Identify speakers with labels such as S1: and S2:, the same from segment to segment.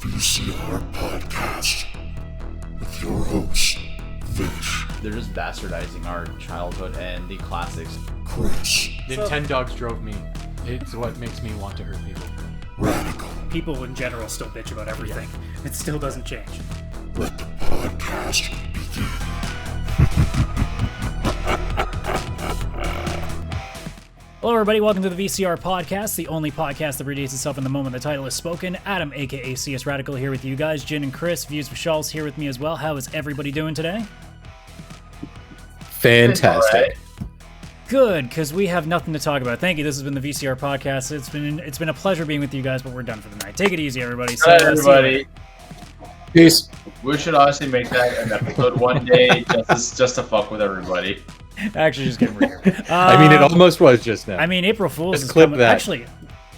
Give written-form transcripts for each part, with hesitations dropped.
S1: VCR Podcast with your host, Vish.
S2: They're just bastardizing our childhood and the classics.
S1: Chris.
S3: Nintendogs drove me. It's what makes me want to hurt people.
S1: Radical.
S4: People in general still bitch about everything. It still doesn't change.
S1: Let the podcast begin.
S4: Hello everybody, welcome to the VCR Podcast, the only podcast that radiates itself in the moment the title is spoken. Adam, aka askcsradical, here with you guys. Jin and Chris, Views for Shawls, here with me as well. How is everybody doing today?
S5: Fantastic.
S4: Good, because we have nothing to talk about. Thank you. This has been the VCR Podcast. It's been a pleasure being with you guys, but we're done for the night. Take it easy, everybody.
S2: Hi, everybody.
S5: Peace.
S2: We should honestly make that an episode one day just to fuck with everybody.
S4: Actually, just get real.
S5: I mean, it almost was just now.
S4: I mean, April Fool's
S5: Just
S4: is
S5: clip
S4: coming.
S5: that.
S4: Actually,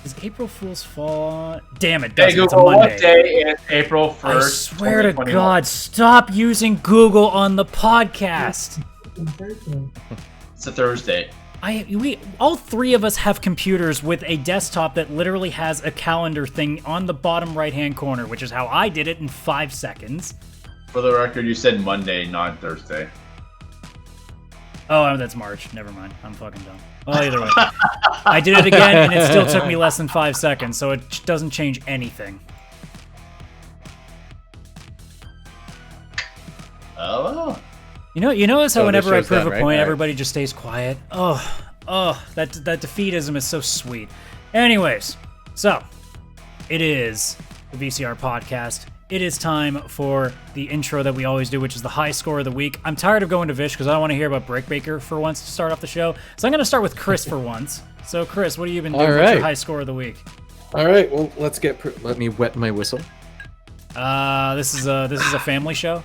S4: is April Fool's fall? Damn it,
S2: Hey
S4: doesn't. It's a
S2: Google,
S4: Monday.
S2: what day is April 1st?
S4: I swear to
S2: 2021?
S4: God, stop using Google on the podcast.
S2: It's a Thursday.
S4: We all three of us have computers with a desktop that literally has a calendar thing on the bottom right-hand corner, which is how I did it in 5 seconds.
S2: For the record, you said Monday, not Thursday.
S4: Oh, that's March. Never mind. I'm fucking dumb. Well, either way. I did it again, and it still took me less than 5 seconds, so it doesn't change anything.
S2: Oh.
S4: You notice how
S5: Oh,
S4: whenever
S5: this
S4: I
S5: show's
S4: prove
S5: done,
S4: a
S5: right?
S4: point,
S5: Alright.
S4: everybody just stays quiet? That defeatism is so sweet. Anyways, so it is the VCR Podcast. It is time for the intro that we always do, which is the high score of the week. I'm tired of going to Vish because I don't want to hear about Breakbaker for once to start off the show. So I'm going to start with Chris for once. So Chris, what have you been doing?
S5: All
S4: What's your
S5: right.
S4: high score of the week?
S5: All right, well, let me wet my whistle.
S4: This is a family show.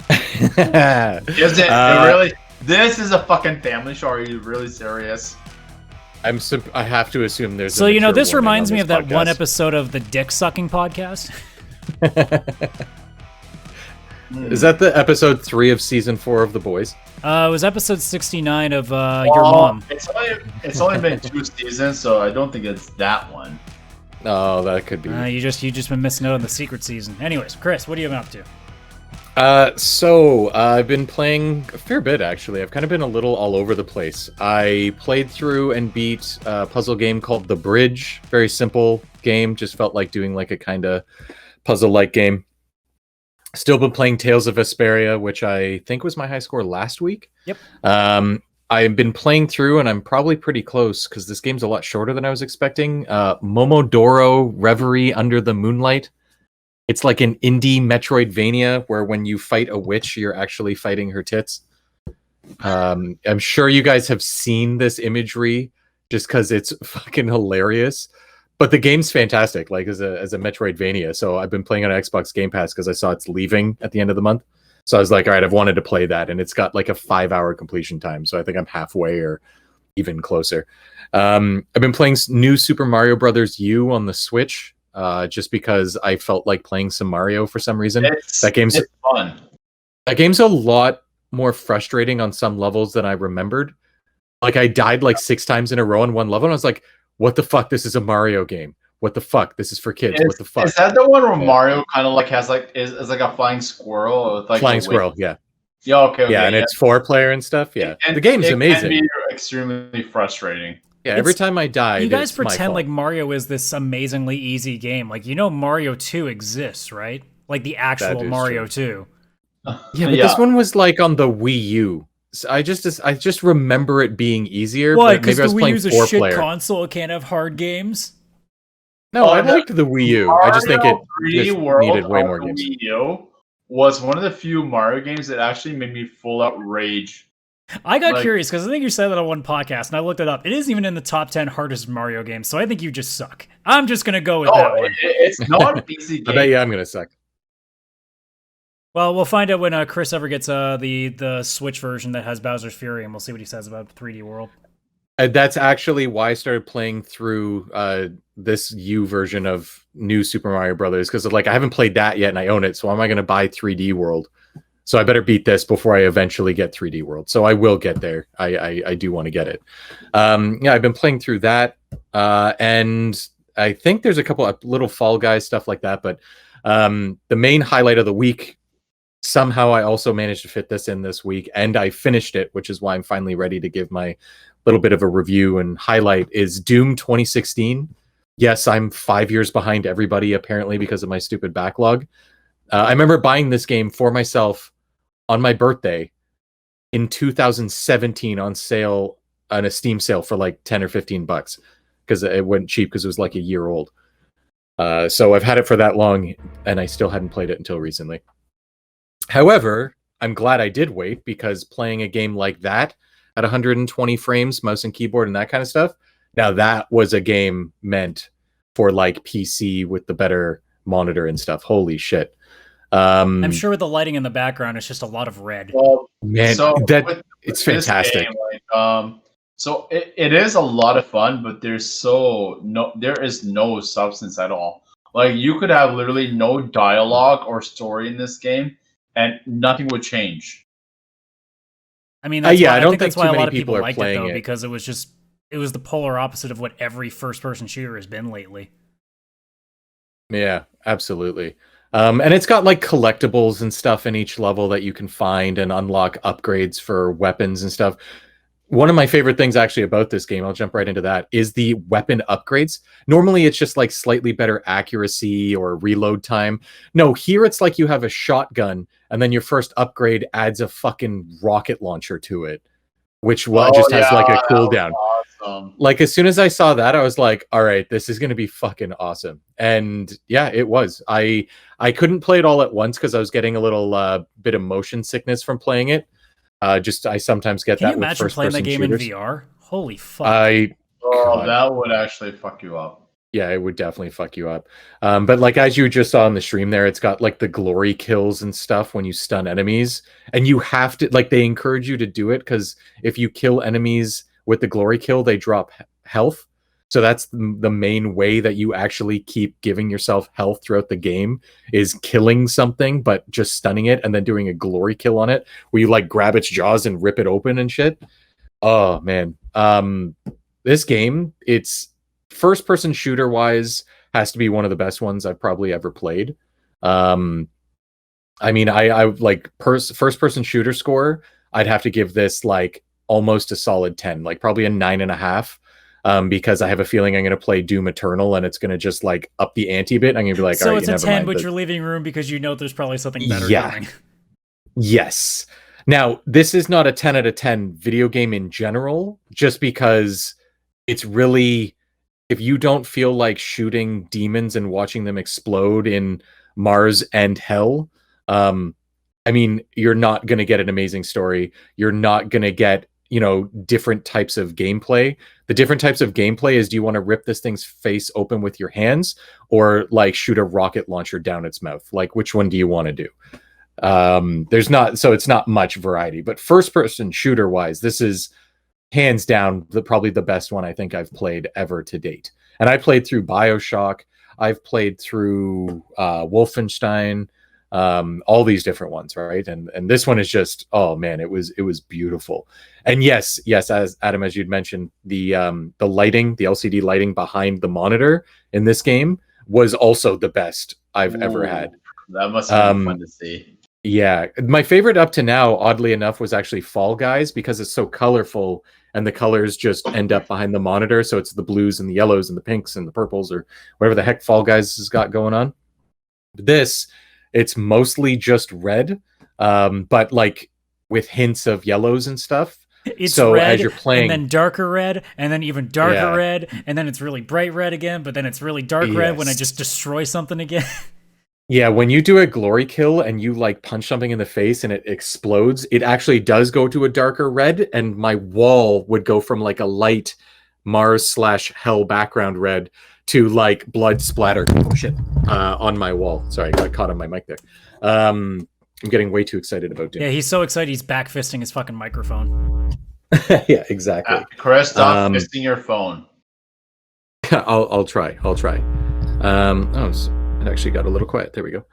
S2: Is it really? This is a fucking family show. Are you really serious?
S5: I have to assume there's.
S4: So
S5: a mature
S4: this
S5: warning
S4: reminds
S5: on
S4: me of
S5: this
S4: that one
S5: podcast.
S4: episode of the Dick Sucking Podcast.
S5: Is that the episode 3 of season 4 of The Boys?
S4: It was episode 69 of your mom.
S2: It's only been 2 seasons, so I don't think it's that one.
S5: Oh, that could be.
S4: You just been missing out on the secret season. Anyways, Chris, what have you been up to?
S5: I've been playing a fair bit, actually. I've kind of been a little all over the place. I played through and beat a puzzle game called The Bridge. Very simple game. Just felt like doing like a kind of puzzle-like game. Still been playing Tales of Vesperia, which I think was my high score last week.
S4: Yep.
S5: I've been playing through, and I'm probably pretty close, because this game's a lot shorter than I was expecting. Momodoro Reverie Under the Moonlight. It's like an indie Metroidvania where when you fight a witch, you're actually fighting her tits. I'm sure you guys have seen this imagery just because it's fucking hilarious. But the game's fantastic, like as a Metroidvania. So I've been playing on Xbox Game Pass because I saw it's leaving at the end of the month. So I was like, all right, I've wanted to play that, and it's got like a 5-hour completion time. So I think I'm halfway or even closer. I've been playing new Super Mario Brothers U on the Switch. Just because I felt like playing some Mario for some reason.
S2: It's fun.
S5: That game's a lot more frustrating on some levels than I remembered. Like I died like 6 times in a row on one level, and I was like, "What the fuck? This is a Mario game. What the fuck? This is for kids. What the fuck?"
S2: Is that the one where Mario kind of like has like is like a flying squirrel with like
S5: Flying
S2: a
S5: squirrel,
S2: wing?
S5: yeah,
S2: Yeah, okay,
S5: yeah, and it's 4-player and stuff. Yeah,
S2: And
S5: the game's
S2: it
S5: amazing.
S2: Can be extremely frustrating.
S5: Yeah, every time I die,
S4: You guys
S5: it's my
S4: pretend
S5: fault.
S4: like Mario is this amazingly easy game. Like, Mario 2 exists, right? Like the actual
S5: is
S4: Mario
S5: true.
S4: 2.
S5: Yeah, but this one was like on the Wii U. So I just remember it being easier.
S4: Why?
S5: But
S4: Because
S5: maybe I
S4: the
S5: was
S4: Wii
S5: playing
S4: U's a shit
S5: 4-player.
S4: console. It can't have hard games.
S5: No, I
S2: the
S5: liked the Wii U. I just think it
S2: Mario 3D
S5: just
S2: World
S5: needed way
S2: on
S5: more
S2: the
S5: games.
S2: Wii U was one of the few Mario games that actually made me full out rage.
S4: I got
S2: Like-
S4: curious because I think you said that on one podcast, and I looked it up. It isn't even in the top 10 hardest Mario games, so I think you just suck. I'm just going to go with that
S2: No,
S4: one.
S2: it's not an easy
S5: I bet
S2: game.
S5: you I'm gonna suck.
S4: Well, we'll find out when Chris ever gets the Switch version that has Bowser's Fury, and we'll see what he says about 3D World.
S5: That's actually why I started playing through this U version of New Super Mario Brothers, because I haven't played that yet and I own it. So why am I going to buy 3D World? So I better beat this before I eventually get 3D World. So I will get there. I do want to get it. Yeah, I've been playing through that, and I think there's a couple of little Fall Guys stuff like that. But The main highlight of the week, somehow I also managed to fit this in this week, and I finished it, which is why I'm finally ready to give my little bit of a review and highlight, is Doom 2016. Yes, I'm 5 years behind everybody, apparently, because of my stupid backlog. I remember buying this game for myself on my birthday in 2017 on sale, on a Steam sale for like 10 or 15 bucks, because it went cheap because it was like a year old. So I've had it for that long, and I still hadn't played it until recently. However, I'm glad I did wait, because playing a game like that at 120 frames, mouse and keyboard and that kind of stuff, now that was a game meant for like PC with the better monitor and stuff. Holy shit.
S4: I'm sure with the lighting in the background, it's just a lot of red.
S2: Well,
S5: man,
S2: so
S5: it's fantastic.
S2: Game, like, so it is a lot of fun, but there is no substance at all. Like, you could have literally no dialogue or story in this game, and nothing would change.
S4: I mean, that's
S5: I don't think
S4: that's why
S5: too
S4: a
S5: many
S4: lot of people
S5: are
S4: liked it,
S5: playing
S4: though,
S5: it.
S4: because it was the polar opposite of what every first-person shooter has been lately.
S5: Yeah, absolutely. And it's got like collectibles and stuff in each level that you can find and unlock upgrades for weapons and stuff. One of my favorite things actually about this game, I'll jump right into that, is the weapon upgrades. Normally it's just like slightly better accuracy or reload time. No, here it's like you have a shotgun and then your first upgrade adds a fucking rocket launcher to it, which just has like a cooldown.
S2: Awesome.
S5: Like, as soon as I saw that, I was like, all right, this is going to be fucking awesome. And yeah, it was. I couldn't play it all at once because I was getting a little bit of motion sickness from playing it. I sometimes get
S4: Can
S5: that
S4: you
S5: with
S4: imagine
S5: first
S4: playing
S5: person
S4: that game
S5: shooters.
S4: in VR? Holy fuck.
S5: God.
S2: That would actually fuck you up.
S5: Yeah, it would definitely fuck you up. But like, as you just saw on the stream there, it's got like the glory kills and stuff when you stun enemies. And you have to, like, they encourage you to do it because if you kill enemies with the glory kill, they drop health. So that's the main way that you actually keep giving yourself health throughout the game, is killing something, but just stunning it and then doing a glory kill on it, where you like grab its jaws and rip it open and shit. Oh man. This game, it's first person shooter wise, has to be one of the best ones I've probably ever played. I mean, I like first person shooter score, I'd have to give this like almost a solid 10, like probably a 9.5. Because I have a feeling I'm going to play Doom Eternal and it's going to just like up the ante a bit. I'm going to be like,
S4: so
S5: all right,
S4: it's a
S5: never
S4: 10,
S5: mind,
S4: but you're leaving room because you know there's probably something better coming.
S5: Yes. Now, this is not a 10 out of 10 video game in general, just because it's really, if you don't feel like shooting demons and watching them explode in Mars and Hell, I mean, you're not going to get an amazing story. You're not going to get, different types of gameplay. The different types of gameplay is, do you want to rip this thing's face open with your hands or like shoot a rocket launcher down its mouth? Like, which one do you want to do? It's not much variety, but first person shooter wise, this is hands down probably the best one I think I've played ever to date. And I played through BioShock. I've played through Wolfenstein, all these different ones, right? And this one is just, oh man, it was beautiful. And yes, as Adam, as you'd mentioned, the lighting, the LCD lighting behind the monitor in this game was also the best I've ever had.
S2: That must have been fun to see.
S5: Yeah, my favorite up to now, oddly enough, was actually Fall Guys, because it's so colorful and the colors just end up behind the monitor. So it's the blues and the yellows and the pinks and the purples or whatever the heck Fall Guys has got going on. This, it's mostly just red, but like with hints of yellows and stuff.
S4: It's
S5: so
S4: red,
S5: as you're playing,
S4: and then darker red, and then even darker red, and then it's really bright red again, but then it's really dark red when I just destroy something again.
S5: Yeah, when you do a glory kill and you like punch something in the face and it explodes, it actually does go to a darker red, and my wall would go from like a light Mars/Hell background red to like blood splatter on my wall. Sorry, I got caught on my mic there. I'm getting way too excited about Doom.
S4: Yeah, he's so excited he's back fisting his fucking microphone.
S5: Yeah, exactly.
S2: Chris, stop fisting your phone.
S5: I'll try. It actually got a little quiet. There we go.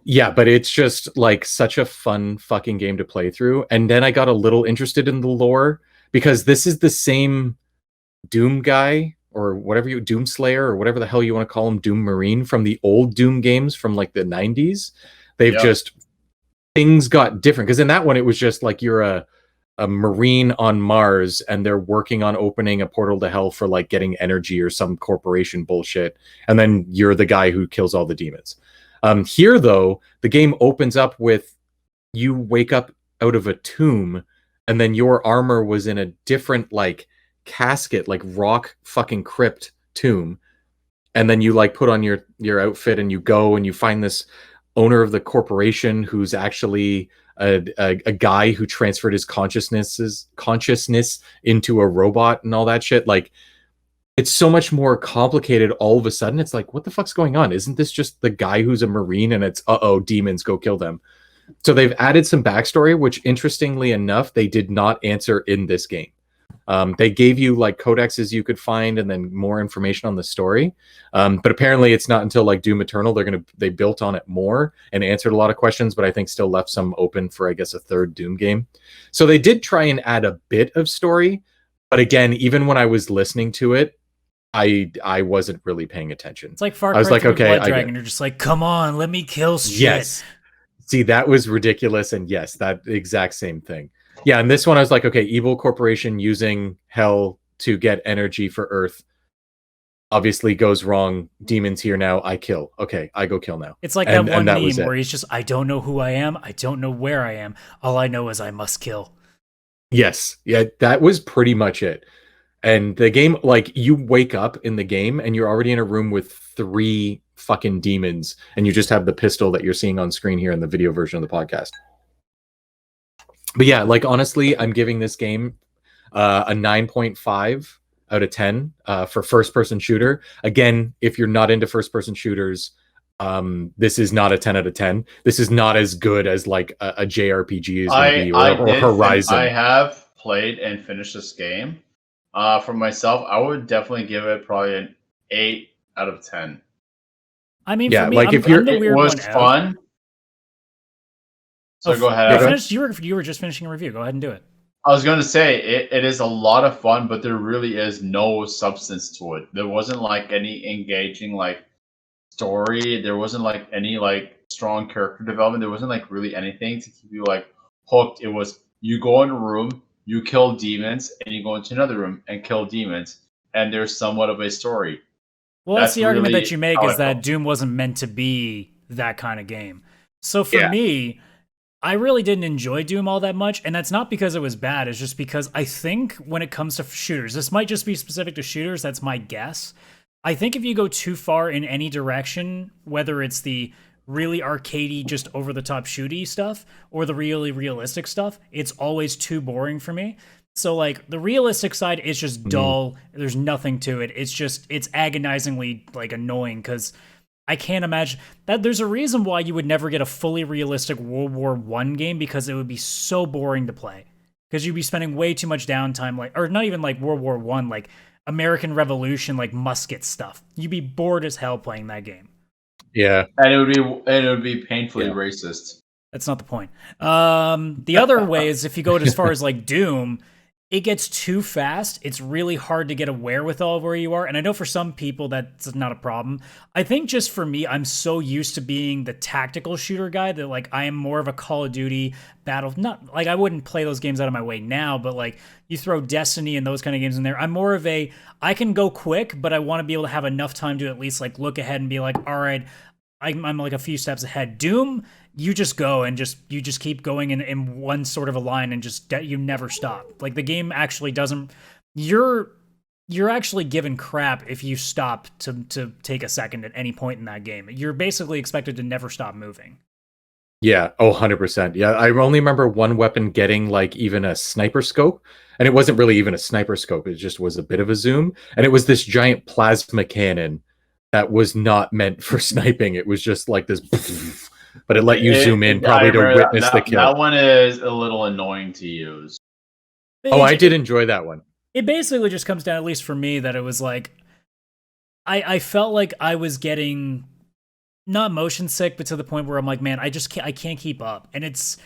S5: Yeah, but it's just like such a fun fucking game to play through. And then I got a little interested in the lore, because this is the same Doom guy or whatever Doom Slayer or whatever the hell you want to call him, Doom Marine from the old Doom games from like the 90s. They've just things got different because in that one it was just like you're a Marine on Mars and they're working on opening a portal to hell for like getting energy or some corporation bullshit, and then you're the guy who kills all the demons. Here though, the game opens up with you wake up out of a tomb and then your armor was in a different like casket, like rock fucking crypt tomb, and then you like put on your outfit and you go and you find this owner of the corporation who's actually a guy who transferred his consciousness into a robot and all that shit. Like, it's so much more complicated all of a sudden. It's like, what the fuck's going on? Isn't this just the guy who's a Marine and it's demons, go kill them? So they've added some backstory, which interestingly enough they did not answer in this game. They gave you like codexes you could find and then more information on the story. But apparently it's not until like Doom Eternal they built on it more and answered a lot of questions, but I think still left some open for, I guess, a third Doom game. So they did try and add a bit of story, but again, even when I was listening to it, I wasn't really paying attention.
S4: It's like Far Cry. I was like, okay, Blood Dragon. You're just like, come on, let me kill shit.
S5: Yes. See, that was ridiculous, and yes, that exact same thing. Yeah, and this one I was like, okay, evil corporation using hell to get energy for Earth obviously goes wrong. Demons here now, I kill. Okay, I go kill now.
S4: It's like that one meme where he's just, I don't know who I am, I don't know where I am. All I know is I must kill.
S5: Yes, yeah, that was pretty much it. And the game, like, you wake up in the game and you're already in a room with 3 fucking demons, and you just have the pistol that you're seeing on screen here in the video version of the podcast. But yeah, like, honestly, I'm giving this game a 9.5 out of 10 for first-person shooter. Again, if you're not into first-person shooters, this is not a 10 out of 10. This is not as good as like a JRPG is going to be, or Horizon.
S2: I have played and finished this game. For myself, I would definitely give it probably an 8 out of 10.
S4: I mean,
S5: yeah,
S4: for me,
S5: like if you're,
S2: it was fun. So go ahead.
S4: You were just finishing a review. Go ahead and do it.
S2: I was going to say it is a lot of fun, but there really is no substance to it. There wasn't like any engaging like story. There wasn't like any like strong character development. There wasn't like really anything to keep you like hooked. It was you go in a room, you kill demons, and you go into another room and kill demons, and there's somewhat of a story.
S4: Well, that's the argument that you make, is that Doom wasn't meant to be that kind of game. So for me, I really didn't enjoy Doom all that much, and that's not because it was bad. It's just because I think when it comes to shooters, this might just be specific to shooters, that's my guess. I think if you go too far in any direction, whether it's the really arcadey, just over-the-top shooty stuff, or the really realistic stuff, it's always too boring for me. So, like, the realistic side is just dull. There's nothing to it. It's agonizingly, like, annoying, because I can't imagine that there's a reason why you would never get a fully realistic World War I game, because it would be so boring to play. Because you'd be spending way too much downtime, like, or not even like World War I, like American Revolution, like musket stuff. You'd be bored as hell playing that game.
S5: Yeah.
S2: And it would be painfully racist.
S4: That's not the point. The other way is if you go as far as like Doom, it gets too fast. It's really hard to get a wherewithal of where you are. And I know for some people that's not a problem. I think just for me, I'm so used to being the tactical shooter guy that like I am more of a Call of Duty battle. Not like I wouldn't play those games out of my way now, but like you throw Destiny and those kind of games in there. I'm more of I can go quick, but I want to be able to have enough time to at least like look ahead and be like, all right, I'm like a few steps ahead. Doom, you just go and you just keep going in one sort of a line and just you never stop. Like the game actually doesn't. You're actually given crap if you stop to take a second at any point in that game. You're basically expected to never stop moving.
S5: Yeah, 100%. Yeah, I only remember one weapon getting like even a sniper scope, and it wasn't really even a sniper scope. It just was a bit of a zoom, and it was this giant plasma cannon that was not meant for sniping. It was just like this, but it let you zoom in probably to witness the kill.
S2: That one is a little annoying to use.
S5: I did enjoy that one.
S4: It basically just comes down, at least for me, that it was like, I felt like I was getting not motion sick, but to the point where I'm like, man, I can't keep up. And it's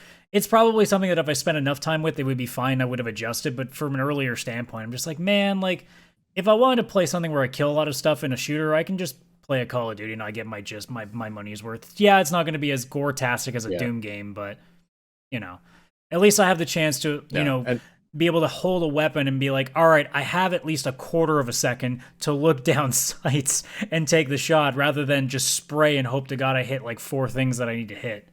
S4: probably something that if I spent enough time with, it would be fine. I would have adjusted. But from an earlier standpoint, I'm just like, man, like, if I wanted to play something where I kill a lot of stuff in a shooter, I can just play a Call of Duty and I get my money's worth. Yeah, it's not going to be as gore-tastic as a Doom game, but at least I have the chance to be able to hold a weapon and be like, all right, I have at least a quarter of a second to look down sights and take the shot, rather than just spray and hope to God I hit like 4 things that I need to hit.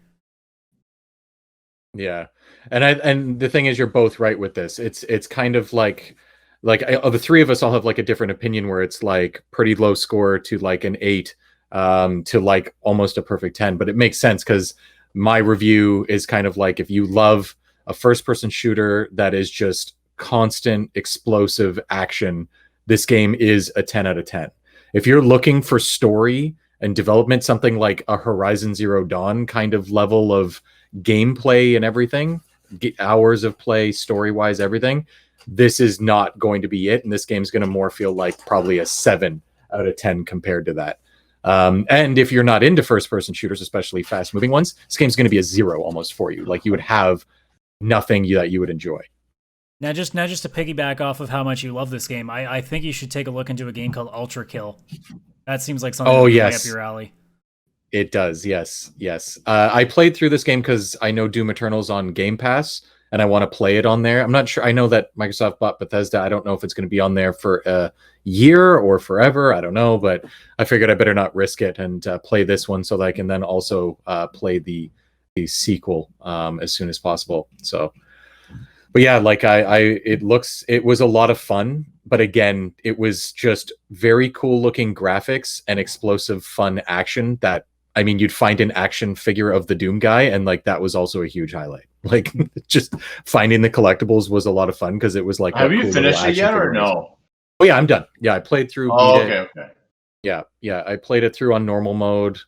S5: Yeah, and the thing is, you're both right with this. It's kind of like of the three of us, I'll have like a different opinion where it's like pretty low score to like an 8, to like almost a perfect 10. But it makes sense because my review is kind of like, if you love a first-person shooter that is just constant explosive action, this game is a 10 out of 10. If you're looking for story and development, something like a Horizon Zero Dawn kind of level of gameplay and everything, hours of play, story-wise, everything, this is not going to be it. And this game's going to more feel like probably a 7 out of 10 compared to that. And if you're not into first-person shooters, especially fast-moving ones, this game's going to be a 0 almost for you. Like, you would have nothing that you would enjoy.
S4: Now just to piggyback off of how much you love this game, I think you should take a look into a game called Ultra Kill. That seems like something right up your alley.
S5: It does, yes. I played through this game because I know Doom Eternal's on Game Pass, and I want to play it on there. I'm not sure. I know that Microsoft bought Bethesda. I don't know if it's going to be on there for a year or forever. I don't know, but I figured I better not risk it and play this one so that I can then also play the sequel as soon as possible. So, but yeah, like it was a lot of fun, but again, it was just very cool looking graphics and explosive fun action that, I mean, you'd find an action figure of the Doom guy, and like that was also a huge highlight. Like, just finding the collectibles was a lot of fun because it was like,
S2: have you finished it yet or no?
S5: Oh yeah, I'm done. Yeah, I played through.
S2: Okay.
S5: Yeah, I played it through on normal mode.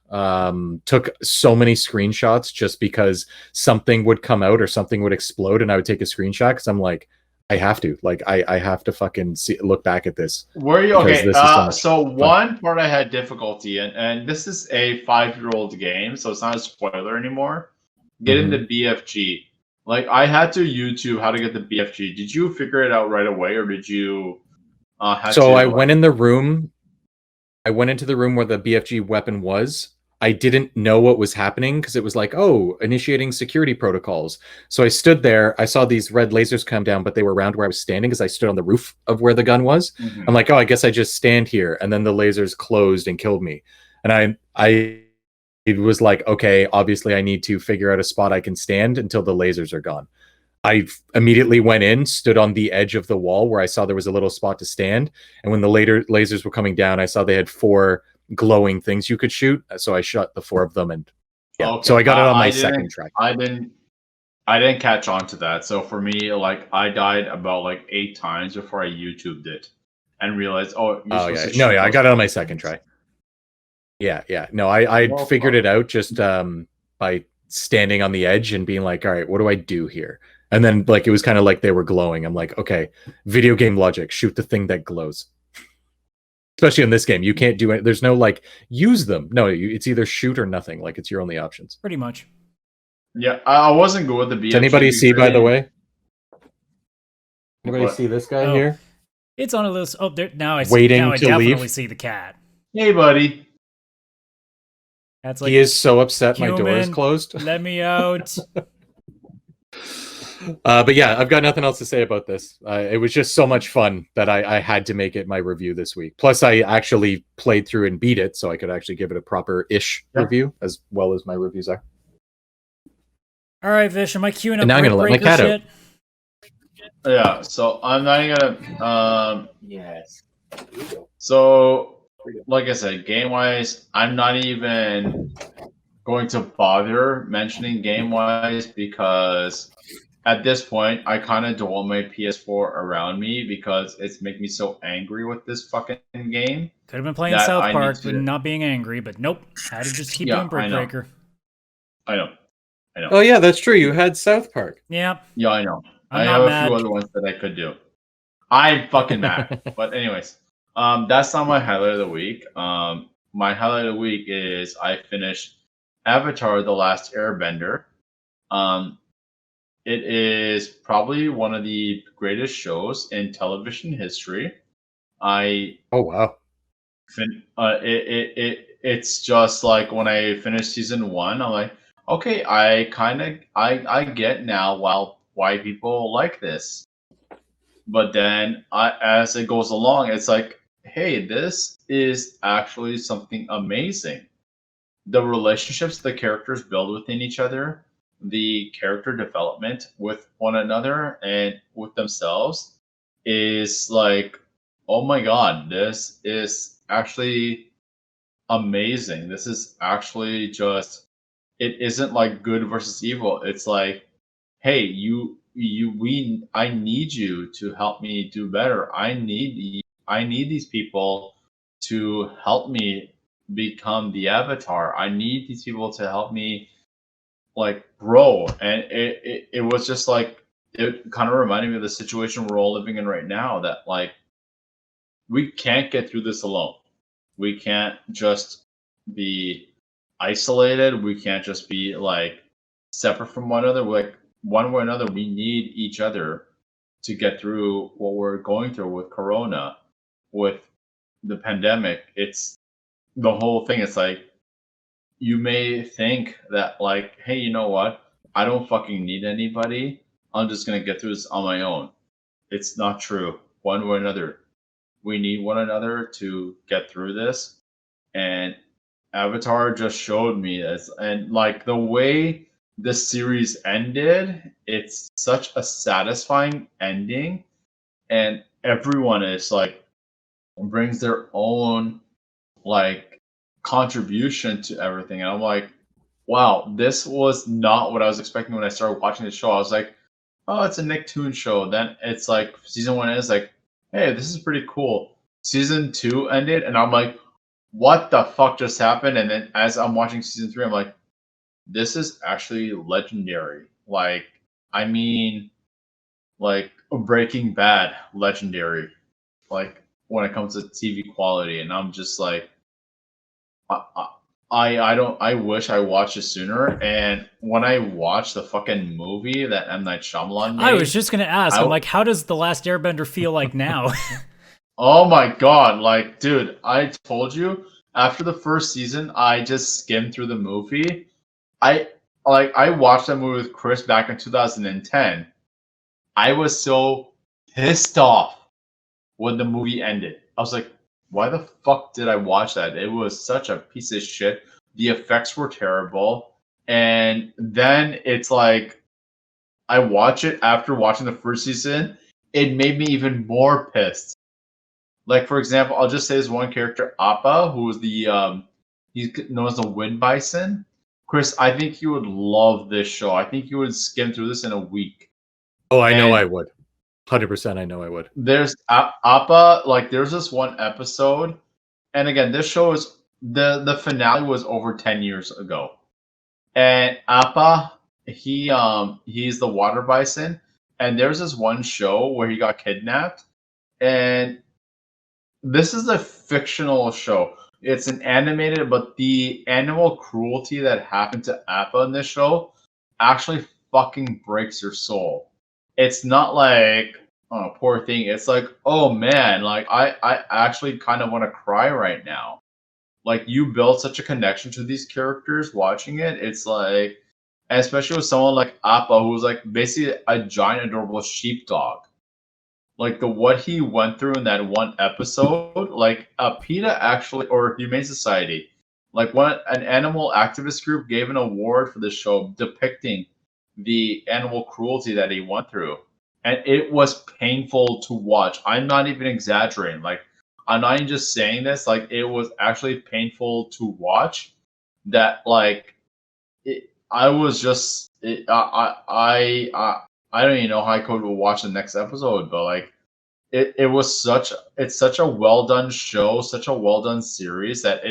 S5: Took so many screenshots just because something would come out or something would explode, and I would take a screenshot because I'm like, I have to. Like, I have to fucking look back at this.
S2: Were you okay? So one part I had difficulty in, and this is a 5-year-old game, so it's not a spoiler anymore. Getting the BFG. Like, I had to YouTube how to get the BFG. Did you figure it out right away, or did you have to?
S5: So I went in the room. I went into the room where the BFG weapon was. I didn't know what was happening because it was like, oh, initiating security protocols. So I stood there. I saw these red lasers come down, but they were around where I was standing because I stood on the roof of where the gun was. I'm like, oh, I guess I just stand here. And then the lasers closed and killed me. And it was like, okay, obviously I need to figure out a spot I can stand until the lasers are gone. I immediately went in, stood on the edge of the wall where I saw there was a little spot to stand. And when the lasers were coming down, I saw they had 4 glowing things you could shoot. So I shot the 4 of them, and so I got it on my second try.
S2: I didn't catch on to that. So for me, like, I died about like 8 times before I YouTubed it and realized, I got it on my second try. Yeah. No, I figured it out just by standing on the edge and being like, all right, what do I do here? And then, like, it was kind of like they were glowing. I'm like, okay, video game logic, shoot the thing that glows. Especially in this game, you can't do it. There's no like use them. No, it's either shoot or nothing. Like, it's your only options.
S4: Pretty much.
S2: Yeah, I wasn't good with the BFG.
S5: Does anybody see, by the way? Anybody see this guy here?
S4: It's on a list. Oh, there, now I see.
S5: Waiting
S4: now I
S5: to
S4: definitely
S5: leave.
S4: see the cat.
S2: Hey, buddy.
S4: That's like,
S5: he is so upset my door is closed.
S4: Let me out.
S5: But yeah, I've got nothing else to say about this. It was just so much fun that I had to make it my review this week. Plus, I actually played through and beat it, so I could actually give it a proper-ish review, as well as my reviews are.
S4: All right, Vish, am I queuing up?
S5: And now I'm going to let my cat out.
S2: Yeah, so I'm not gonna.
S5: Yes.
S2: So, like I said, game-wise, I'm not even going to bother mentioning game-wise because at this point, I kind of don't want my PS4 around me because it's making me so angry with this fucking game.
S4: Could have been playing South Park but not being angry, but nope. Had to just keep doing Brick Breaker.
S2: I know.
S5: Oh yeah, that's true. You had South Park.
S4: Yeah.
S2: Yeah, I know. I have a few other ones that I could do. I'm fucking mad. But anyways, that's not my highlight of the week. My highlight of the week is I finished Avatar: The Last Airbender. It is probably one of the greatest shows in television history.
S5: Oh wow.
S2: It's just like when I finished season 1, I'm like, okay, I get now why people like this. But then as it goes along, it's like, hey, this is actually something amazing. The relationships the characters build within each other, the character development with one another and with themselves is like, oh my god, this is actually amazing. This is actually just, it isn't like good versus evil. It's like, hey, I need you to help me do better. I need these people to help me become the avatar. I need these people to help me like grow. And it was just like, it kind of reminded me of the situation we're all living in right now, that like we can't get through this alone. We can't just be isolated. We can't just be like separate from one another. Like one way or another, we need each other to get through what we're going through with Corona, with the pandemic. It's the whole thing. It's like, you may think that like, hey, you know what? I don't fucking need anybody. I'm just gonna get through this on my own. It's not true. One way or another, we need one another to get through this. And Avatar just showed me this. And like the way this series ended, it's such a satisfying ending. And everyone is like, brings their own like contribution to everything. And I'm like, wow, this was not what I was expecting when I started watching the show. I was like, oh, it's a Nicktoon show. Then it's like season 1 is like, hey, this is pretty cool. Season 2 ended, and I'm like, what the fuck just happened? And then as I'm watching season 3, I'm like, this is actually legendary. Like, I mean, like Breaking Bad legendary. Like when it comes to TV quality, and I'm just like, I don't, I wish I watched it sooner. And when I watched the fucking movie that M Night Shyamalan made,
S4: I was just gonna ask. I'm like, how does The Last Airbender feel like now?
S2: oh my god, like, dude, I told you, after the first season, I just skimmed through the movie. I watched that movie with Chris back in 2010. I was so pissed off when the movie ended. I was like, why the fuck did I watch that? It was such a piece of shit. The effects were terrible. And then it's like, I watch it after watching the first season. It made me even more pissed. Like, for example, I'll just say this one character, Appa, who was he's known as the Wind Bison. Chris, I think you would love this show. I think you would skim through this in a week.
S5: Oh, I know I would. 100% I know I would.
S2: There's Appa, like there's this one episode, and again, this show is the finale was over 10 years ago. And Appa, he's the water bison, and there's this one show where he got kidnapped, and this is a fictional show. It's an animated, but the animal cruelty that happened to Appa in this show actually fucking breaks your soul. It's not like, oh, poor thing. It's like, oh man, like I actually kind of want to cry right now. Like you build such a connection to these characters watching it. It's like, especially with someone like Appa, who's like basically a giant adorable sheepdog. Like what he went through in that one episode, like PETA actually, or Humane Society, like an animal activist group gave an award for the show depicting the animal cruelty that he went through. And it was painful to watch. I'm not even exaggerating. Like, I'm not even just saying this. Like, it was actually painful to watch. That, like, I was just, I don't even know how I could watch the next episode, but like, it's such a well done show, such a well done series that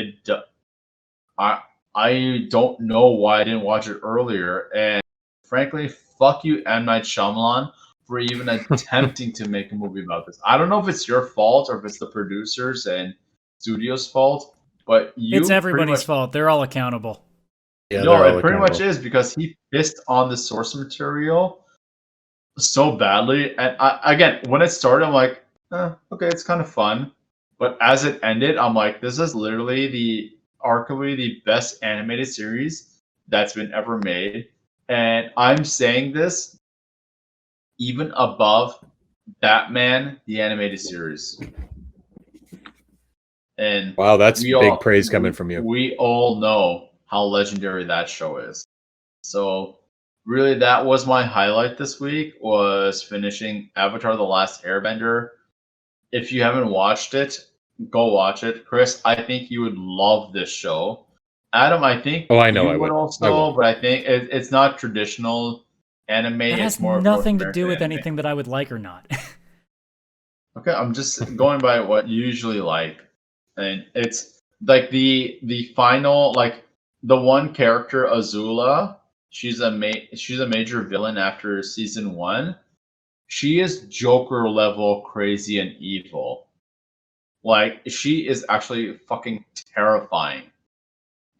S2: I don't know why I didn't watch it earlier. And frankly, fuck you, M Night Shyamalan, for even attempting to make a movie about this. I don't know if it's your fault or if it's the producers and studios' fault, but
S4: it's everybody's fault. They're all accountable.
S5: Yeah,
S2: no, it pretty much is, because he pissed on the source material so badly. And again, when it started, I'm like, okay, it's kind of fun. But as it ended, I'm like, this is literally arguably the best animated series that's been ever made. And I'm saying this even above Batman, the animated series. And
S5: Wow, that's big praise coming from you.
S2: We all know how legendary that show is. So really, that was my highlight this week, was finishing Avatar: The Last Airbender. If you haven't watched it, go watch it. Chris, I think you would love this show. Adam, I think
S5: I know
S2: you
S5: I would
S2: also, but I think it's not traditional anime.
S4: That has
S2: it's more
S4: nothing to
S2: North
S4: do with
S2: American anime.
S4: anything that I would like or not.
S2: Okay, I'm just going by what you usually like. And it's like the final, like the one character, Azula, she's a major villain after season 1. She is Joker level crazy and evil. Like, she is actually fucking terrifying.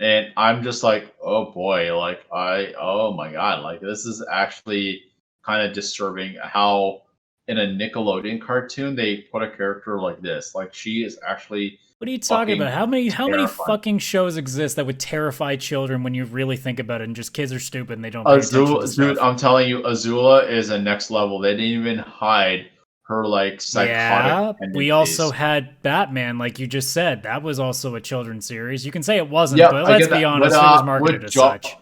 S2: And I'm just like, oh boy, like oh my god, like this is actually kind of disturbing how in a Nickelodeon cartoon they put a character like this. Like, she is actually
S4: What are you talking about? How many
S2: terrifying.
S4: fucking shows exist that would terrify children when you really think about it, and just kids are stupid and they don't pay attention to stuff?
S2: Dude, I'm telling you, Azula is a next level. They didn't even hide her like psychotic tendencies.
S4: We also had Batman, like you just said. That was also a children's series. You can say it wasn't, but let's be honest, it was marketed as such.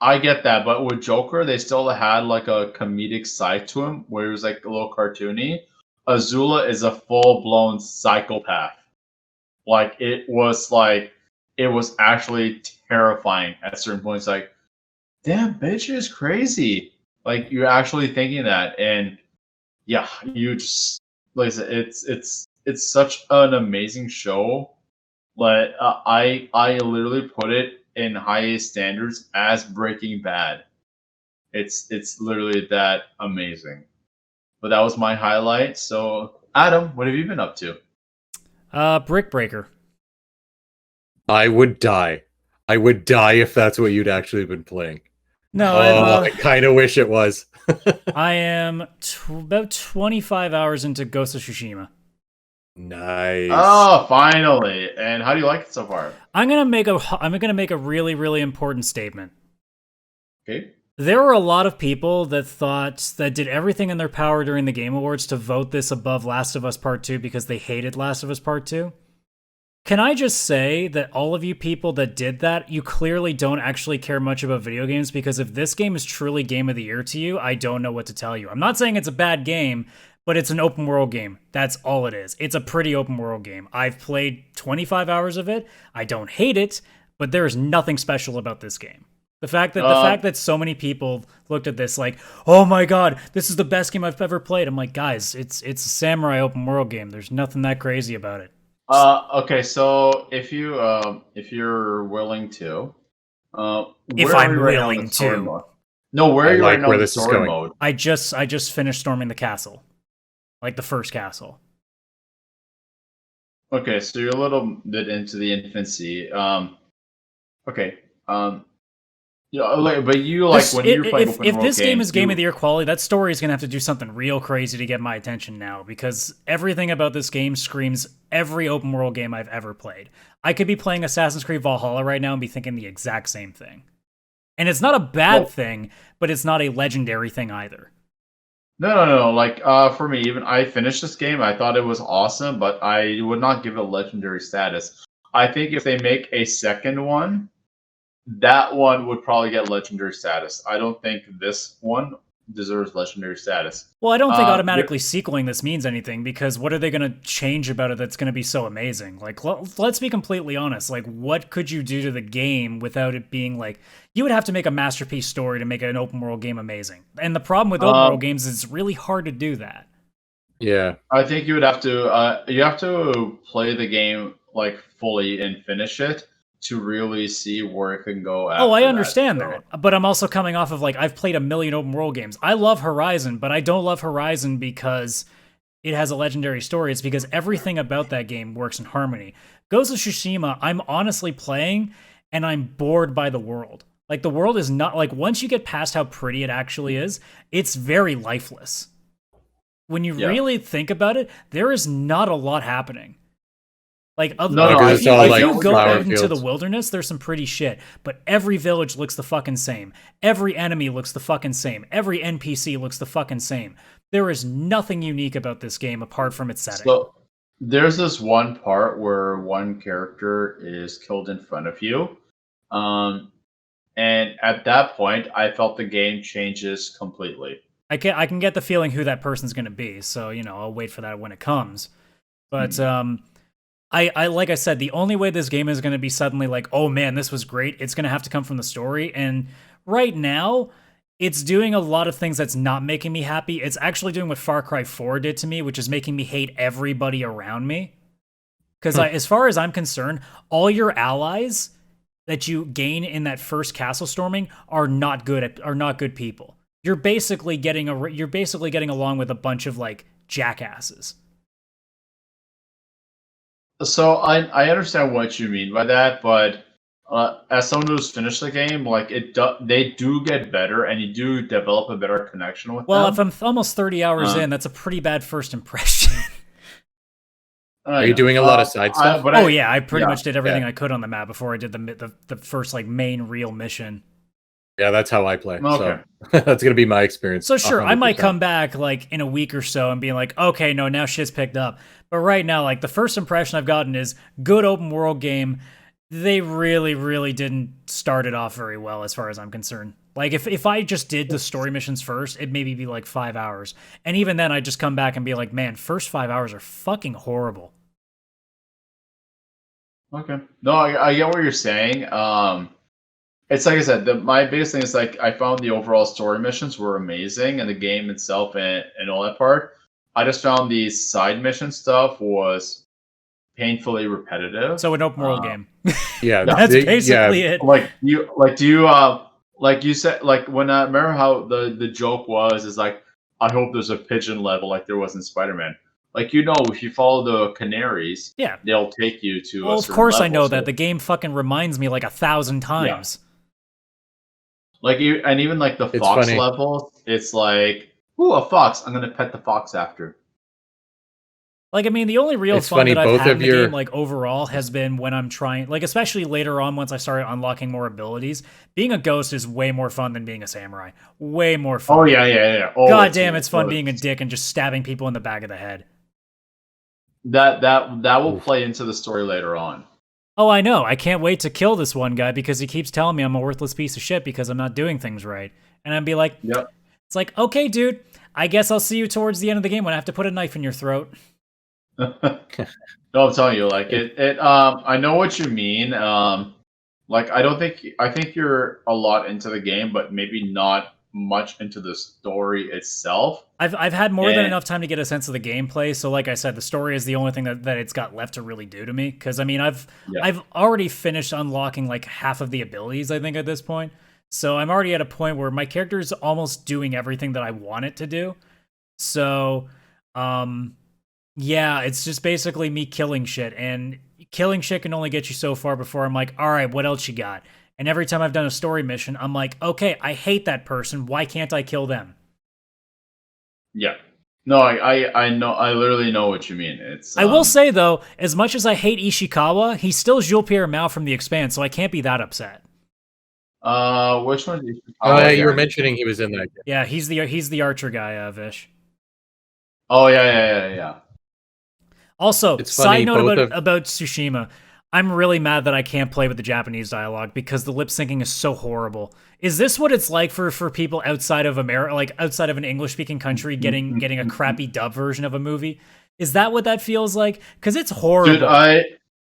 S2: I get that, but with Joker, they still had like a comedic side to him where he was like a little cartoony. Azula is a full-blown psychopath. Like, it was actually terrifying at certain points. Like, damn, bitch is crazy. Like, you're actually thinking that, and yeah, you just, like I said, it's such an amazing show. But I literally put it in highest standards as Breaking Bad. It's literally that amazing. But that was my highlight. So, Adam, what have you been up to?
S4: Brick Breaker.
S5: I would die. I would die if that's what you'd actually been playing.
S4: No,
S5: I kind of wish it was.
S4: I am about 25 hours into Ghost of Tsushima.
S5: Nice.
S2: Oh, finally! And how do you like it so far?
S4: I'm gonna make a really, really important statement.
S2: Okay.
S4: There were a lot of people that did everything in their power during the Game Awards to vote this above Last of Us Part 2 because they hated Last of Us Part 2. Can I just say that all of you people that did that, you clearly don't actually care much about video games, because if this game is truly Game of the Year to you, I don't know what to tell you. I'm not saying it's a bad game, but it's an open world game. That's all it is. It's a pretty open world game. I've played 25 hours of it. I don't hate it, but there is nothing special about this game. The fact that so many people looked at this like, oh my god, this is the best game I've ever played. I'm like, guys, it's a samurai open world game. There's nothing that crazy about it.
S2: Okay, so if you're willing to,
S4: if I'm willing to,
S2: where are you right now in the story mode?
S4: I just finished storming the castle, like the first castle.
S2: Okay, so you're a little bit into the infancy. Okay. Yeah, but you like when you're playing open world games.
S4: If this game is Game of the Year quality, that story is gonna have to do something real crazy to get my attention now, because everything about this game screams every open world game I've ever played. I could be playing Assassin's Creed Valhalla right now and be thinking the exact same thing. And it's not a bad thing, but it's not a legendary thing either.
S2: No. Like, for me, even I finished this game. I thought it was awesome, but I would not give it legendary status. I think if they make a second one, that one would probably get legendary status. I don't think this one deserves legendary status.
S4: Well, I don't think automatically sequeling this means anything, because what are they going to change about it that's going to be so amazing? Like, let's be completely honest. Like, what could you do to the game without it being like, you would have to make a masterpiece story to make an open world game amazing. And the problem with open world games is it's really hard to do that.
S5: Yeah.
S2: I think you would have to, play the game like fully and finish it to really see where it can go after.
S4: Oh, I understand that. But I'm also coming off of, like, I've played a million open world games. I love Horizon, but I don't love Horizon because it has a legendary story. It's because everything about that game works in harmony. Ghost of Tsushima, I'm honestly playing, and I'm bored by the world. Like, the world is not, like, once you get past how pretty it actually is, it's very lifeless. when you
S2: Yeah.
S4: really think about it, there is not a lot happening. Like,
S2: Because
S4: if
S2: it's
S4: you
S2: all,
S4: go
S5: flower
S4: out into the
S5: fields.
S4: wilderness, there's some pretty shit. But every village looks the fucking same. Every enemy looks the fucking same. Every NPC looks the fucking same. There is nothing unique about this game apart from its setting.
S2: So there's this one part where one character is killed in front of you. And at that point, I felt the game changes completely.
S4: I can get the feeling who that person's going to be. So, I'll wait for that when it comes. But I like I said, the only way this game is going to be suddenly like, oh man, this was great, it's going to have to come from the story. And right now, it's doing a lot of things that's not making me happy. It's actually doing what Far Cry 4 did to me, which is making me hate everybody around me. Because as far as I'm concerned, all your allies that you gain in that first castle storming are not good people. You're basically getting along with a bunch of like jackasses.
S2: So I understand what you mean by that, but as someone who's finished the game, like they do get better, and you do develop a better connection with
S4: Well,
S2: them.
S4: if I'm almost 30 hours in, that's a pretty bad first impression.
S5: Are you doing a lot of side stuff?
S4: I pretty much did everything I could on the map before I did the first like main real mission.
S5: Yeah, that's how I play.
S2: Okay.
S5: So that's gonna be my experience.
S4: So sure, I might
S5: 100%.
S4: come back like in a week or so and be like, okay, no, now shit's picked up. But right now, like the first impression I've gotten is good open world game. They really, really didn't start it off very well as far as I'm concerned. Like if I just did the story missions first, it'd maybe be like 5 hours. And even then I'd just come back and be like, man, first 5 hours are fucking horrible.
S2: Okay. No, I get what you're saying. It's like I said, my biggest thing is like I found the overall story missions were amazing, and the game itself and all that part. I just found the side mission stuff was painfully repetitive.
S4: So an open world game.
S5: Yeah,
S4: That's basically it.
S2: Do you like you said, like when I remember how the joke was is like, I hope there's a pigeon level like there was in Spider-Man. Like, if you follow the canaries,
S4: Yeah.
S2: they'll take you to
S4: Well,
S2: a
S4: of
S2: certain
S4: course I
S2: level,
S4: know
S2: so-
S4: that. The game fucking reminds me like 1,000 times.
S2: Like and even like the
S5: It's
S2: fox
S5: funny.
S2: levels, it's like, ooh, a fox. I'm gonna pet the fox after.
S4: Like, I mean, the only real
S5: It's
S4: fun
S5: funny,
S4: that I've
S5: both
S4: had in
S5: of
S4: the
S5: your-
S4: game, like, overall, has been when I'm trying, like, especially later on once I started unlocking more abilities, being a ghost is way more fun than being a samurai. Way more fun.
S2: Oh yeah. Oh,
S4: God damn, it's fun being a dick and just stabbing people in the back of the head.
S2: That will play into the story later on.
S4: Oh, I know. I can't wait to kill this one guy because he keeps telling me I'm a worthless piece of shit because I'm not doing things right. And I'd be like,
S2: Yep.
S4: It's like, okay, dude, I guess I'll see you towards the end of the game when I have to put a knife in your throat.
S2: No, I'm telling you, like it. I know what you mean. Like I think you're a lot into the game, but maybe not much into the story itself.
S4: I've had more than
S2: Yeah.
S4: enough time to get a sense of the gameplay. So, like I said, the story is the only thing that it's got left to really do to me. Because I mean, I've already finished unlocking like half of the abilities, I think, at this point. So I'm already at a point where my character is almost doing everything that I want it to do. So, yeah, it's just basically me killing shit, and killing shit can only get you so far before I'm like, all right, what else you got? And every time I've done a story mission, I'm like, okay, I hate that person. Why can't I kill them?
S2: Yeah. No, I know. I literally know what you mean. It's.
S4: I will say though, as much as I hate Ishikawa, he's still Jules Pierre Mao from The Expanse, so I can't be that upset.
S2: Which one?
S5: Oh, yeah, you were mentioning he was in that game.
S4: Yeah, he's the archer guy, Vish.
S2: Oh yeah.
S4: Also,
S5: It's funny,
S4: side note
S5: both
S4: about Tsushima, I'm really mad that I can't play with the Japanese dialogue because the lip syncing is so horrible. Is this what it's like for people outside of America, like outside of an English speaking country, getting a crappy dub version of a movie? Is that what that feels like? Because it's horrible.
S2: Dude,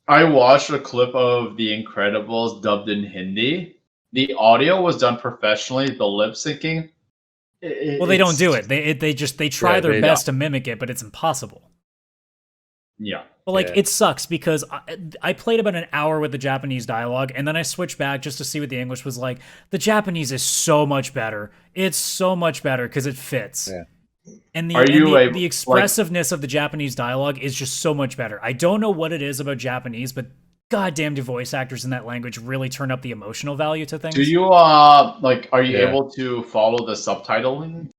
S2: I watched a clip of The Incredibles dubbed in Hindi. The audio was done professionally. The lip syncing.
S4: Well, they don't do it. They try their
S5: they
S4: best to mimic it, but it's impossible.
S2: Yeah.
S4: But like,
S5: Yeah.
S4: it sucks because I played about an hour with the Japanese dialogue, and then I switched back just to see what the English was like. The Japanese is so much better. It's so much better because it fits.
S5: Yeah.
S4: And
S2: the
S4: expressiveness of the Japanese dialogue is just so much better. I don't know what it is about Japanese, but goddamn, do voice actors in that language really turn up the emotional value to things?
S2: Do you are you
S5: Yeah.
S2: able to follow the subtitling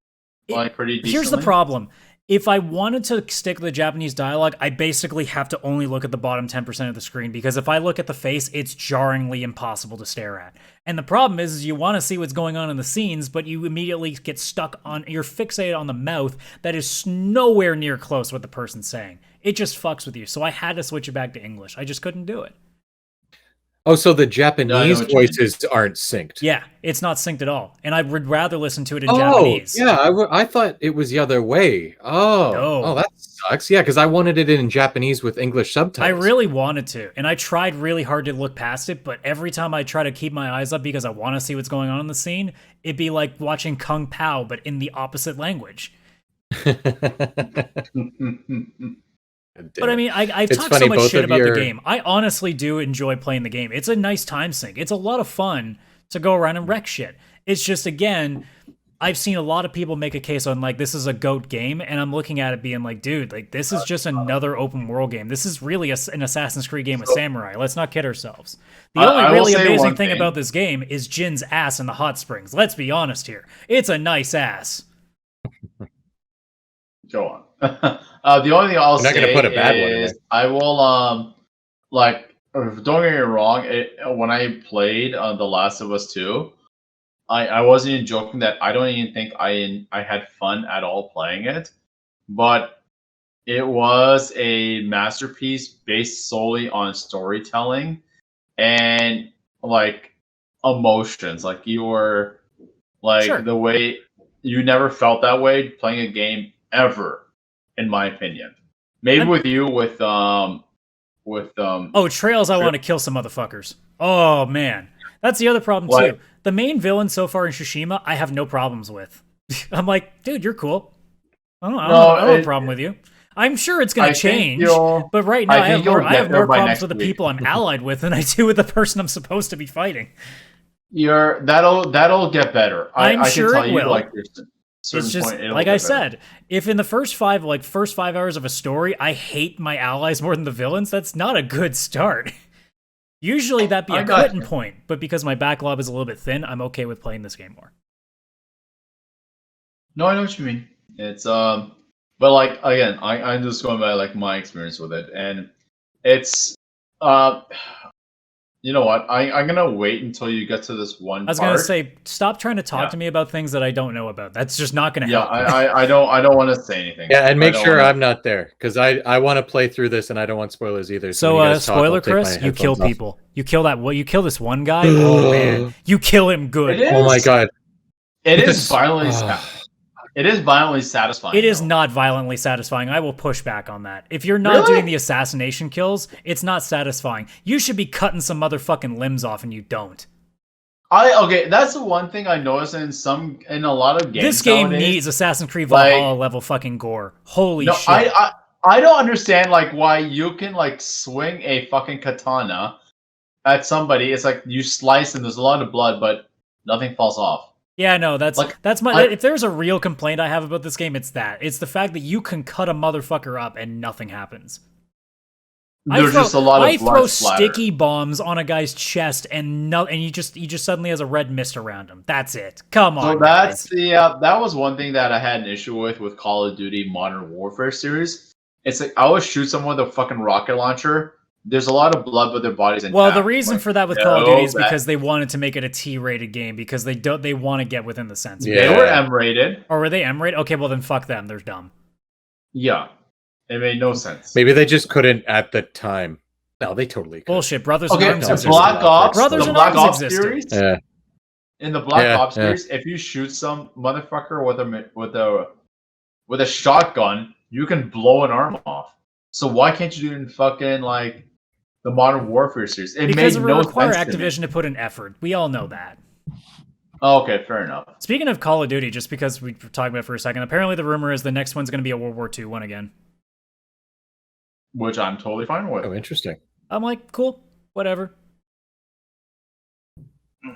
S2: pretty decently?
S4: Here's the problem. if I wanted to stick with the Japanese dialogue, I basically have to only look at the bottom 10% of the screen, because if I look at the face, it's jarringly impossible to stare at. And the problem is you want to see what's going on in the scenes, but you immediately get stuck on, you're fixated on the mouth that is nowhere near close to what the person's saying. It just fucks with you. So I had to switch it back to English. I just couldn't do it.
S5: Oh, so the Japanese voices aren't synced.
S4: Yeah, it's not synced at all. And I would rather listen to it in Japanese.
S5: Yeah, I thought it was the other way. Oh, that sucks. Yeah, because I wanted it in Japanese with English subtitles.
S4: I really wanted to, and I tried really hard to look past it, but every time I try to keep my eyes up because I want to see what's going on in the scene, it'd be like watching Kung Pao, but in the opposite language. But I mean, I've talked so much shit about the game. I honestly do enjoy playing the game. It's a nice time sink. It's a lot of fun to go around and wreck shit. It's just, again, I've seen a lot of people make a case on, like, this is a GOAT game, and I'm looking at it being like, dude, like, this is just another open world game. This is really an Assassin's Creed game with samurai. Let's not kid ourselves. The only really amazing thing about this game is Jin's ass in the hot springs. Let's be honest here. It's a nice ass.
S2: Go on. The only thing I'll say
S5: gonna put a bad one in
S2: is
S5: there.
S2: I will don't get me wrong. When I played The Last of Us 2, I wasn't even joking that I don't even think I had fun at all playing it, but it was a masterpiece based solely on storytelling and like emotions. Like you were like the way you never felt that way playing a game ever. In my opinion, maybe with you, oh,
S4: Trails, I want to kill some motherfuckers. Oh man, that's the other problem too. The main villain so far in Tsushima, I have no problems with. I'm like, dude, you're cool. I don't have a problem with you. I'm sure it's going to change, but right now I have more problems with the people I'm allied with than I do with the person I'm supposed to be fighting.
S2: That'll get better.
S4: I'm sure
S2: can tell
S4: it will.
S2: Like, it's just
S4: like I said, if in the first 5 hours of a story I hate my allies more than the villains, that's not a good start. Usually that'd be a quitting point, but because my backlog is a little bit thin, I'm okay with playing this game more.
S2: No, I know what you mean. It's but like again, I'm just going by like my experience with it, and it's you know what? I'm gonna wait until you get to this one.
S4: I was gonna say, stop trying to talk to me about things that I don't know about. That's just not gonna help.
S2: Yeah, I don't want to say anything.
S5: Yeah, and make sure I'm not there because I want to play through this and I don't want spoilers either.
S4: So spoiler, Chris, you kill people. You kill that. You kill this one guy. Oh man, you kill him good.
S5: Oh my god,
S2: it is violently. It is violently satisfying.
S4: It is not violently satisfying. I will push back on that. If you're not doing the assassination kills, it's not satisfying. You should be cutting some motherfucking limbs off, and you don't.
S2: Okay, that's the one thing I noticed in a lot of games.
S4: This game needs Assassin's Creed Valhalla level fucking gore. Holy shit!
S2: I don't understand like why you can like swing a fucking katana at somebody. It's like you slice and there's a lot of blood, but nothing falls off.
S4: Yeah, no, that's my. If there's a real complaint I have about this game, it's that. It's the fact that you can cut a motherfucker up and nothing happens.
S2: There's just a lot of blood
S4: throw
S2: splatter.
S4: Sticky bombs on a guy's chest and he just suddenly has a red mist around him. That's it. Come on.
S2: So that's that was one thing that I had an issue with Call of Duty Modern Warfare series. It's like I would shoot someone with a fucking rocket launcher. There's a lot of blood, but their body's intact.
S4: Well, the reason for that with Call of Duty is because they wanted to make it a T-rated game because they want to get within the censor.
S2: Yeah. They were M-rated.
S4: Or were they M-rated? Okay, well then fuck them. They're dumb.
S2: Yeah. It made no sense.
S5: Maybe they just couldn't at the time. No, they totally could.
S4: Bullshit. Brothers in Arms existed.
S2: Black Ops.
S4: Brothers in Arms existed.
S2: Series, in the Black Ops series, if you shoot some motherfucker with a shotgun, you can blow an arm off. So why can't you do it in fucking like the Modern Warfare series?
S4: Because it would require Activision to put in effort. We all know that.
S2: Oh, okay, fair enough.
S4: Speaking of Call of Duty, just because we were talking about it for a second, apparently the rumor is the next one's going to be a World War II one again.
S2: Which I'm totally fine with.
S5: Oh, interesting.
S4: I'm like, cool, whatever.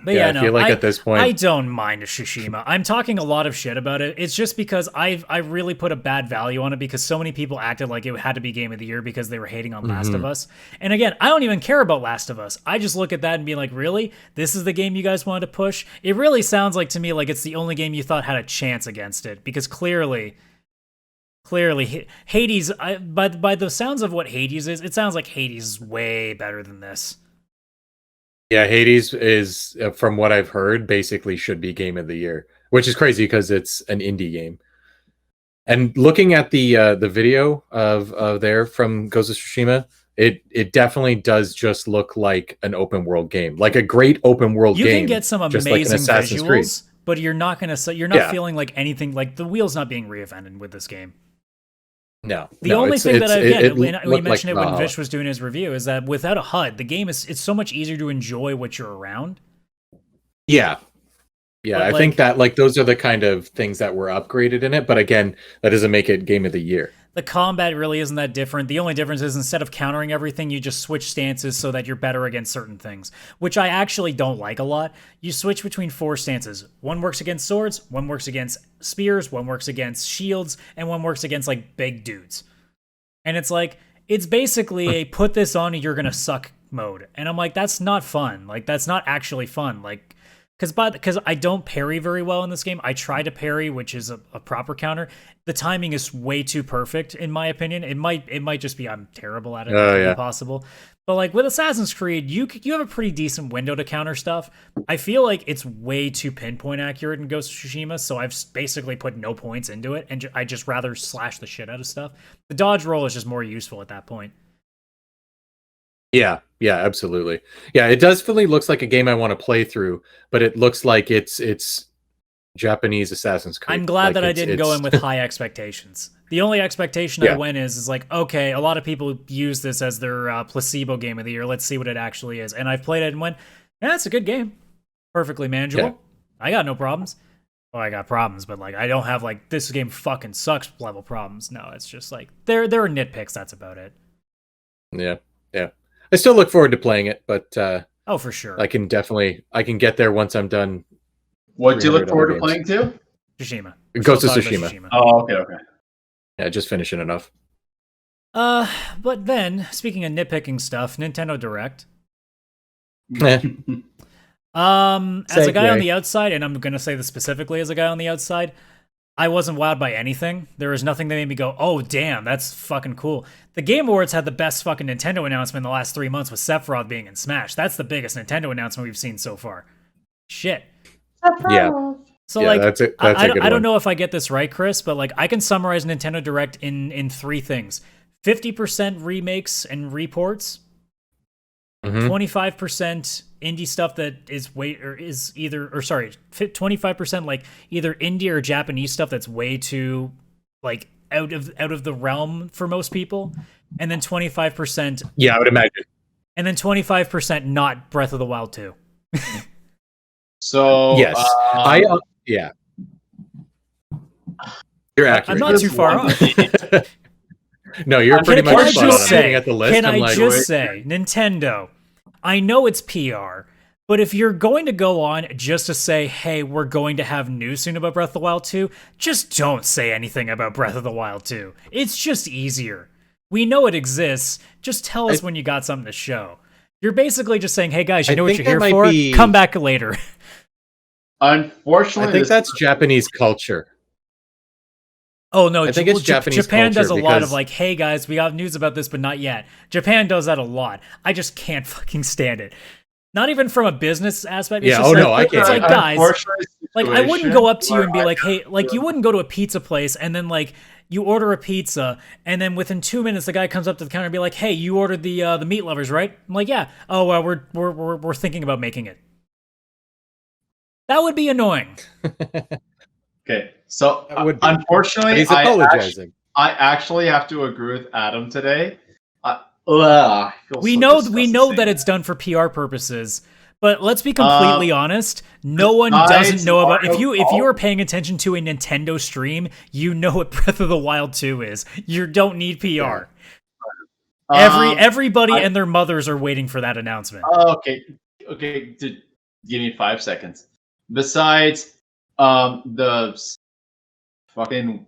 S4: But
S5: I feel like at this point,
S4: I don't mind a Tsushima. I'm talking a lot of shit about it. It's just because I really put a bad value on it because so many people acted like it had to be Game of the Year because they were hating on Last of Us. And again, I don't even care about Last of Us. I just look at that and be like, really? This is the game you guys wanted to push? It really sounds like to me like it's the only game you thought had a chance against it because clearly Clearly, Hades. By the sounds of what Hades is, it sounds like Hades is way better than this.
S5: Yeah, Hades is, from what I've heard, basically should be game of the year, which is crazy because it's an indie game. And looking at the video of there from Ghost of Tsushima, it definitely does just look like an open world game, like a great open world game.
S4: You can get some amazing
S5: like Assassin's Creed.
S4: visuals, but you're not feeling like anything. Like the wheel's not being reinvented with this game.
S5: No.
S4: The only thing that we mentioned
S5: like
S4: it when Vish was doing his review is that without a HUD, the game it's so much easier to enjoy what you're around.
S5: Yeah. Yeah, I think that like those are the kind of things that were upgraded in it, but again, that doesn't make it game of the year.
S4: The combat really isn't that different. The only difference is instead of countering everything, you just switch stances so that you're better against certain things, which I actually don't like a lot. You switch between 4 stances. One works against swords, one works against spears, one works against shields, and one works against like big dudes. And it's like, it's basically a put this on and you're gonna suck mode. And I'm like, that's not fun. Like, that's not actually fun. Like, because I don't parry very well in this game. I try to parry, which is a proper counter. The timing is way too perfect, in my opinion. It might just be I'm terrible at it. It possible. But like with Assassin's Creed, you have a pretty decent window to counter stuff. I feel like it's way too pinpoint accurate in Ghost of Tsushima, so I've basically put no points into it, and I just rather slash the shit out of stuff. The dodge roll is just more useful at that point.
S5: Yeah, absolutely. Yeah, it definitely looks like a game I want to play through, but it looks like it's Japanese Assassin's Creed.
S4: I'm glad that I didn't go in with high expectations. The only expectation I went is like, okay, a lot of people use this as their placebo game of the year. Let's see what it actually is. And I've played it and went, yeah, it's a good game. Perfectly manageable. Yeah. I got no problems. Well, I got problems, but like I don't have like this game fucking sucks level problems. No, it's just like there are nitpicks. That's about it.
S5: Yeah. I still look forward to playing it, but
S4: oh, for sure.
S5: I can get there once I'm done.
S2: What do you look forward to playing to?
S4: Tsushima.
S5: Ghost of Tsushima.
S2: Oh, okay.
S5: Yeah, just finishing it off.
S4: But then, speaking of nitpicking stuff, Nintendo Direct. As a guy on the outside, and I'm gonna say this specifically as a guy on the outside, I wasn't wowed by anything. There was nothing that made me go, oh, damn, that's fucking cool. The Game Awards had the best fucking Nintendo announcement in the last 3 months with Sephiroth being in Smash. That's the biggest Nintendo announcement we've seen so far. Shit.
S5: Yeah.
S4: So, like, I don't know if I get this right, Chris, but, like, I can summarize Nintendo Direct in 3 things. 50% remakes and reports. 25% indie stuff that is 25% like either indie or Japanese stuff that's way too like out of the realm for most people, and then 25%
S5: I would imagine,
S4: and then 25% not Breath of the Wild 2.
S2: So
S5: yes, you're accurate.
S4: I'm not too far off.
S5: No, you're pretty much spot on. I'm looking at the list.
S4: Can I just say, Nintendo, I know it's PR, but if you're going to go on just to say, hey, we're going to have news soon about Breath of the Wild 2, just don't say anything about Breath of the Wild 2. It's just easier. We know it exists. Just tell us when you got something to show. You're basically just saying, hey, guys, you know what you're here for? Come back later.
S2: Unfortunately,
S5: I think that's Japanese culture.
S4: Oh, no,
S5: I think it's Japanese
S4: Japan does a
S5: culture
S4: lot of like, hey guys, we got news about this, but not yet. Japan does that a lot. I just can't fucking stand it. Not even from a business aspect. It's just
S5: I can't.
S4: It's like, guys, like I wouldn't go up to you and be like, hey, like you wouldn't go to a pizza place and then like you order a pizza and then within 2 minutes the guy comes up to the counter and be like, hey, you ordered the meat lovers, right? I'm like, yeah. Oh, well, we're thinking about making it. That would be annoying.
S2: Okay, so unfortunately,
S5: he's apologizing.
S2: I actually have to agree with Adam today.
S4: We know that it's done for PR purposes, but let's be completely honest. No one doesn't know about if you are paying attention to a Nintendo stream, you know what Breath of the Wild 2 is. You don't need PR. Everybody and their mothers are waiting for that announcement.
S2: Okay, give me 5 seconds. Besides the fucking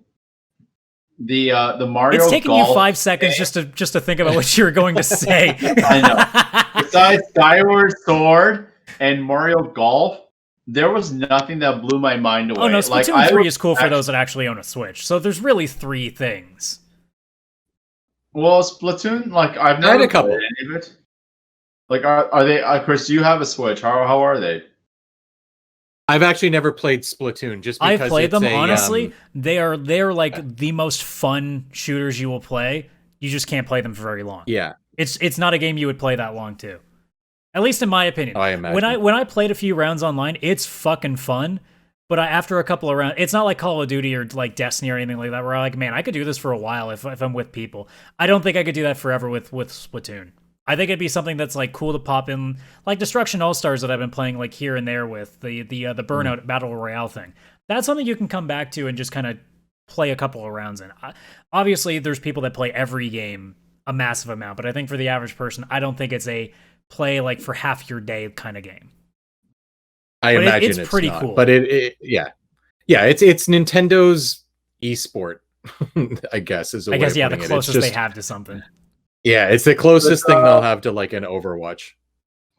S2: the Mario.
S4: It's taking
S2: Golf
S4: you 5 seconds just to think about what you were going to say.
S2: I know. Besides Skyward Sword and Mario Golf, there was nothing that blew my mind away.
S4: Oh no,
S2: Like,
S4: Splatoon 3 is cool for those that actually own a Switch. So there's really 3 things.
S2: Well, Splatoon, like I've
S5: I had
S2: never
S5: a couple.
S2: played any of it. Like, are they? Chris, you have a Switch. How are they?
S5: I've actually never played Splatoon just because
S4: I've played them.
S5: it's
S4: Honestly, they're like the most fun shooters you will play. You just can't play them for very long.
S5: Yeah.
S4: It's not a game you would play that long too. At least in my opinion.
S5: I imagine.
S4: When I played a few rounds online, it's fucking fun. But after a couple of rounds, it's not like Call of Duty or like Destiny or anything like that, where I'm like, man, I could do this for a while if I'm with people. I don't think I could do that forever with Splatoon. I think it'd be something that's like cool to pop in, like Destruction All Stars that I've been playing like here and there with the Burnout Battle Royale thing. That's something you can come back to and just kind of play a couple of rounds in. Obviously, there's people that play every game a massive amount, but I think for the average person, I don't think it's a play like for half your day kind of game.
S5: I imagine it's
S4: pretty
S5: not,
S4: cool.
S5: But yeah, it's Nintendo's esport, I guess is a way of
S4: the
S5: putting it.
S4: closest they have to something.
S5: Yeah, it's the closest thing they'll have to like an Overwatch.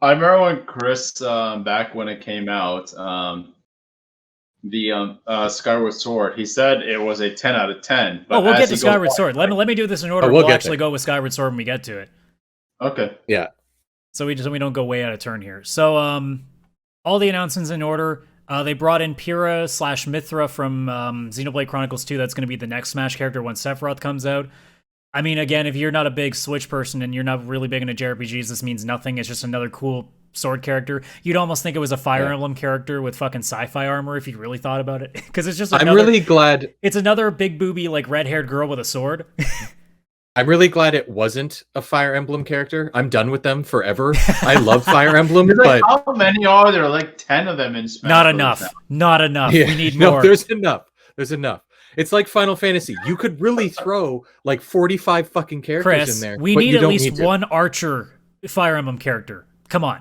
S2: I remember when Chris, back when it came out, the Skyward Sword, he said it was a 10 out of 10. But
S4: we'll get to Skyward Sword. Let me do this in order.
S5: we'll
S4: actually go with Skyward Sword when we get to it.
S2: Okay.
S5: Yeah.
S4: So we don't go way out of turn here. So all the announcements in order. They brought in Pyrrha/Mithra from Xenoblade Chronicles 2. That's going to be the next Smash character when Sephiroth comes out. I mean, again, if you're not a big Switch person and you're not really big into JRPGs, this means nothing. It's just another cool sword character. You'd almost think it was a Fire Emblem character with fucking sci-fi armor if you really thought about it. Because it's just
S5: I'm really glad
S4: it's another big booby, like red-haired girl with a sword.
S5: I'm really glad it wasn't a Fire Emblem character. I'm done with them forever. I love Fire Emblem, but
S2: how many are there? Like 10 of them in Smash.
S4: Not enough. Not enough.
S5: Yeah,
S4: we need more.
S5: No, there's enough. It's like Final Fantasy. You could really throw like 45 fucking characters in there.
S4: We need at least one Archer Fire Emblem character. Come on.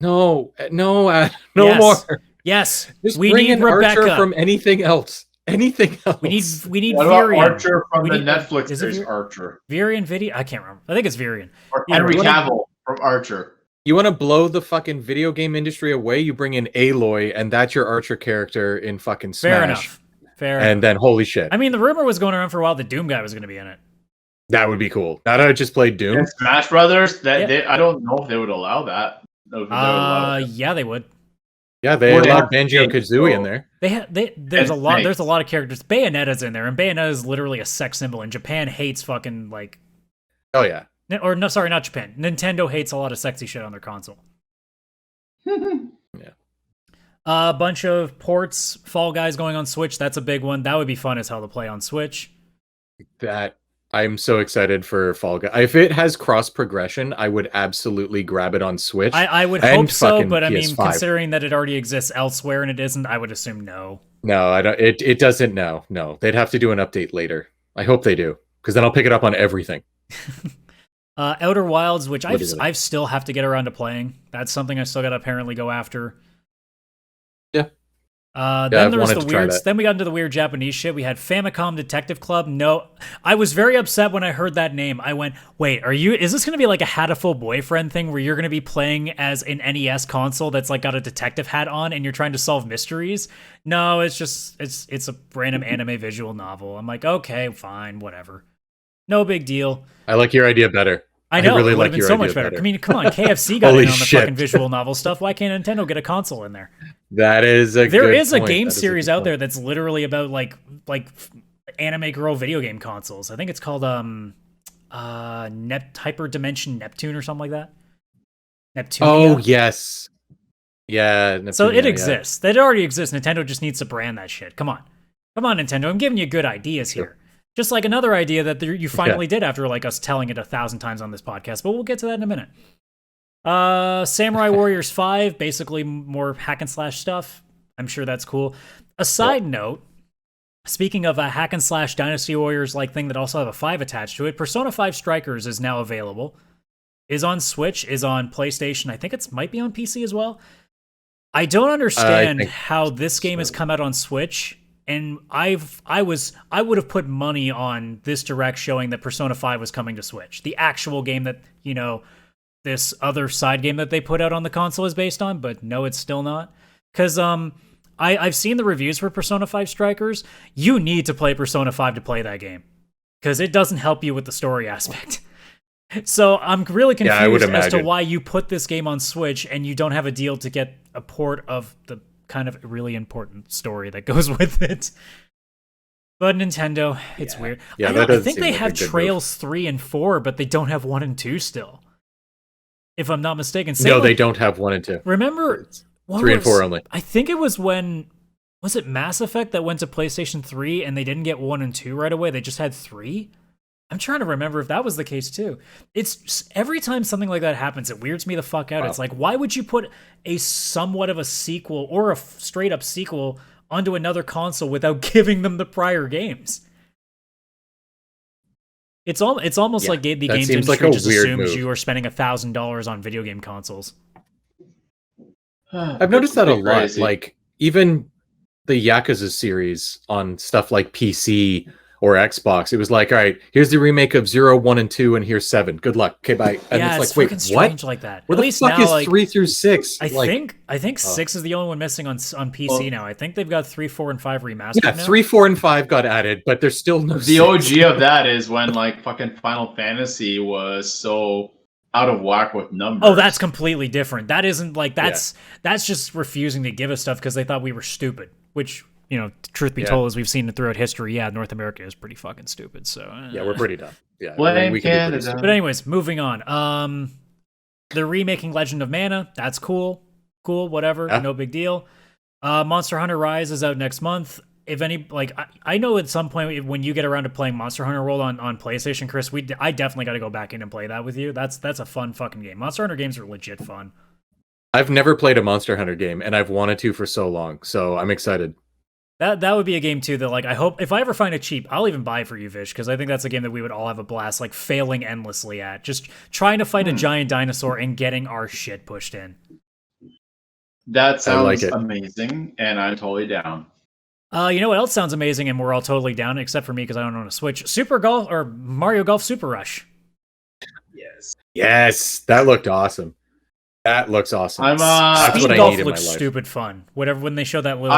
S5: No
S4: Yes.
S5: more.
S4: Yes.
S5: Just
S4: we
S5: bring
S4: need
S5: an
S4: Rebecca.
S5: Archer from anything else. Anything else.
S4: We need
S2: What about
S4: Virion.
S2: Archer from the Netflix
S4: is it
S2: series Archer?
S4: Virion Video? I can't remember. I think it's Virion.
S2: Or
S4: Yeah,
S2: Henry
S4: what-
S2: Cavill from Archer.
S5: You want to blow the fucking video game industry away? You bring in Aloy, and that's your Archer character in fucking Smash.
S4: Fair enough.
S5: And then holy shit,
S4: I mean, the rumor was going around for a while that Doom guy was going to be in it.
S5: that would be cool. Now that I just played Doom.
S2: And Smash Brothers,
S4: Yeah.
S2: I don't know if they would allow that. If they would allow it.
S4: Yeah, they would.
S5: Yeah, they
S2: Well, they
S5: allowed
S2: have
S5: Banjo Kazooie in there.
S4: There's a
S2: And
S4: lot.
S2: Snakes.
S4: There's a lot of characters. Bayonetta's in there, and Bayonetta is literally a sex symbol. And Japan hates fucking like,
S5: Oh yeah.
S4: or no, sorry, not Japan. Nintendo hates a lot of sexy shit on their console. A bunch of ports, Fall Guys going on Switch. That's a big one. That would be fun as hell to play on Switch.
S5: That I'm so excited for Fall Guys. If it has cross progression, I would absolutely grab it on Switch.
S4: I would
S5: and
S4: hope so,
S5: fucking
S4: but I mean,
S5: PS5.
S4: considering that it already exists elsewhere and it isn't, I would assume no.
S5: No, I don't. It doesn't. No, they'd have to do an update later. I hope they do, because then I'll pick it up on everything.
S4: Outer Wilds, which
S5: Literally.
S4: I still have to get around to playing. That's something I still got to apparently go after.
S5: Yeah.
S4: Then
S5: I've
S4: there was
S5: wanted
S4: the
S5: to try
S4: weird.
S5: that.
S4: Then we got into the weird Japanese shit. We had Famicom Detective Club. No, I was very upset when I heard that name. I went, "Wait, is this going to be like a Hatful Boyfriend thing where you're going to be playing as an NES console that's like got a detective hat on and you're trying to solve mysteries?" No, it's just it's a random anime visual novel. I'm like, okay, fine, whatever, no big deal.
S5: I like your idea better.
S4: I know,
S5: really
S4: it would
S5: like
S4: have been
S5: your
S4: so
S5: idea
S4: much better.
S5: better.
S4: I mean, come on, KFC got
S5: Holy
S4: in on the
S5: shit.
S4: fucking visual novel stuff. Why can't Nintendo get a console in there?
S5: That is a.
S4: There
S5: good
S4: is a
S5: point.
S4: game
S5: That is
S4: series
S5: good
S4: out
S5: point.
S4: there that's literally about like anime girl video game consoles. I think it's called Hyper Dimension Neptune or something like that. Neptune.
S5: Oh yes. Yeah.
S4: So
S5: Neptunia,
S4: it
S5: yeah.
S4: exists. That already exists. Nintendo just needs to brand that shit. Come on, Nintendo. I'm giving you good ideas here. Just like another idea that you finally did after like us telling it 1,000 times on this podcast. But we'll get to that in a minute. Samurai Warriors 5, basically more hack and slash stuff. I'm sure that's cool. A side note, speaking of a hack and slash Dynasty Warriors like thing that also have a 5 attached to it, Persona 5 Strikers is now available. Is on Switch, is on PlayStation. I think it might be on PC as well. I don't understand how this game has come out on Switch, and I would have put money on this direct showing that Persona 5 was coming to Switch. The actual game that, this other side game that they put out on the console is based on, but no, it's still not. Because I've seen the reviews for Persona 5 Strikers. You need to play Persona 5 to play that game, because it doesn't help you with the story aspect. So I'm really confused as to why you put this game on Switch and you don't have a deal to get a port of the kind of really important story that goes with it. But Nintendo, it's weird.
S5: Yeah,
S4: I think they have Trails 3 and 4, but they don't have 1 and 2 still. If I'm not mistaken.
S5: No, they don't have 1 and 2.
S4: Remember
S5: 3 and 4 only.
S4: I think it was when, was it Mass Effect that went to PlayStation 3 and they didn't get 1 and 2 right away? They just had 3? I'm trying to remember if that was the case too. It's just, every time something like that happens, it weirds me the fuck out. Wow. It's like, why would you put a somewhat of a sequel or a straight up sequel onto another console without giving them the prior games? It's almost like the games industry just assumes you are spending $1,000 on video game consoles.
S5: I've noticed that a lot. Like even the Yakuza series on stuff like PC or Xbox, it was like, all right, here's the remake of 0, 1, and 2, and here's 7. Good luck. Okay, bye. And
S4: yeah,
S5: it's like, wait,
S4: strange
S5: what?
S4: Like that.
S5: Where
S4: At
S5: the
S4: least
S5: fuck
S4: now,
S5: is 3 through 6?
S4: I think 6 is the only one missing on PC now. I think they've got 3, 4, and 5 remastered.
S5: Yeah,
S4: now.
S5: 3, 4, and 5 got added, but there's still no.
S2: The OG of that is when like fucking Final Fantasy was so out of whack with numbers.
S4: Oh, that's completely different. That isn't like that's just refusing to give us stuff because they thought we were stupid. Which, you know, truth be told, as we've seen it throughout history, North America is pretty fucking stupid. So
S5: yeah, we're pretty dumb. Yeah,
S2: we can be
S4: but anyways, moving on. They're remaking Legend of Mana. That's cool. Whatever. No big deal. Monster Hunter Rise is out next month. If any, like, I know at some point when you get around to playing Monster Hunter World on PlayStation, Chris, I definitely got to go back in and play that with you. That's a fun fucking game. Monster Hunter games are legit fun.
S5: I've never played a Monster Hunter game, and I've wanted to for so long, so I'm excited.
S4: That would be a game too that, like, I hope if I ever find it cheap, I'll even buy it for you, Vish, because I think that's a game that we would all have a blast, like, failing endlessly at. Just trying to fight a giant dinosaur and getting our shit pushed in.
S2: That sounds amazing, and I'm totally down.
S4: You know what else sounds amazing, and we're all totally down, except for me because I don't own a Switch. Mario Golf Super Rush.
S5: Yes, that looked awesome. That looks awesome.
S4: That's what I need in my life. Stupid fun. Whatever when they show that little.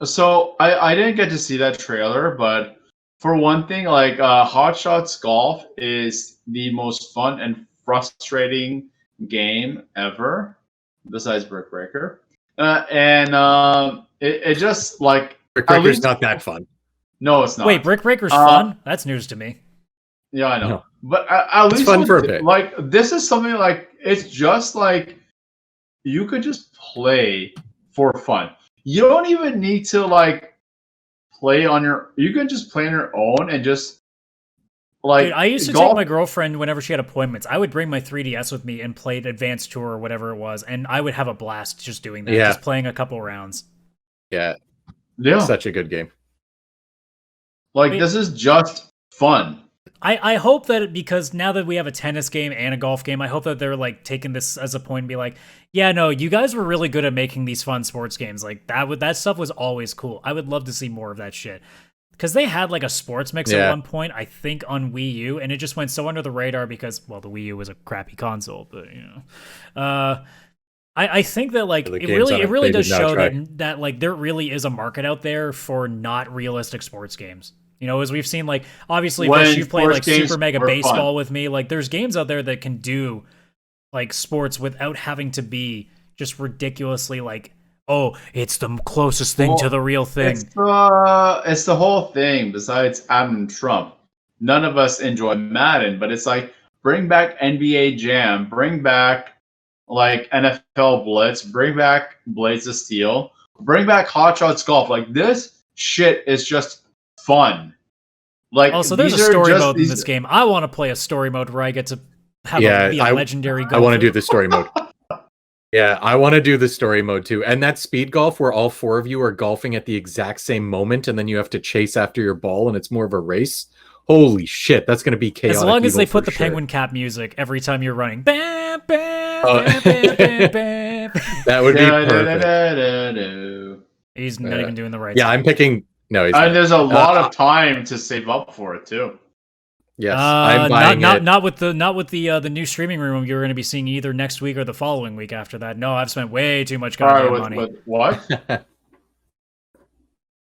S2: So I didn't get to see that trailer, but for one thing, like Hot Shots Golf is the most fun and frustrating game ever, besides Brick Breaker. It just like
S5: Brick Breaker's not that fun.
S2: No, it's not.
S4: Wait, Brick Breaker's fun? That's news to me.
S2: Yeah, I know.
S5: No.
S2: But at least
S5: it's fun for a bit.
S2: Like this is something like it's just like you could just play for fun. You don't even need to like play on your. You can just play on your own and just like.
S4: Dude, I used to take my girlfriend whenever she had appointments. I would bring my 3DS with me and play Advanced Tour or whatever it was, and I would have a blast just doing that. Just playing a couple rounds.
S5: Yeah. Such a good game.
S2: Like this is just fun.
S4: I hope that because now that we have a tennis game and a golf game, I hope that they're like taking this as a point and be like, yeah, no, you guys were really good at making these fun sports games. Like that stuff was always cool. I would love to see more of that shit. Because they had like a sports mix at one point, I think on Wii U, and it just went so under the radar because, well, the Wii U was a crappy console, but you know. I think that like it really does show that like there really is a market out there for not realistic sports games. You know, as we've seen, like, obviously, Vish, you've played, like, Super Mega Baseball with me. Like, there's games out there that can do, like, sports without having to be just ridiculously, like, oh, it's the closest thing to the real thing.
S2: It's the whole thing, besides Adam Trump. None of us enjoy Madden, but it's like, bring back NBA Jam, bring back, like, NFL Blitz, bring back Blades of Steel, bring back Hot Shots Golf. Like, this shit is just fun. Like,
S4: also, there's a story mode in this game. I want to play a story mode where I get to have be a legendary golfer.
S5: I want to do the story mode. Yeah, I want to do the story mode too. And that speed golf where all 4 of you are golfing at the exact same moment and then you have to chase after your ball and it's more of a race. Holy shit, that's going to be chaotic.
S4: As long as they put the penguin cap music every time you're running. Bam, bam, bam, bam, bam.
S5: That would be perfect.
S4: He's not even doing the right
S5: I'm picking... No,
S2: and there's a lot of time to save up for it too.
S5: Yes, I'm buying it.
S4: Not with the new streaming room you're going to be seeing either next week or the following week after that. No, I've spent way too much goddamn money.
S2: With what?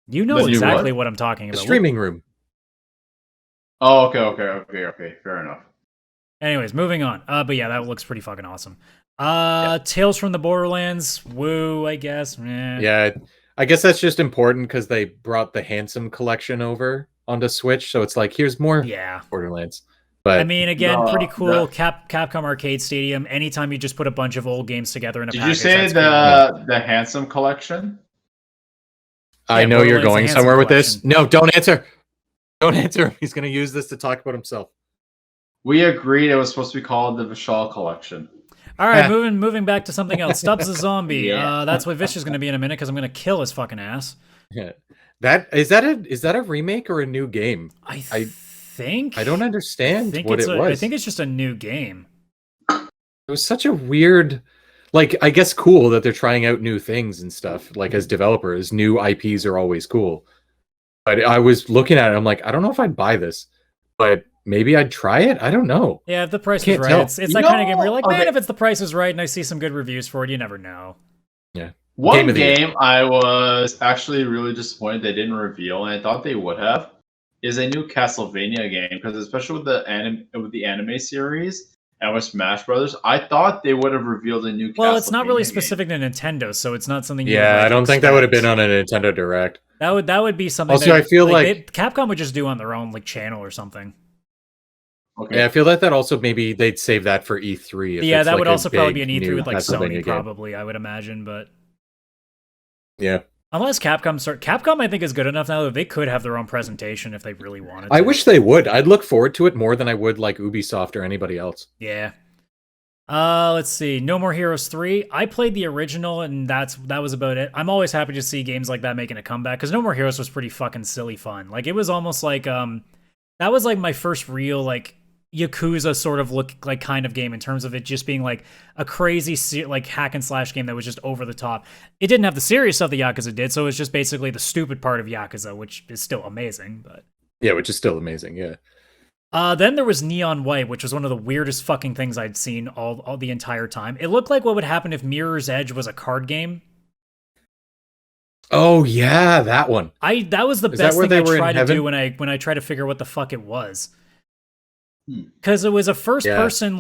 S4: You know exactly what I'm talking
S5: The
S4: about.
S5: streaming room.
S2: Oh, okay. Fair enough.
S4: Anyways, moving on. But yeah, that looks pretty fucking awesome. Tales from the Borderlands. Woo, I guess.
S5: Yeah, I guess that's just important because they brought the Handsome collection over onto Switch, so it's like here's more Borderlands. But
S4: I mean, again, pretty cool. Capcom Arcade Stadium. Anytime you just put a bunch of old games together in a package.
S2: Did you say the Handsome collection?
S5: I know you're going somewhere with this. No, don't answer. Don't answer. He's going to use this to talk about himself.
S2: We agreed it was supposed to be called the Vishal collection.
S4: All right, moving back to something else. Stubbs the Zombie. That's what Vish is going to be in a minute because I'm going to kill his fucking ass.
S5: Yeah. Is that a remake or a new game?
S4: I think
S5: I don't understand what it was.
S4: I think it's just a new game.
S5: It was such a weird, like, I guess cool that they're trying out new things and stuff. Like as developers, new IPs are always cool. But I was looking at it, I'm like, I don't know if I'd buy this, but maybe I'd try it. I don't know.
S4: Yeah, if the price is right, it's that kind of game where you're like, man, if it's the price is right and I see some good reviews for it, you never know.
S5: Yeah.
S2: One game I was actually really disappointed they didn't reveal, and I thought they would have, is a new Castlevania game, because especially with the anime series and with Smash Brothers, I thought they would have revealed a new.
S4: Well, it's not really specific to Nintendo, so it's not something.
S5: I don't think that would have been on a Nintendo Direct.
S4: That would be something.
S5: Also, I feel like
S4: Capcom would just do on their own channel or something.
S5: Okay. Yeah, I feel like that also maybe they'd save that for E3.
S4: Yeah, that would also probably be an E3 with Sony, probably. I would imagine, but
S5: yeah.
S4: Unless Capcom, I think, is good enough now that they could have their own presentation if they really wanted to.
S5: I wish they would. I'd look forward to it more than I would like Ubisoft or anybody else.
S4: Yeah. Let's see. No More Heroes 3. I played the original, and that was about it. I'm always happy to see games like that making a comeback, because No More Heroes was pretty fucking silly fun. Like, it was almost like, that was like my first real, like, Yakuza sort of look like kind of game in terms of it just being like a crazy like hack and slash game that was just over the top. It didn't have the serious stuff that Yakuza did, so it was just basically the stupid part of Yakuza, which is still amazing. But
S5: yeah, which is still amazing. Yeah.
S4: Then there was Neon White, which was one of the weirdest fucking things I'd seen all the entire time. It looked like what would happen if Mirror's Edge was a card game.
S5: Oh yeah, that one.
S4: That was the best thing I tried to do when I tried to figure what the fuck it was. Because it was a first-person,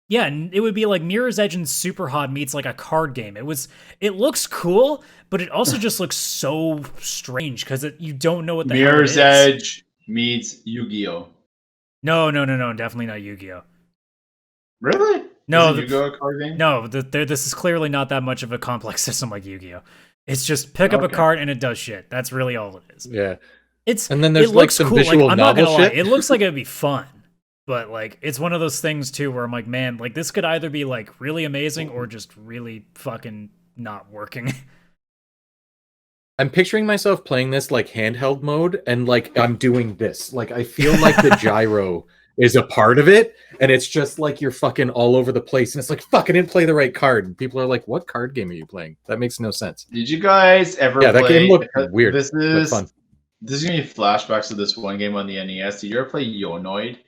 S4: it would be like Mirror's Edge and Superhot meets like a card game. It looks cool, but it also just looks so strange because you don't know what the
S2: Mirror's Edge meets Yu-Gi-Oh.
S4: No, definitely not Yu-Gi-Oh.
S2: Really?
S4: No,
S2: Yu-Gi-Oh a card game?
S4: No, this is clearly not that much of a complex system like Yu-Gi-Oh. It's just pick up a card and it does shit. That's really all it is.
S5: Yeah.
S4: And then there's some cool. Visual I'm not gonna lie, it looks like it'd be fun. But, it's one of those things, too, where I'm like, man, this could either be, really amazing or just really fucking not working.
S5: I'm picturing myself playing this, handheld mode, and, I'm doing this. I feel like the gyro is a part of it, and it's just, you're fucking all over the place, and it's like, fuck, I didn't play the right card. And people are like, what card game are you playing? That makes no sense.
S2: Did you guys ever play...
S5: Yeah, that game looked weird,
S2: but fun. This is going to be flashbacks to this one game on the NES. Did you ever play Yonoid?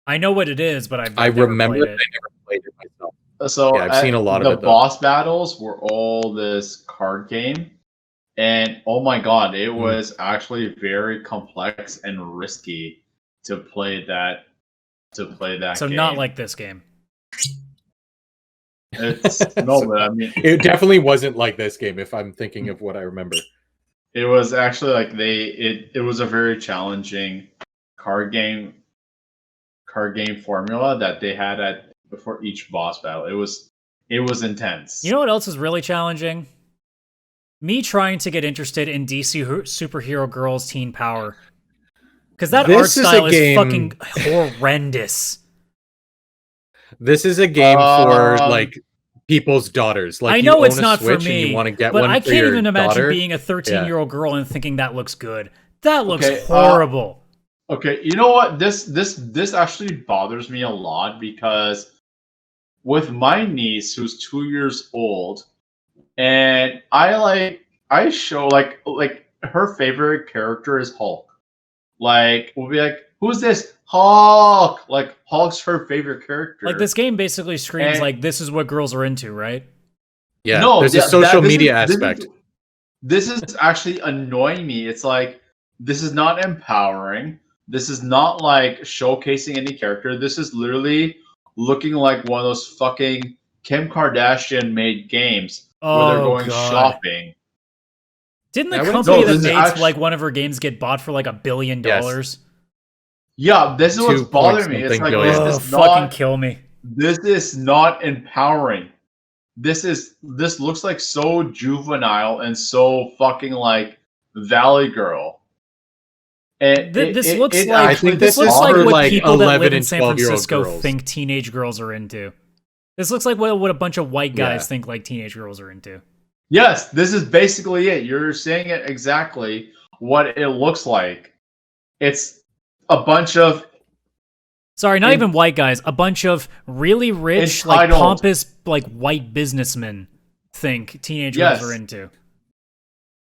S4: I know what it is, but I
S5: remember it. I never played it myself.
S2: So
S5: yeah, I've seen a lot of it.
S2: The boss battles were all this card game, and oh my god, it was actually very complex and risky to play that. So game.
S4: Not like this game.
S2: It's no, but I mean,
S5: it definitely wasn't like this game. If I'm thinking of what I remember,
S2: it was actually it was a very challenging card game formula that they had before each boss battle. It was intense.
S4: You know what else is really challenging? Me trying to get interested in DC superhero girls teen power. Because that art style is fucking horrendous.
S5: This is a game for people's daughters.
S4: I know it's not for me,
S5: you want to get
S4: but
S5: one
S4: I can't even imagine
S5: daughter.
S4: being a 13-year-old girl and thinking that looks good. That looks horrible.
S2: Okay, you know what? This actually bothers me a lot because with my niece who's 2 years old, and I show like her favorite character is Hulk. Like, we'll be like, who's this? Hulk! Like, Hulk's her favorite character.
S4: Like, this game basically screams,
S2: And-
S4: like, this is what girls are into, right?
S5: Yeah,
S2: No,
S5: there's a
S2: yeah,
S5: social
S2: this is-
S5: media
S2: this is-
S5: aspect.
S2: This is actually annoying me. It's like, this is not empowering. This is not, like, showcasing any character. This is literally looking like one of those fucking Kim Kardashian-made games where they're going shopping.
S4: Didn't the
S5: I wouldn't-
S4: company
S2: No,
S4: that
S2: this is
S4: made
S2: actually-
S4: like one of her games get bought for like $1 billion?
S2: Yeah, this is what's
S5: 2 point
S2: bothering me. It's
S5: something
S2: like,
S5: billion.
S2: this
S4: Oh,
S2: is
S4: fucking
S2: not...
S4: kill me.
S2: This is not empowering. This looks like so juvenile and so fucking like Valley Girl. And
S4: This
S2: it-
S4: looks
S2: it
S4: like
S5: I think
S4: this
S5: this
S4: looks
S5: is
S4: like
S5: for,
S4: what
S5: like,
S4: people that
S5: 11
S4: live in
S5: and
S4: San
S5: 12-year-old
S4: Francisco
S5: girls.
S4: think teenage girls are into. This looks like what a bunch of white guys
S5: Yeah.
S4: think like teenage girls are into.
S2: Yes, this is basically it. You're saying it exactly what it looks like. It's a bunch of
S4: Sorry, not
S2: In-
S4: even white guys. A bunch of really rich, like
S2: Entitled.
S4: pompous, like white businessmen think teenage
S2: Yes.
S4: girls are into.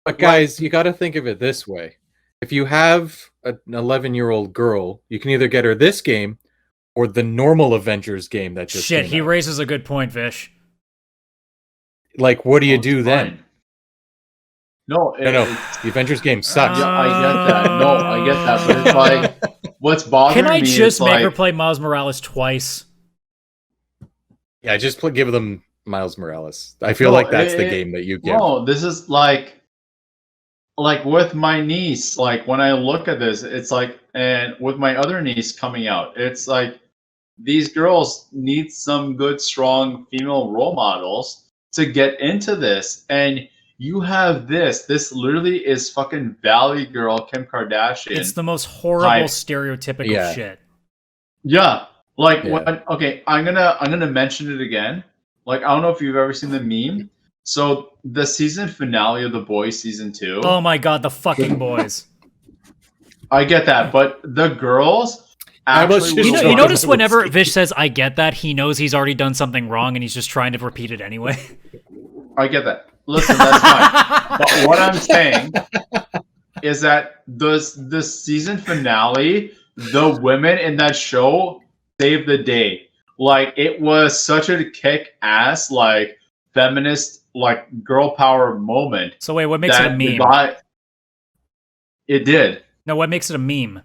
S5: But guys, you got to think of it this way: if you have an 11-year-old girl, you can either get her this game or the normal Avengers game that just
S4: Shit,
S5: came
S4: he
S5: out.
S4: raises a good point, Vish.
S5: Like, what do you
S2: Oh,
S5: do
S2: it's
S5: then?
S2: fine. No,
S5: No,
S2: it's-
S5: the Avengers game sucks.
S2: yeah, I get that. No, I get that. But it's like, what's bothering
S4: Can I
S2: me
S4: just
S2: is
S4: make
S2: like,
S4: her play Miles Morales twice?
S5: Yeah, just give them Miles Morales. I feel
S2: No,
S5: like that's the
S2: it-
S5: game that you give.
S2: No, this is like with my niece, like when I look at this, it's like, and with my other niece coming out, it's like these girls need some good, strong female role models to get into this. And you have this. This literally is fucking Valley Girl, Kim Kardashian.
S4: It's the most horrible,
S2: Type.
S4: stereotypical
S5: Yeah.
S4: shit.
S2: Yeah, like
S5: Yeah.
S2: when okay, I'm gonna mention it again. Like, I don't know if you've ever seen the meme. So the season finale of The Boys season 2.
S4: Oh my god, the fucking boys.
S2: I get that, but the girls
S5: I was
S2: actually
S5: just
S4: You, know,
S5: Sure.
S4: you notice
S5: I
S4: whenever
S5: would
S4: Vish says, I get that, he knows he's already done something wrong and he's just trying to repeat it anyway.
S2: I get that. Listen, that's fine. But what I'm saying is that the season finale, the women in that show saved the day. Like, it was such a kick-ass, like, feminist, like, girl power moment.
S4: So wait, what makes it a
S2: the
S4: meme?
S2: guy- It did.
S4: No, what makes it a meme?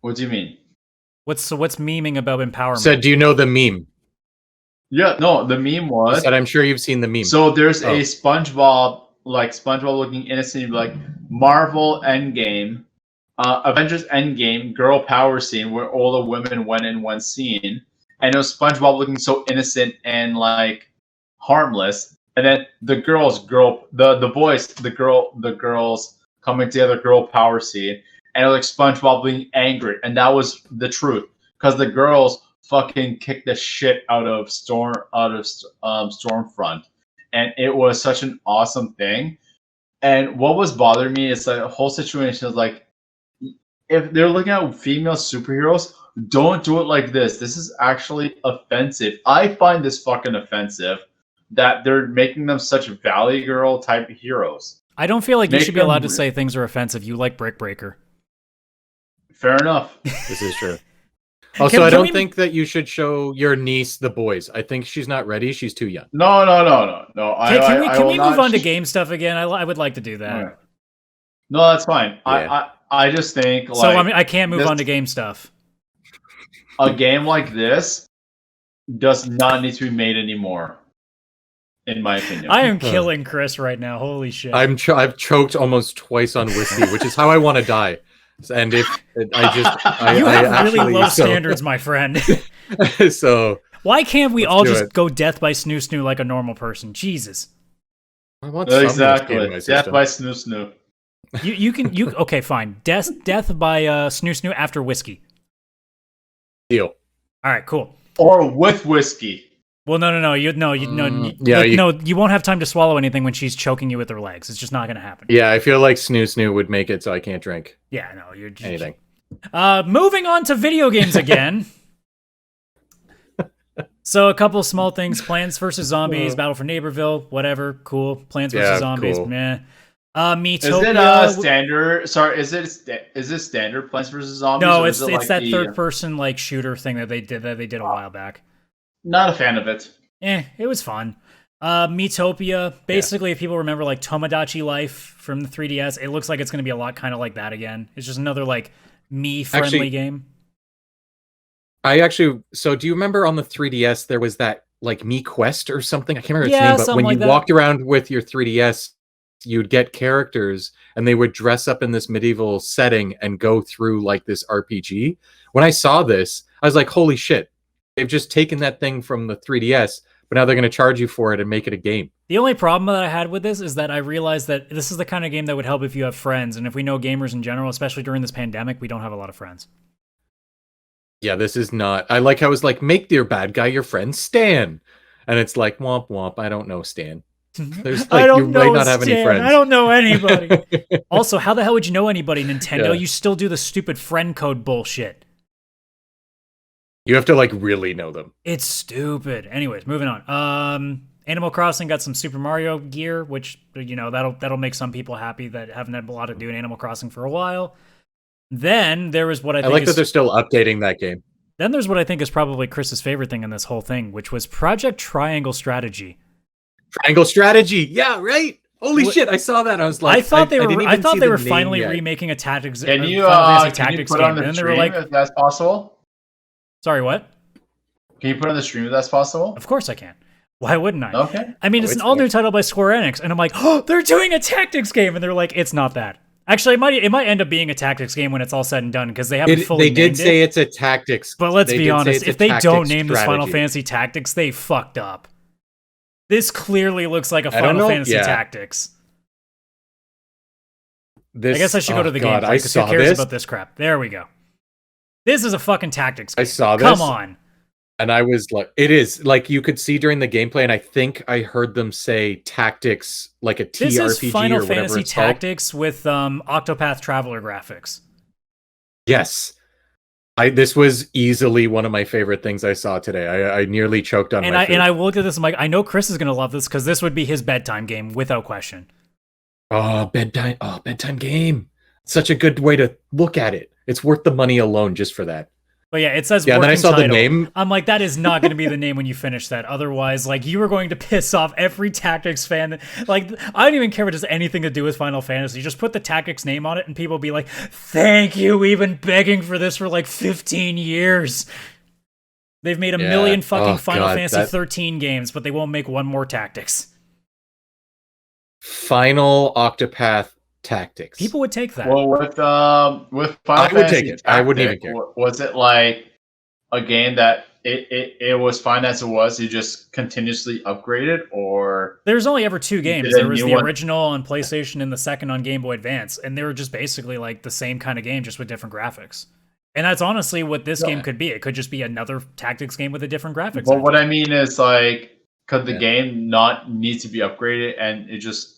S2: What do you mean?
S4: What's memeing about empowerment?
S5: Said, do you know the meme?
S2: Yeah, no, the meme
S5: I
S2: was...
S5: said, I'm sure you've seen the meme.
S2: So there's
S5: Oh.
S2: a SpongeBob, like SpongeBob looking innocent, you'd be like Marvel Endgame, Avengers Endgame girl power scene where all the women went in one scene, and it was SpongeBob looking so innocent and like harmless, and then the girls coming together girl power scene, and it was like SpongeBob being angry, and that was the truth because the girls fucking kicked the shit out of Stormfront, and it was such an awesome thing. And what was bothering me is the whole situation is like, if they're looking at female superheroes, don't do it like this. This is actually offensive. I find this fucking offensive that they're making them such Valley Girl type heroes.
S4: I don't feel like you
S2: Make
S4: should be allowed to
S2: them-
S4: say things are offensive. You like Brick Breaker.
S2: Fair enough.
S5: This is true. Also,
S4: Can
S5: I don't
S4: we-
S5: think that you should show your niece the boys. I think she's not ready. She's too young.
S2: No.
S4: Can we
S2: will
S4: move
S2: not-
S4: on to game stuff again? I would like to do that.
S2: Alright. No, that's fine.
S5: Yeah.
S2: I just think like
S4: So I mean, I can't move
S2: this-
S4: on to game stuff.
S2: a game like this does not need to be made anymore, in my opinion.
S4: I am killing Chris right now. Holy shit!
S5: I've choked almost twice on whiskey, which is how I want to die. And if I just,
S4: you
S5: I
S4: have
S5: actually,
S4: really low
S5: so-
S4: standards, my friend.
S5: So
S4: Why can't we
S5: Let's
S4: all
S5: do
S4: just
S5: it.
S4: go death by snoo snoo like a normal person? Jesus.
S5: I want some
S2: Exactly.
S5: whiskey in my
S2: Death
S5: system.
S2: by Snoo Snoo.
S4: You okay? Fine. Death by snoo snoo after whiskey.
S5: Deal.
S4: All right, cool.
S2: Or with whiskey.
S4: Well, no. You won't have time to swallow anything when she's choking you with her legs. It's just not gonna happen.
S5: Yeah, I feel like Snoo would make it so I can't drink
S4: Yeah, no, you're just,
S5: anything.
S4: Moving on to video games again. So a couple small things: Plants vs Zombies, Battle for Neighborville, whatever, cool. Plants vs
S5: Yeah,
S4: Zombies,
S5: cool.
S4: meh.
S2: Is it
S4: Miitopia.
S2: standard? Sorry, is it standard Plants vs Zombies?
S4: No,
S2: or
S4: it's
S2: is it
S4: it's
S2: like
S4: that
S2: the,
S4: third person like shooter thing that they did a while back.
S2: Not a fan of it.
S4: It was fun. Miitopia. Basically, if people remember like Tomodachi Life from the 3DS, it looks like it's going to be a lot kind of like that again. It's just another like me-friendly game.
S5: So do you remember on the 3DS there was that like Me Quest or something? I can't remember its
S4: Yeah,
S5: name, but
S4: something
S5: when you
S4: like that.
S5: walked around with your 3DS, you'd get characters and they would dress up in this medieval setting and go through like this RPG. When I saw this, I was like, holy shit. They've just taken that thing from the 3DS, but now they're going to charge you for it and make it a game.
S4: The only problem that I had with this is that I realized that this is the kind of game that would help if you have friends, and if we know gamers in general, especially during this pandemic, we don't have a lot of friends.
S5: Yeah, this is not. I like how it was like, make your bad guy your friend Stan. And it's like, womp womp, I don't know Stan. There's like, you might not have any friends.
S4: I don't know anybody. Also, how the hell would you know anybody, Nintendo?
S5: Yeah.
S4: You still do the stupid friend code bullshit.
S5: You have to like really know them.
S4: It's stupid. Anyways, moving on. Animal Crossing got some Super Mario gear, which, you know, that'll make some people happy that haven't had a lot to do in Animal Crossing for a while. Then there was what I think
S5: like that they're still updating that game.
S4: Then there's what I think is probably Chris's favorite thing in this whole thing, which was Project Triangle Strategy.
S5: Triangle Strategy. Yeah, right. Holy shit, I saw that. I was like,
S4: I thought they were
S5: the
S4: finally
S5: name yet.
S4: remaking a tactics.
S2: Can you
S4: tactics
S2: put
S4: game?
S2: on the
S4: And then they
S2: stream
S4: were like,
S2: if that's possible?
S4: "Sorry, what?
S2: Can you put on the stream if that's possible?
S4: Of course I can. Why wouldn't I?
S2: Okay.
S4: I mean, it's an all-new title by Square Enix, and I'm like, oh, they're doing a tactics game, and they're like, it's not that. Actually, it might end up being a tactics game when it's all said and done because they haven't fully.
S5: They did
S4: named
S5: say
S4: it.
S5: it's a tactics.
S4: But let's be honest, if they don't name this Final
S5: strategy.
S4: Fantasy Tactics, they fucked up. This clearly looks like a Final Fantasy Tactics. I guess I should go to the gameplay because who cares about this crap? There we go. This is a fucking tactics game.
S5: I saw this.
S4: Come on.
S5: And I was like, it is like you could see during the gameplay, and I think I heard them say tactics like a TRPG
S4: This is Final
S5: or whatever
S4: Fantasy
S5: it's called.
S4: Tactics with Octopath Traveler graphics.
S5: Yes. This was easily one of my favorite things I saw today. I nearly choked on my food.
S4: And I looked at this, I'm like, I know Chris is going to love this because this would be his bedtime game without question.
S5: Bedtime game. Such a good way to look at it. It's worth the money alone just for that.
S4: But yeah, it says
S5: and then I saw
S4: title.
S5: the name.
S4: I'm like, that is not going to be the name when you finish that. Otherwise, like, you are going to piss off every Tactics fan. Like, I don't even care if it has anything to do with Final Fantasy. Just put the Tactics name on it and people will be like, thank you, we've been begging for this for like 15 years. They've made a million fucking Final Fantasy 13 games, but they won't make one more Tactics.
S5: Final Octopath Tactics.
S4: People would take that.
S2: Well, with Final Fantasy
S5: would take it. I wouldn't even
S2: Tactic,
S5: care.
S2: Was it like a game that it was fine as it was? You just continuously upgraded, or
S4: there's only ever two games.
S2: Did a
S4: There was
S2: new
S4: the
S2: one-
S4: original on PlayStation and the second on Game Boy Advance, and they were just basically like the same kind of game, just with different graphics. And that's honestly what this game could be. It could just be another tactics game with a different graphics.
S2: But what I mean is, like, could the game not need to be upgraded, and you just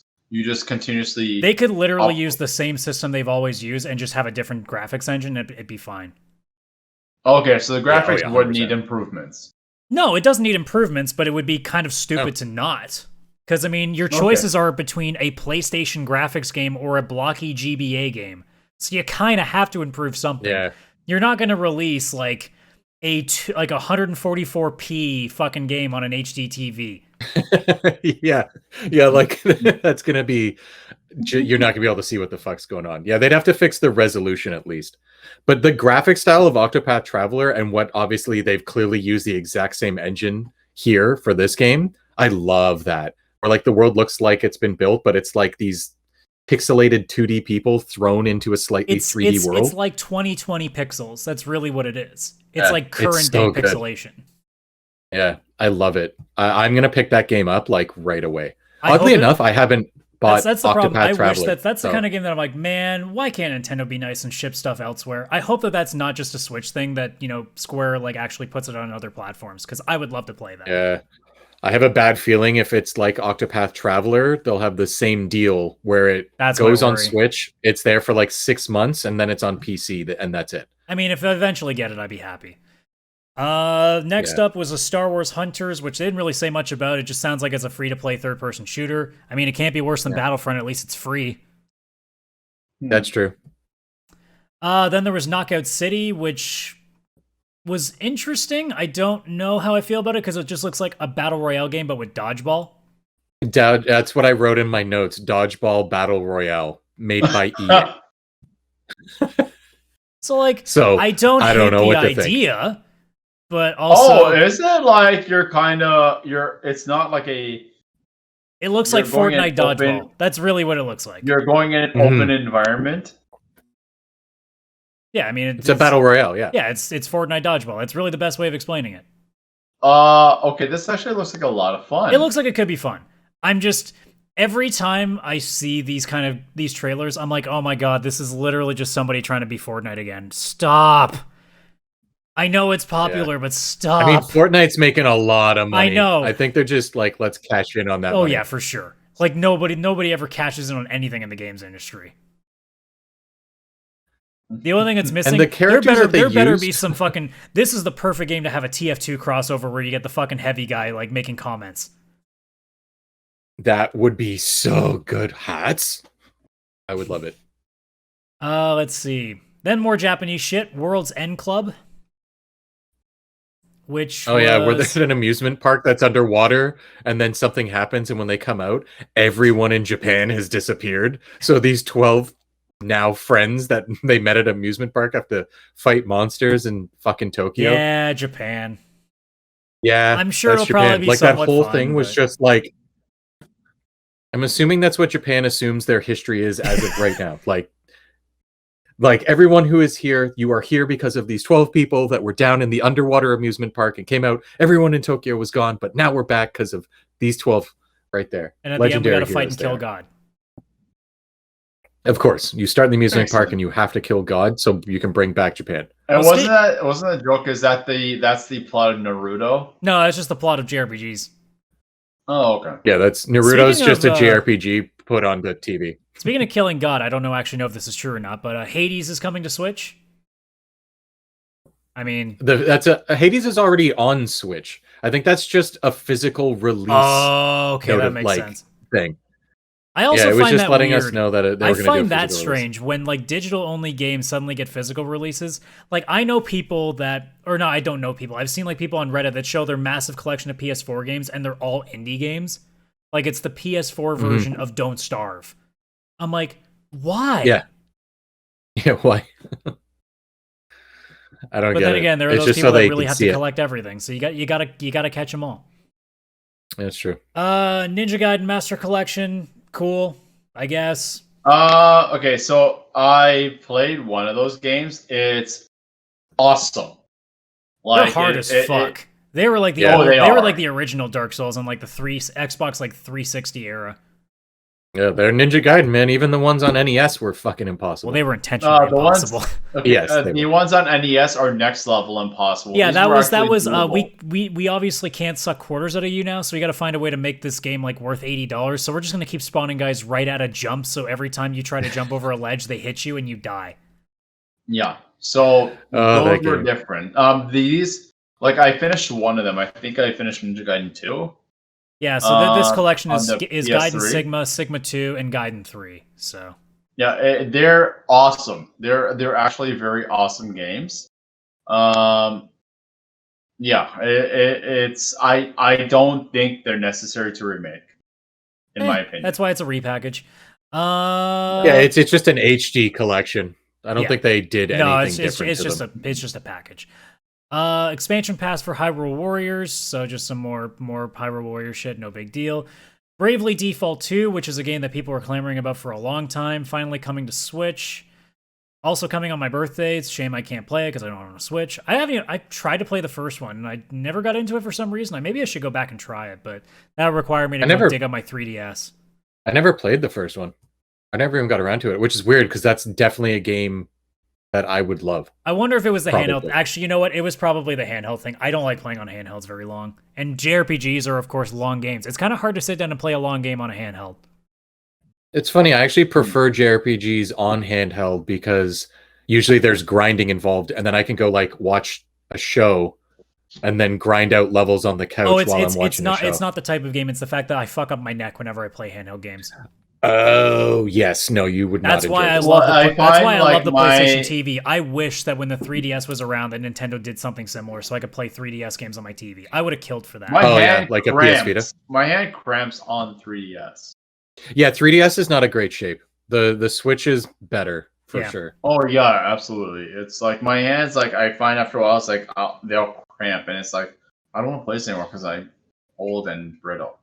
S2: continuously?
S4: They could literally use the same system they've always used and just have a different graphics engine. It'd be fine.
S2: Okay, so the graphics would
S5: 100%.
S2: need improvements.
S4: No, it doesn't need improvements, but it would be kind of stupid to not. Because, I mean, your choices are between a PlayStation graphics game or a blocky GBA game. So you kind of have to improve something.
S5: Yeah.
S4: You're not going to release, like, a 144p fucking game on an HD TV.
S5: yeah, like that's gonna be. You're not gonna be able to see what the fuck's going on. Yeah, they'd have to fix the resolution at least. But the graphic style of Octopath Traveler and what obviously they've clearly used the exact same engine here for this game. I love that. Or like the world looks like it's been built, but it's like these pixelated 2D people thrown into a slightly 3D world.
S4: It's like 2020 pixels. That's really what it is. It's like current
S5: it's so
S4: day
S5: good.
S4: pixelation.
S5: Yeah, I love it. I'm gonna pick that game up like right away.
S4: I
S5: Oddly
S4: hope
S5: enough, I haven't bought
S4: that's the
S5: Octopath
S4: problem. I wish
S5: Traveler.
S4: that's the kind of game that I'm like, man, why can't Nintendo be nice and ship stuff elsewhere? I hope that that's not just a Switch thing, that, you know, Square like actually puts it on other platforms, because I would love to play that.
S5: Yeah. I have a bad feeling if it's like Octopath Traveler, they'll have the same deal where it goes on Switch, it's there for like 6 months, and then it's on PC, and that's it.
S4: I mean, if I eventually get it, I'd be happy. Next up was a Star Wars Hunters, which they didn't really say much about. It just sounds like it's a free-to-play third-person shooter. I mean, it can't be worse than Battlefront. At least it's free.
S5: That's true.
S4: Then there was Knockout City, which was interesting. I don't know how I feel about it because it just looks like a battle royale game, but with dodgeball.
S5: That's what I wrote in my notes. Dodgeball Battle Royale, made by EA.
S4: So, I don't
S5: know
S4: hate
S5: what
S4: the
S5: to
S4: idea, but also...
S2: Oh, is it like it's not like a...
S4: It looks like Fortnite dodgeball. That's really what it looks like.
S2: You're going in an open environment?
S4: Yeah, I mean...
S5: It's a battle royale, yeah.
S4: Yeah, it's Fortnite dodgeball. That's really the best way of explaining it.
S2: Okay, this actually looks like a lot of fun.
S4: It looks like it could be fun. I'm just... Every time I see these trailers, I'm like, oh my god, this is literally just somebody trying to be Fortnite again. Stop! I know it's popular, but stop.
S5: I mean, Fortnite's making a lot of money.
S4: I know.
S5: I think they're just like, let's cash in on that
S4: Oh
S5: money.
S4: yeah, for sure. Like, nobody ever cashes in on anything in the games industry. The only thing that's missing,
S5: And the characters
S4: there better
S5: used-
S4: be some fucking... This is the perfect game to have a TF2 crossover where you get the fucking heavy guy, like, making comments.
S5: That would be so good. Hats? I would love it.
S4: Let's see. Then more Japanese shit. World's End Club. Which
S5: Where there's an amusement park that's underwater, and then something happens, and when they come out, everyone in Japan has disappeared. So these 12 now friends that they met at an amusement park have to fight monsters in fucking Tokyo.
S4: Yeah, Japan.
S5: Yeah,
S4: I'm sure
S5: that's
S4: it'll probably be
S5: like that
S4: somewhat
S5: whole
S4: fun,
S5: thing was
S4: but-
S5: just like... I'm assuming that's what Japan assumes their history is as of right now. Like everyone who is here, you are here because of these 12 people that were down in the underwater amusement park and came out. Everyone in Tokyo was gone, but now we're back because of these 12 right there.
S4: And at
S5: Legendary
S4: the end, we gotta fight
S5: heroes
S4: and kill
S5: there.
S4: God.
S5: Of course, you start in the amusement park
S2: Excellent.
S5: and you have to kill God so you can bring back Japan.
S2: And
S4: Well,
S2: wasn't the joke is that's the plot of Naruto?
S4: No, that's just the plot of JRPGs.
S2: Oh, okay.
S5: Yeah, that's Naruto's
S4: Speaking
S5: just a
S4: of,
S5: JRPG put on the TV.
S4: Speaking of killing God, I don't actually know if this is true or not, but Hades is coming to Switch. I mean...
S5: Hades is already on Switch. I think that's just a physical release
S4: Oh, okay,
S5: note
S4: that
S5: of,
S4: makes
S5: like,
S4: sense.
S5: thing.
S4: I also
S5: Yeah, it was
S4: find
S5: just
S4: that
S5: letting
S4: weird.
S5: us know that they were
S4: I
S5: going to do a
S4: find that
S5: physical
S4: strange when like digital-only games suddenly get physical releases. Like I know people that, or no, I don't know people. I've seen like people on Reddit that show their massive collection of PS4 games, and they're all indie games. Like it's the PS4 version of Don't Starve. I'm like, why?
S5: Yeah. Yeah, why? I don't
S4: But
S5: get
S4: then
S5: it.
S4: again, there are
S5: It's
S4: those
S5: just
S4: people
S5: so
S4: that
S5: they
S4: really
S5: can
S4: have
S5: see
S4: to
S5: it.
S4: collect everything. So you gotta catch them all.
S5: That's true.
S4: Ninja Gaiden Master Collection, cool, I guess.
S2: Okay, so I played one of those games. It's awesome.
S4: They're hard as fuck. They were like the
S2: Yeah,
S4: old,
S2: they
S4: they were
S2: are.
S4: like the original Dark Souls on like the Xbox like 360 era.
S5: Yeah, they're Ninja Gaiden, man. Even the ones on NES were fucking impossible.
S4: Well, they were intentionally
S2: the ones-
S4: impossible.
S2: Okay,
S5: Yes,
S2: the ones on NES are next level impossible.
S4: Yeah,
S2: These
S4: that
S2: were
S4: was
S2: actually doable.
S4: we obviously can't suck quarters out of you now, so we got to find a way to make this game like worth $80. So we're just gonna keep spawning guys right at a jump. So every time you try to jump over a ledge, they hit you and you die.
S2: Yeah, so
S5: Oh,
S2: those
S5: that
S2: were
S5: game.
S2: different. These like I finished one of them. I think I finished Ninja Gaiden 2.
S4: Yeah, so this collection
S2: on
S4: is
S2: the
S4: Gaiden
S2: PS3.
S4: Sigma, Sigma 2, and Gaiden 3. So
S2: Yeah, they're awesome. They're actually very awesome games. Yeah, it's I don't think they're necessary to remake, in my opinion.
S4: that's why it's a repackage.
S5: Yeah, it's just an HD collection. I don't
S4: Yeah.
S5: think they did anything
S4: No, it's
S5: different to
S4: just
S5: them.
S4: it's just a package. Expansion pass for Hyrule Warriors, so just some more Hyrule Warrior shit, no big deal. Bravely Default 2, which is a game that people were clamoring about for a long time, finally coming to Switch. Also coming on my birthday. It's a shame I can't play it because I don't own a Switch. I tried to play the first one and I never got into it for some reason. Maybe I should go back and try it, but that would require me to go dig up my 3DS.
S5: I never played the first one. I never even got around to it, which is weird because that's definitely a game that I would love.
S4: I wonder if it was the handheld.
S5: Probably.
S4: Actually, you know what? It was probably the handheld thing. I don't like playing on handhelds very long. And JRPGs are, of course, long games. It's kind of hard to sit down and play a long game on a handheld.
S5: It's funny. I actually prefer JRPGs on handheld because usually there's grinding involved, and then I can go like watch a show and then grind out levels on the couch while I'm watching the show.
S4: It's not the type of game. It's the fact that I fuck up my neck whenever I play handheld games.
S5: Oh yes, no, you would not.
S4: That's why I love the PlayStation TV. I wish that when the 3DS was around, that Nintendo did something similar, so I could play 3DS games on my TV. I would have killed for that.
S2: My hand
S5: like
S2: cramps.
S5: a PS Vita.
S2: My hand cramps on 3DS.
S5: Yeah, 3DS is not a great shape. The Switch is better for sure.
S2: Oh yeah, absolutely. It's like my hands, like I find after a while, it's like they'll cramp, and it's like I don't want to play this anymore because I'm old and brittle.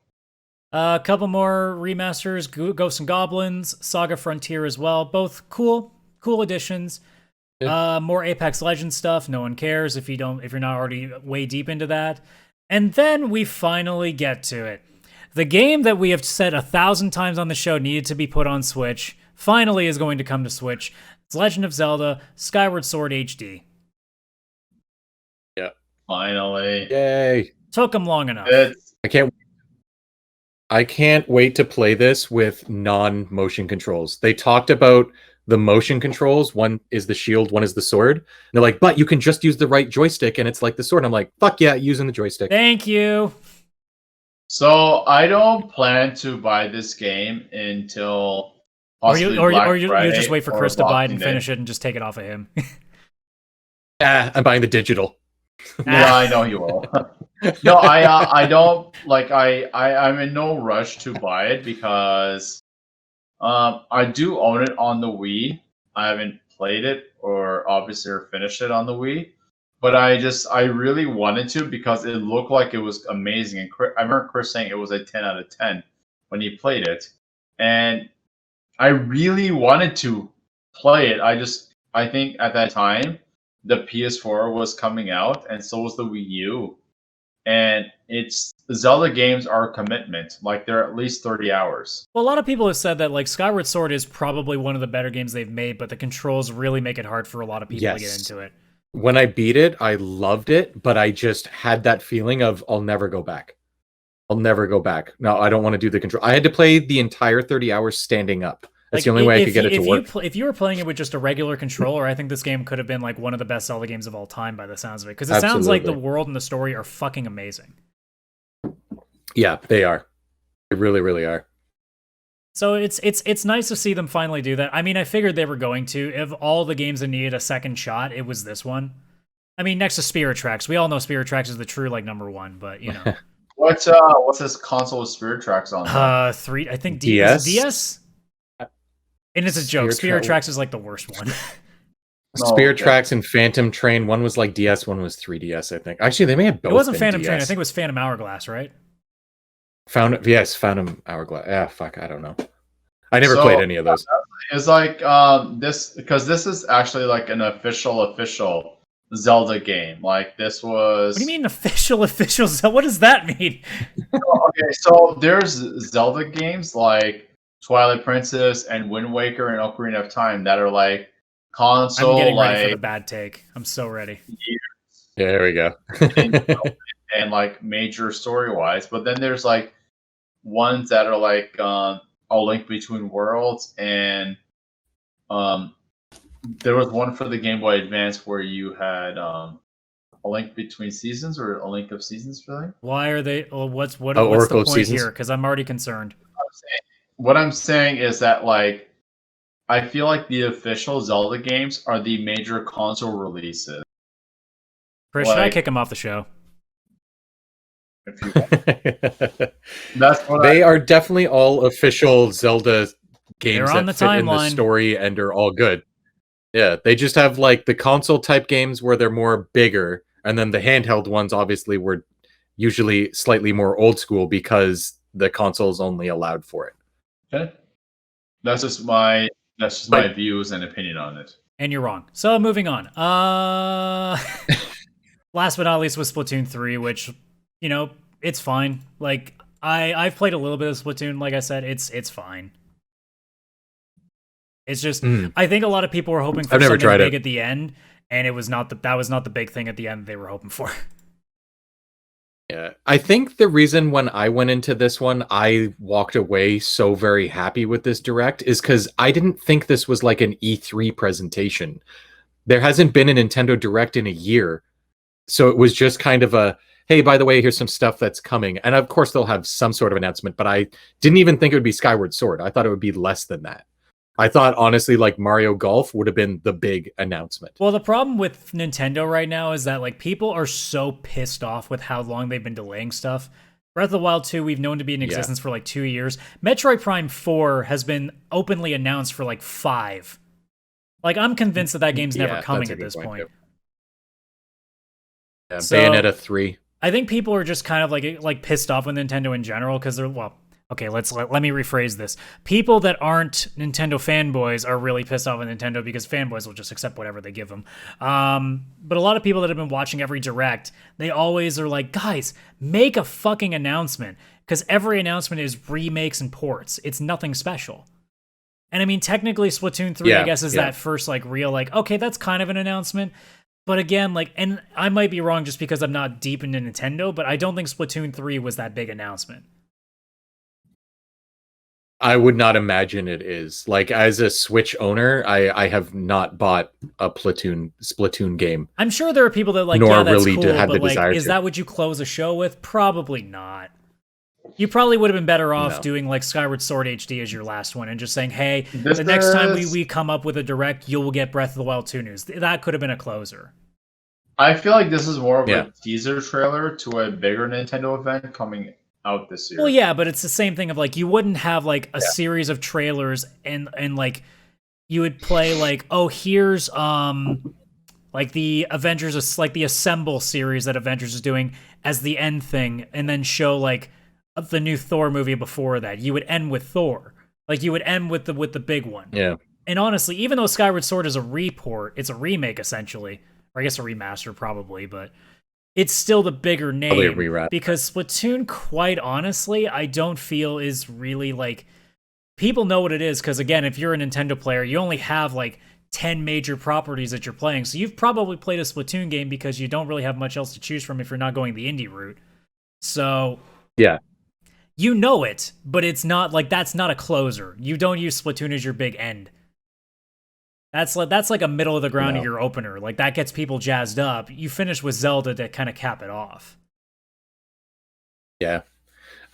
S4: A couple more remasters: Ghosts and Goblins, Saga Frontier as well. Both cool additions. Yeah. More Apex Legends stuff. No one cares if you're not already way deep into that. And then we finally get to it. The game that we have said 1,000 times on the show needed to be put on Switch finally is going to come to Switch. It's Legend of Zelda: Skyward Sword HD.
S5: Yeah,
S2: finally!
S5: Yay!
S4: Took them long enough.
S5: I can't wait to play this with non-motion controls. They talked about the motion controls. One is the shield, one is the sword. And they're like, but you can just use the right joystick and it's like the sword. And I'm like, fuck yeah, using the joystick.
S4: Thank you.
S2: So I don't plan to buy this game until possibly
S4: or you just wait for Chris to buy it and finish it and just take it off of him.
S5: I'm buying the digital.
S2: Yeah, I know you will. No, I don't like. I'm in no rush to buy it because I do own it on the Wii. I haven't played it or obviously finished it on the Wii, but I really wanted to because it looked like it was amazing. And I remember Chris saying it was a 10 out of 10 when he played it, and I really wanted to play it. I think at that time the PS4 was coming out, and so was the Wii U. And Zelda games are a commitment. Like they're at least 30 hours.
S4: Well, a lot of people have said that like Skyward Sword is probably one of the better games they've made, but the controls really make it hard for a lot of people to get into it.
S5: When I beat it, I loved it, but I just had that feeling of I'll never go back. I'll never go back. No, I don't want to do the control. I had to play the entire 30 hours standing up. That's the only way I could get it to work.
S4: If you were playing it with just a regular controller, I think this game could have been like one of the best Zelda games of all time by the sounds of it. Because it sounds like the world and the story are fucking amazing.
S5: Yeah, they are. They really, really are.
S4: So it's nice to see them finally do that. I mean, I figured they were going to. Of all the games that needed a second shot, it was this one. I mean, next to Spirit Tracks. We all know Spirit Tracks is the true like number one, but you know.
S2: What's this console with Spirit Tracks on?
S4: I think
S5: DS.
S4: DS? And it's a joke. Spirit Tracks is like the worst one.
S5: Spirit Tracks and Phantom Train. One was like DS, one was 3DS, I think. Actually, they may have both.
S4: It wasn't
S5: been
S4: Phantom
S5: DS.
S4: Train. I think it was Phantom Hourglass, right?
S5: Phantom Hourglass. Yeah, fuck, I don't know. I never played any of those.
S2: It's like this because this is actually like an official Zelda game. Like this was.
S4: What do you mean official Zelda? What does that mean?
S2: Okay, so there's Zelda games like Twilight Princess and Wind Waker and Ocarina of Time that are like console.
S4: I'm getting ready for the bad take. I'm so ready.
S5: Yeah, there we go.
S2: and like major story wise, but then there's like ones that are like A Link Between Worlds, and there was one for the Game Boy Advance where you had A Link Between Seasons or A Link of Seasons for them.
S4: Why are they? What's the
S5: Oracle
S4: point
S5: Seasons?
S4: here? Because I'm already concerned.
S2: What I'm saying is that like I feel like the official Zelda games are the major console releases.
S4: Chris, should I kick him off the show?
S2: That's what
S5: they are definitely all official Zelda games
S4: on
S5: that
S4: the
S5: fit
S4: timeline.
S5: in the story and are all good. Yeah, they just have like the console type games where they're more bigger, and then the handheld ones obviously were usually slightly more old school because the console's only allowed for it.
S2: Okay. That's just my views and opinion on it.
S4: And you're wrong. So moving on. Last but not least was Splatoon 3, which, you know, it's fine. Like I've played a little bit of Splatoon, like I said, it's fine. It's just I think a lot of people were hoping for something big at the end, and that was not the big thing at the end they were hoping for.
S5: Yeah, I think the reason when I went into this one, I walked away so very happy with this Direct is because I didn't think this was like an E3 presentation. There hasn't been a Nintendo Direct in a year So it was just kind of a, hey, by the way, here's some stuff that's coming. And of course, they'll have some sort of announcement, but I didn't even think it would be Skyward Sword. I thought it would be less than that. I thought, honestly, like Mario Golf would have been the big announcement.
S4: Well, the problem with Nintendo right now is that like people are so pissed off with how long they've been delaying stuff. Breath of the Wild 2, we've known to be in existence for like 2 years. Metroid Prime 4 has been openly announced for like 5. Like, I'm convinced that game's never coming at this point.
S5: Yeah,
S4: So,
S5: Bayonetta 3.
S4: I think people are just kind of like pissed off with Nintendo in general because they're, well, okay, let me rephrase this. People that aren't Nintendo fanboys are really pissed off with Nintendo because fanboys will just accept whatever they give them. But a lot of people that have been watching every Direct, they always are like, guys, make a fucking announcement, because every announcement is remakes and ports. It's nothing special. And I mean, technically Splatoon 3, I guess, is that first like real, like, okay, that's kind of an announcement. But again, like, and I might be wrong just because I'm not deep into Nintendo, but I don't think Splatoon 3 was that big announcement.
S5: I would not imagine it is. Like, as a Switch owner, I have not bought a Splatoon game.
S4: I'm sure there are people that like,
S5: nor
S4: yeah, that's
S5: really
S4: cool,
S5: to have
S4: but
S5: the
S4: like,
S5: desire
S4: is
S5: to.
S4: that what you close a show with? Probably not. You probably would have been better off
S5: No.
S4: doing like Skyward Sword HD as your last one and just saying, hey,
S2: This
S4: the next time
S2: is-
S4: we come up with a Direct, you'll get Breath of the Wild 2 news. That could have been a closer.
S2: I feel like this is more of
S5: Yeah.
S2: a teaser trailer to a bigger Nintendo event coming out this year.
S4: Well, yeah, but it's the same thing of like, you wouldn't have like a series of trailers and like you would play like, oh, here's like the Avengers, like the Assemble series that Avengers is doing as the end thing, and then show like the new Thor movie before that. You would end with Thor. Like, you would end with the big one.
S5: Yeah.
S4: And honestly, even though Skyward Sword is a report, it's a remake essentially, or I guess a remaster probably, but it's still the bigger
S5: Probably a
S4: name,
S5: rewrap.
S4: because Splatoon, quite honestly, I don't feel is really like, people know what it is, because again, if you're a Nintendo player, you only have like 10 major properties that you're playing, so you've probably played a Splatoon game because you don't really have much else to choose from if you're not going the indie route. So
S5: Yeah.
S4: you know it, but it's not like, that's not a closer. You don't use Splatoon as your big end. That's like a middle of the ground of your opener. Like, that gets people jazzed up. You finish with Zelda to kind of cap it off.
S5: Yeah.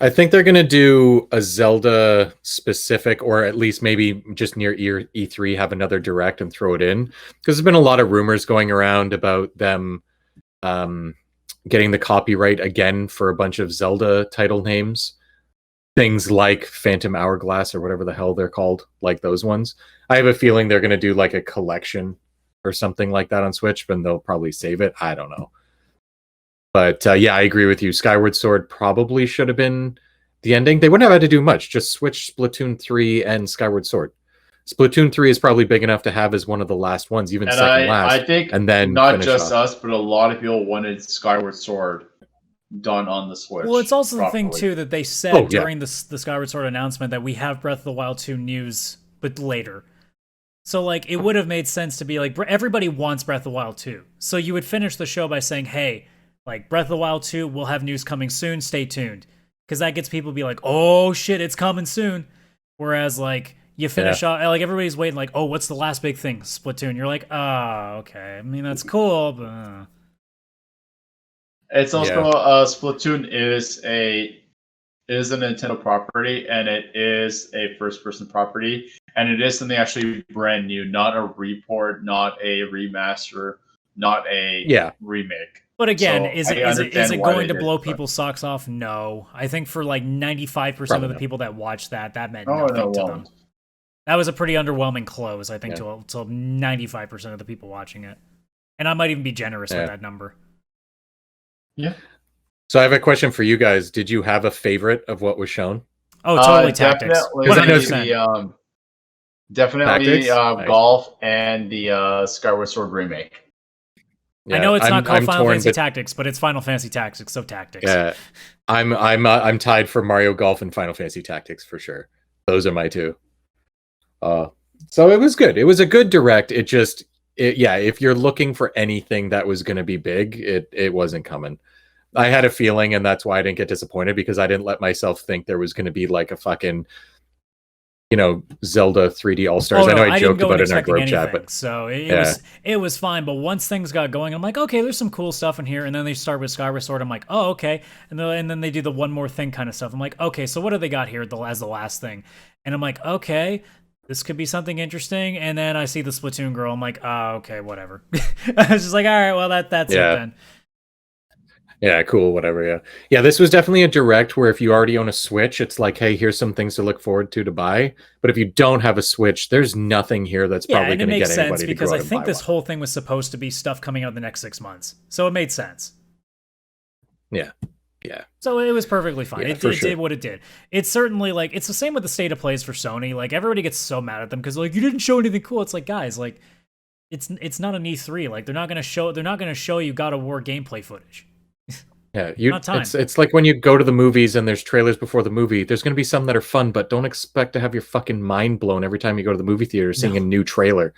S5: I think they're going to do a Zelda specific, or at least maybe just near E3 have another Direct and throw it in. Because there's been a lot of rumors going around about them getting the copyright again for a bunch of Zelda title names. Things like Phantom Hourglass or whatever the hell they're called, like those ones. I have a feeling they're going to do like a collection or something like that on Switch, but they'll probably save it. I don't know. But yeah, I agree with you. Skyward Sword probably should have been the ending. They wouldn't have had to do much. Just switch Splatoon 3 and Skyward Sword. Splatoon 3 is probably big enough to have as one of the last ones, even
S2: And
S5: second last.
S2: I think
S5: and then
S2: not
S5: finish
S2: just
S5: off.
S2: us, but a lot of people wanted Skyward Sword done on the Switch.
S4: Well, it's also the thing,
S2: properly.
S4: too, that they said
S5: Oh, yeah.
S4: during the Skyward Sword announcement that we have Breath of the Wild 2 news, but later. So, like, it would have made sense to be like, everybody wants Breath of the Wild 2. So you would finish the show by saying, hey, like, Breath of the Wild 2, we'll have news coming soon, stay tuned. Because that gets people to be like, oh, shit, it's coming soon. Whereas, like, you finish off, like, everybody's waiting, like, oh, what's the last big thing? Splatoon. You're like, oh, okay. I mean, that's cool, but...
S2: It's also Splatoon is a Nintendo property, and it is a first-person property, and it is something actually brand new, not a report, not a remaster, not a remake.
S4: But again,
S2: So
S4: is it
S2: why
S4: going
S2: they
S4: to
S2: did,
S4: blow
S2: but-
S4: people's socks off? No. I think for like 95% of
S5: Probably
S4: the
S5: not.
S4: people that watched that meant
S2: Oh,
S4: nothing
S2: no,
S4: to
S2: it
S4: them.
S2: won't.
S4: That was a pretty underwhelming close, I think,
S5: Yeah.
S4: to 95% of the people watching it. And I might even be generous with
S5: Yeah.
S4: that number.
S2: Yeah.
S5: So I have a question for you guys. Did you have a favorite of what was shown?
S4: Oh, totally tactics.
S2: Definitely,
S4: 100%.
S2: definitely
S5: Tactics? Nice.
S2: golf and the Skyward Sword remake.
S4: I know it's not called
S5: I'm
S4: Final
S5: torn,
S4: Fantasy
S5: but-
S4: Tactics, but it's Final Fantasy Tactics, so tactics.
S5: Yeah, I'm tied for Mario Golf and Final Fantasy Tactics for sure. Those are my two. So it was good. It was a good Direct. If you're looking for anything that was going to be big, it wasn't coming. I had a feeling, and that's why I didn't get disappointed, because I didn't let myself think there was going to be like a fucking Zelda 3D All Stars.
S4: Oh,
S5: I know
S4: no,
S5: I
S4: didn't
S5: joked
S4: go in
S5: about it in our
S4: expecting
S5: group chat,
S4: anything,
S5: but
S4: so
S5: yeah.
S4: it was fine. But once things got going, I'm like, okay, there's some cool stuff in here. And then they start with Skyward Sword. I'm like, oh, okay. And then they do the one more thing kind of stuff. I'm like, okay, so what do they got here as the last thing? And I'm like, okay, this could be something interesting. And then I see the Splatoon girl. I'm like, oh, okay, whatever. I was just like, all right, well, that's it then.
S5: Yeah, cool, whatever, yeah. Yeah, this was definitely a direct where if you already own a Switch, it's like, hey, here's some things to look forward to buy. But if you don't have a Switch, there's nothing here that's probably going to get anybody to go out and buy one.
S4: Yeah, and it makes sense because I think this whole thing was supposed to be stuff coming out in the next 6 months. So it made sense.
S5: Yeah.
S4: So it was perfectly fine.
S5: Yeah,
S4: it did what it did. It's certainly like, it's the same with the state of plays for Sony. Like everybody gets so mad at them because like, you didn't show anything cool. It's like, guys, like it's not an E3. Like they're not going to show you God of War gameplay footage.
S5: Yeah, it's like when you go to the movies and there's trailers before the movie. There's going to be some that are fun, but don't expect to have your fucking mind blown every time you go to the movie theater seeing a new trailer.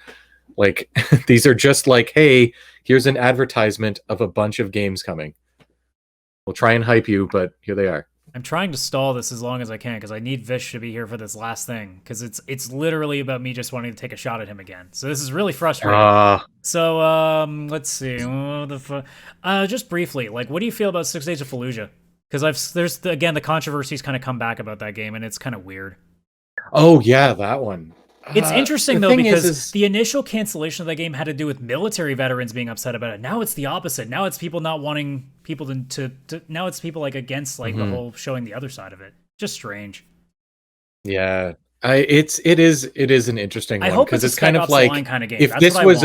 S5: Like these are just like, hey, here's an advertisement of a bunch of games coming. We'll try and hype you, but here they are.
S4: I'm trying to stall this as long as I can because I need Vish to be here for this last thing because it's literally about me just wanting to take a shot at him again. So this is really frustrating. So let's see. Just briefly, like, what do you feel about 6 Days of Fallujah? Because there's again the controversies kind of come back about that game and it's kind of weird.
S5: Oh yeah, that one.
S4: It's interesting though because the initial cancellation of that game had to do with military veterans being upset about it. Now it's the opposite. Now it's people not wanting people to now it's people like against like the whole showing the other side of it. Just strange.
S5: Yeah, it is an interesting one because it's kind of like
S4: kind of game.
S5: If this was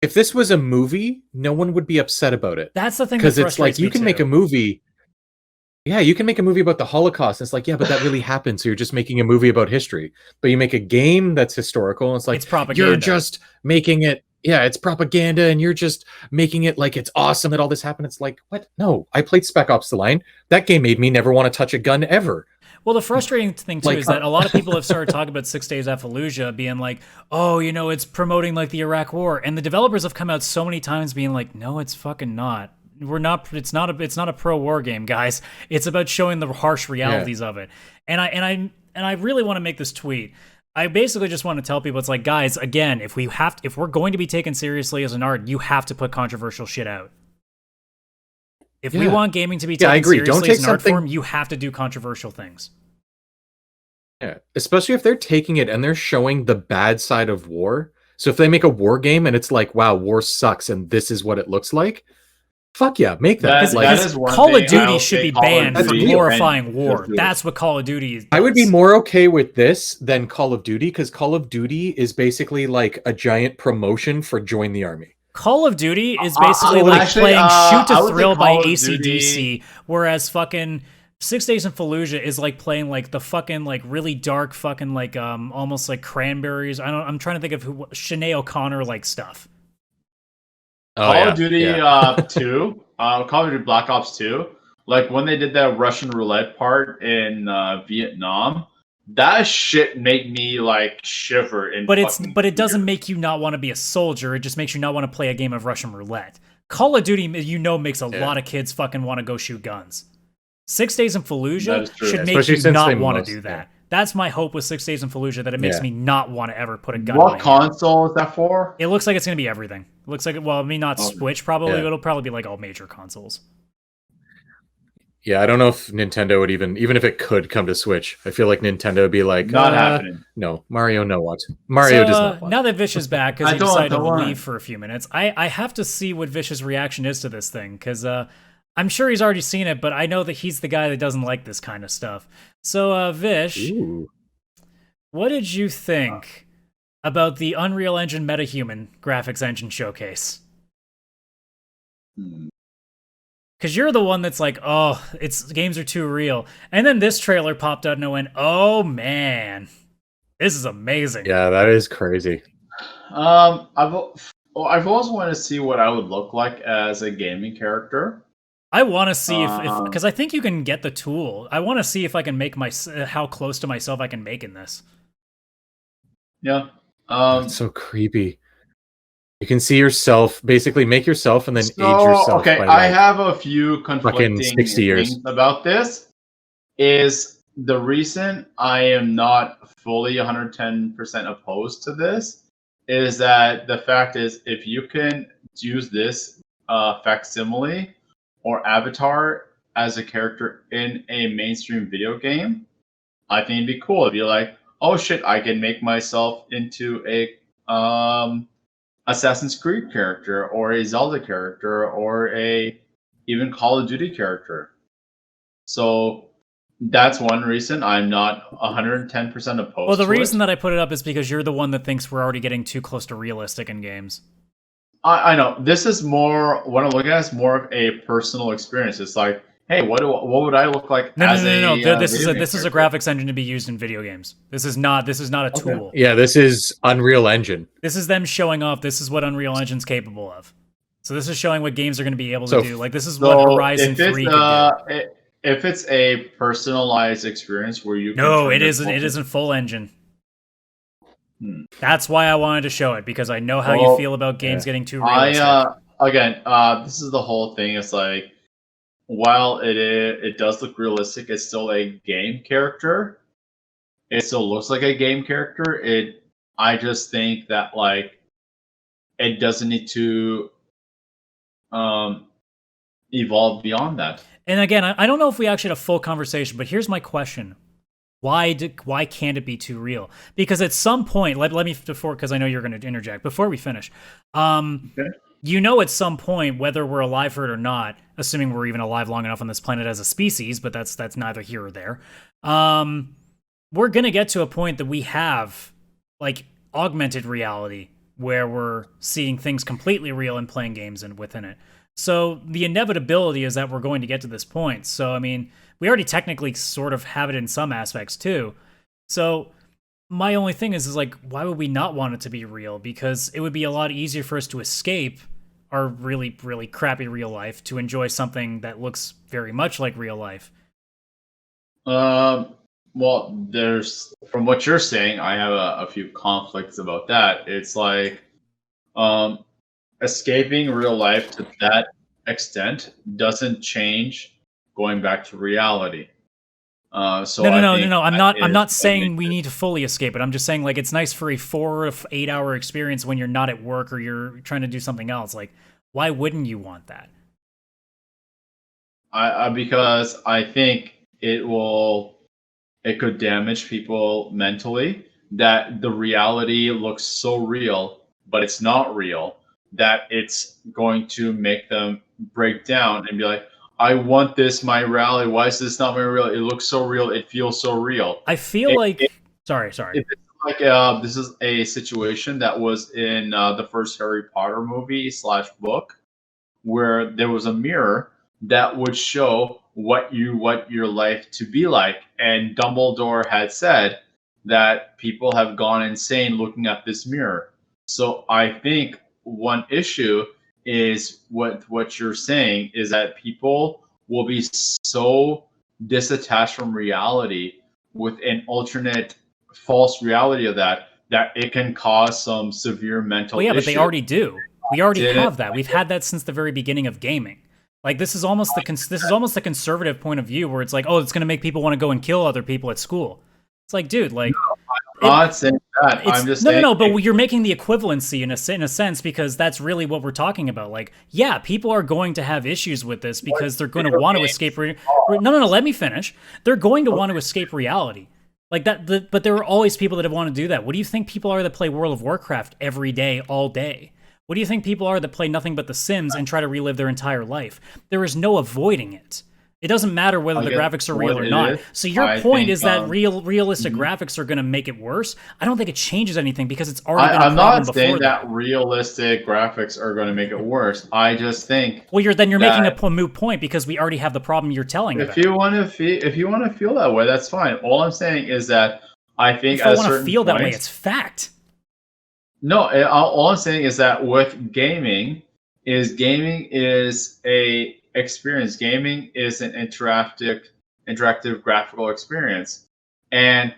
S5: if this was a movie, no one would be upset about it.
S4: That's the thing
S5: because it's like you can make a movie. Yeah, you can make a movie about the Holocaust. It's like, yeah, but that really happened. So you're just making a movie about history. But you make a game that's historical. And it's like,
S4: it's propaganda.
S5: You're just making it. Yeah, it's propaganda. And you're just making it like it's awesome that all this happened. It's like, what? No, I played Spec Ops: The Line. That game made me never want to touch a gun ever.
S4: Well, the frustrating thing, too, is that a lot of people have started talking about 6 Days of Fallujah being like, oh, it's promoting like the Iraq War. And the developers have come out so many times being like, no, it's fucking not. We're not. It's not a pro-war game, guys. It's about showing the harsh realities of it. And I really want to make this tweet. I basically just want to tell people, it's like, guys, again, if we're going to be taken seriously as an art, you have to put controversial shit out. If we want gaming to be taken seriously as an art form, you have to do controversial things.
S5: Yeah, especially if they're taking it and they're showing the bad side of war. So if they make a war game and it's like, wow, war sucks and this is what it looks like. Fuck yeah, make that.
S4: Call of Duty should be banned for glorifying war. That's what Call of Duty is.
S5: I would be more okay with this than Call of Duty because Call of Duty is basically like a giant promotion for Join the Army.
S4: Call of Duty is basically playing Shoot to Thrill by AC/DC, whereas fucking 6 Days in Fallujah is like playing like the fucking like really dark fucking like almost like Cranberries. I'm trying to think of Sinead O'Connor like stuff.
S2: Call of Duty 2, Call of Duty Black Ops 2, like when they did that Russian roulette part in Vietnam, that shit made me like shiver.
S4: But it doesn't make you not want to be a soldier. It just makes you not want to play a game of Russian roulette. Call of Duty, makes a lot of kids fucking want to go shoot guns. 6 Days in Fallujah should make you not want to do that. Yeah. That's my hope with 6 Days in Fallujah, that it makes me not want to ever put a gun in my hand.
S2: What console is that for?
S4: It looks like it's going to be everything. It looks like, well, I mean, not Switch probably, but it'll probably be like all major consoles.
S5: Yeah, I don't know if Nintendo would even if it could come to Switch. I feel like Nintendo would be like,
S2: not happening.
S5: No, Mario, no what? Mario does not want.
S4: Now that Vish is back, because he decided to leave for a few minutes, I have to see what Vish's reaction is to this thing, because I'm sure he's already seen it, but I know that he's the guy that doesn't like this kind of stuff. So, Vish, what did you think about the Unreal Engine MetaHuman graphics engine showcase? Because you're the one that's like, oh, games are too real. And then this trailer popped out and I went, oh man, this is amazing.
S5: Yeah, that is crazy.
S2: I've also wanted to see what I would look like as a gaming character.
S4: I want to see if because I think you can get the tool. I want to see if I can make how close to myself I can make in this.
S2: Yeah.
S5: It's so creepy. You can see yourself, basically make yourself and then age yourself.
S2: Okay, I have a few conflicting
S5: 60 years
S2: things about this. Is the reason I am not fully 110% opposed to this is that the fact is, if you can use this facsimile or avatar as a character in a mainstream video game, I think it'd be cool. It'd be like, oh shit, I can make myself into a Assassin's Creed character or a Zelda character or a even Call of Duty character. So that's one reason I'm not 110% opposed.
S4: Well, the
S2: to
S4: reason
S2: it.
S4: that I put it up is because you're the one that thinks we're already getting too close to realistic in games.
S2: I know this is more what I'm looking at is more of a personal experience. It's like, hey, what would I look like
S4: No,
S2: as
S4: no.
S2: a
S4: This is a
S2: character?
S4: graphics engine to be used in video games. This is not a tool.
S5: Yeah, this is Unreal Engine.
S4: This is them showing off. This is what Unreal Engine's capable of. So this is showing what games are going to be able to do. Like this is what Horizon 3 could do.
S2: If it's a personalized experience where you
S4: No,
S2: can
S4: it isn't. It isn't full engine. That's why I wanted to show it, because I know how you feel about games getting too realistic.
S2: This is the whole thing. It's like, while it does look realistic, it's still a game character. It still looks like a game character. I just think that like it doesn't need to evolve beyond that.
S4: And again, I don't know if we actually had a full conversation, but here's my question. Why can't it be too real? Because at some point, let me before, because I know you're going to interject before we finish.
S2: Okay.
S4: You know, at some point, whether we're alive for it or not, assuming we're even alive long enough on this planet as a species, but that's neither here or there. We're going to get to a point that we have like augmented reality where we're seeing things completely real and playing games within it. So the inevitability is that we're going to get to this point. So, I mean, we already technically sort of have it in some aspects too. So my only thing is like, why would we not want it to be real? Because it would be a lot easier for us to escape our really, really crappy real life to enjoy something that looks very much like real life.
S2: Well, there's, from what you're saying, I have a few conflicts about that. It's like, escaping real life to that extent doesn't change going back to reality. No. I'm not saying we need to fully escape it. I'm just saying like it's nice for a 4 to 8 hour experience when you're not at work or you're trying to do something else. Like, why wouldn't you want that? Because I think it could damage people mentally, that the reality looks so real, but it's not real, that it's going to make them break down and be like, I want this, my reality. Why is this not my real? It looks so real. It feels so real.
S4: I feel sorry.
S2: This is a situation that was in the first Harry Potter movie / book, where there was a mirror that would show what you want your life to be like. And Dumbledore had said that people have gone insane looking at this mirror. So I think one issue is what you're saying is that people will be so disattached from reality with an alternate false reality of that it can cause some severe mental
S4: Well, yeah,
S2: issues.
S4: but they already do. We already have that. We've had that since the very beginning of gaming. Like this is almost the conservative point of view where it's like, oh, it's going to make people want to go and kill other people at school. It's like, dude, like.
S2: I'm not saying that. I'm just saying.
S4: No, but you're making the equivalency in a sense, because that's really what we're talking about. Like, yeah, people are going to have issues with this because they're going to want to escape. No, let me finish. They're going to want to escape reality. Like that, but there are always people that want to do that. What do you think people are that play World of Warcraft every day, all day? What do you think people are that play nothing but The Sims and try to relive their entire life? There is no avoiding it. It doesn't matter whether the graphics are real or not. So your point is that realistic graphics are going to make it worse? I don't think it changes anything because it's already been a problem before.
S2: I'm not saying that realistic graphics are going to make it worse. I just think.
S4: Well, you're making a moot point because we already have the problem you're telling about.
S2: If you want to feel that way, that's fine. All I'm saying is that I think
S4: if I want to feel that way, it's fact.
S2: No, all I'm saying is that with gaming is a experience. Gaming is an interactive graphical experience, and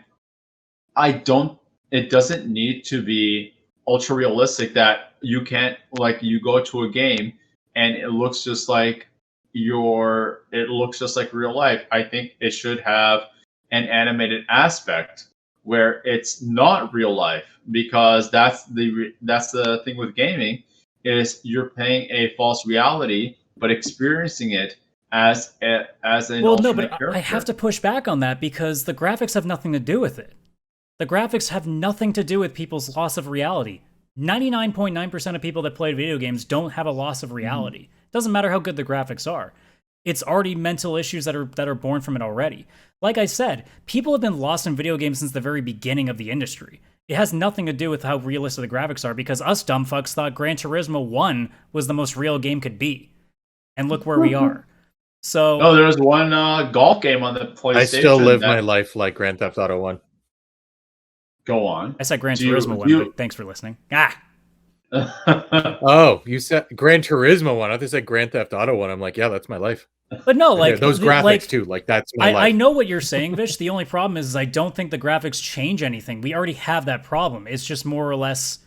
S2: it doesn't need to be ultra realistic that you can't, like, you go to a game and it looks just like real life. I think it should have an animated aspect where it's not real life, because that's the thing with gaming, is you're playing a false reality but experiencing it as an
S4: Well, no,
S2: alternate
S4: but
S2: character.
S4: I have to push back on that because the graphics have nothing to do with it. The graphics have nothing to do with people's loss of reality. 99.9% of people that play video games don't have a loss of reality. It doesn't matter how good the graphics are. It's already mental issues that are born from it already. Like I said, people have been lost in video games since the very beginning of the industry. It has nothing to do with how realistic the graphics are, because us dumb fucks thought Gran Turismo 1 was the most real game could be. And look where we are. So
S2: No, there was one golf game on the PlayStation.
S5: I still live my life like Grand Theft Auto 1.
S2: Go on.
S4: I said Gran Turismo 1, but thanks for listening.
S5: Oh, you said Gran Turismo 1. I thought you said Grand Theft Auto 1. I'm like, yeah, that's my life.
S4: But no, like
S5: those graphics too. Like that's my life.
S4: I know what you're saying, Vish. The only problem is I don't think the graphics change anything. We already have that problem. It's just more or less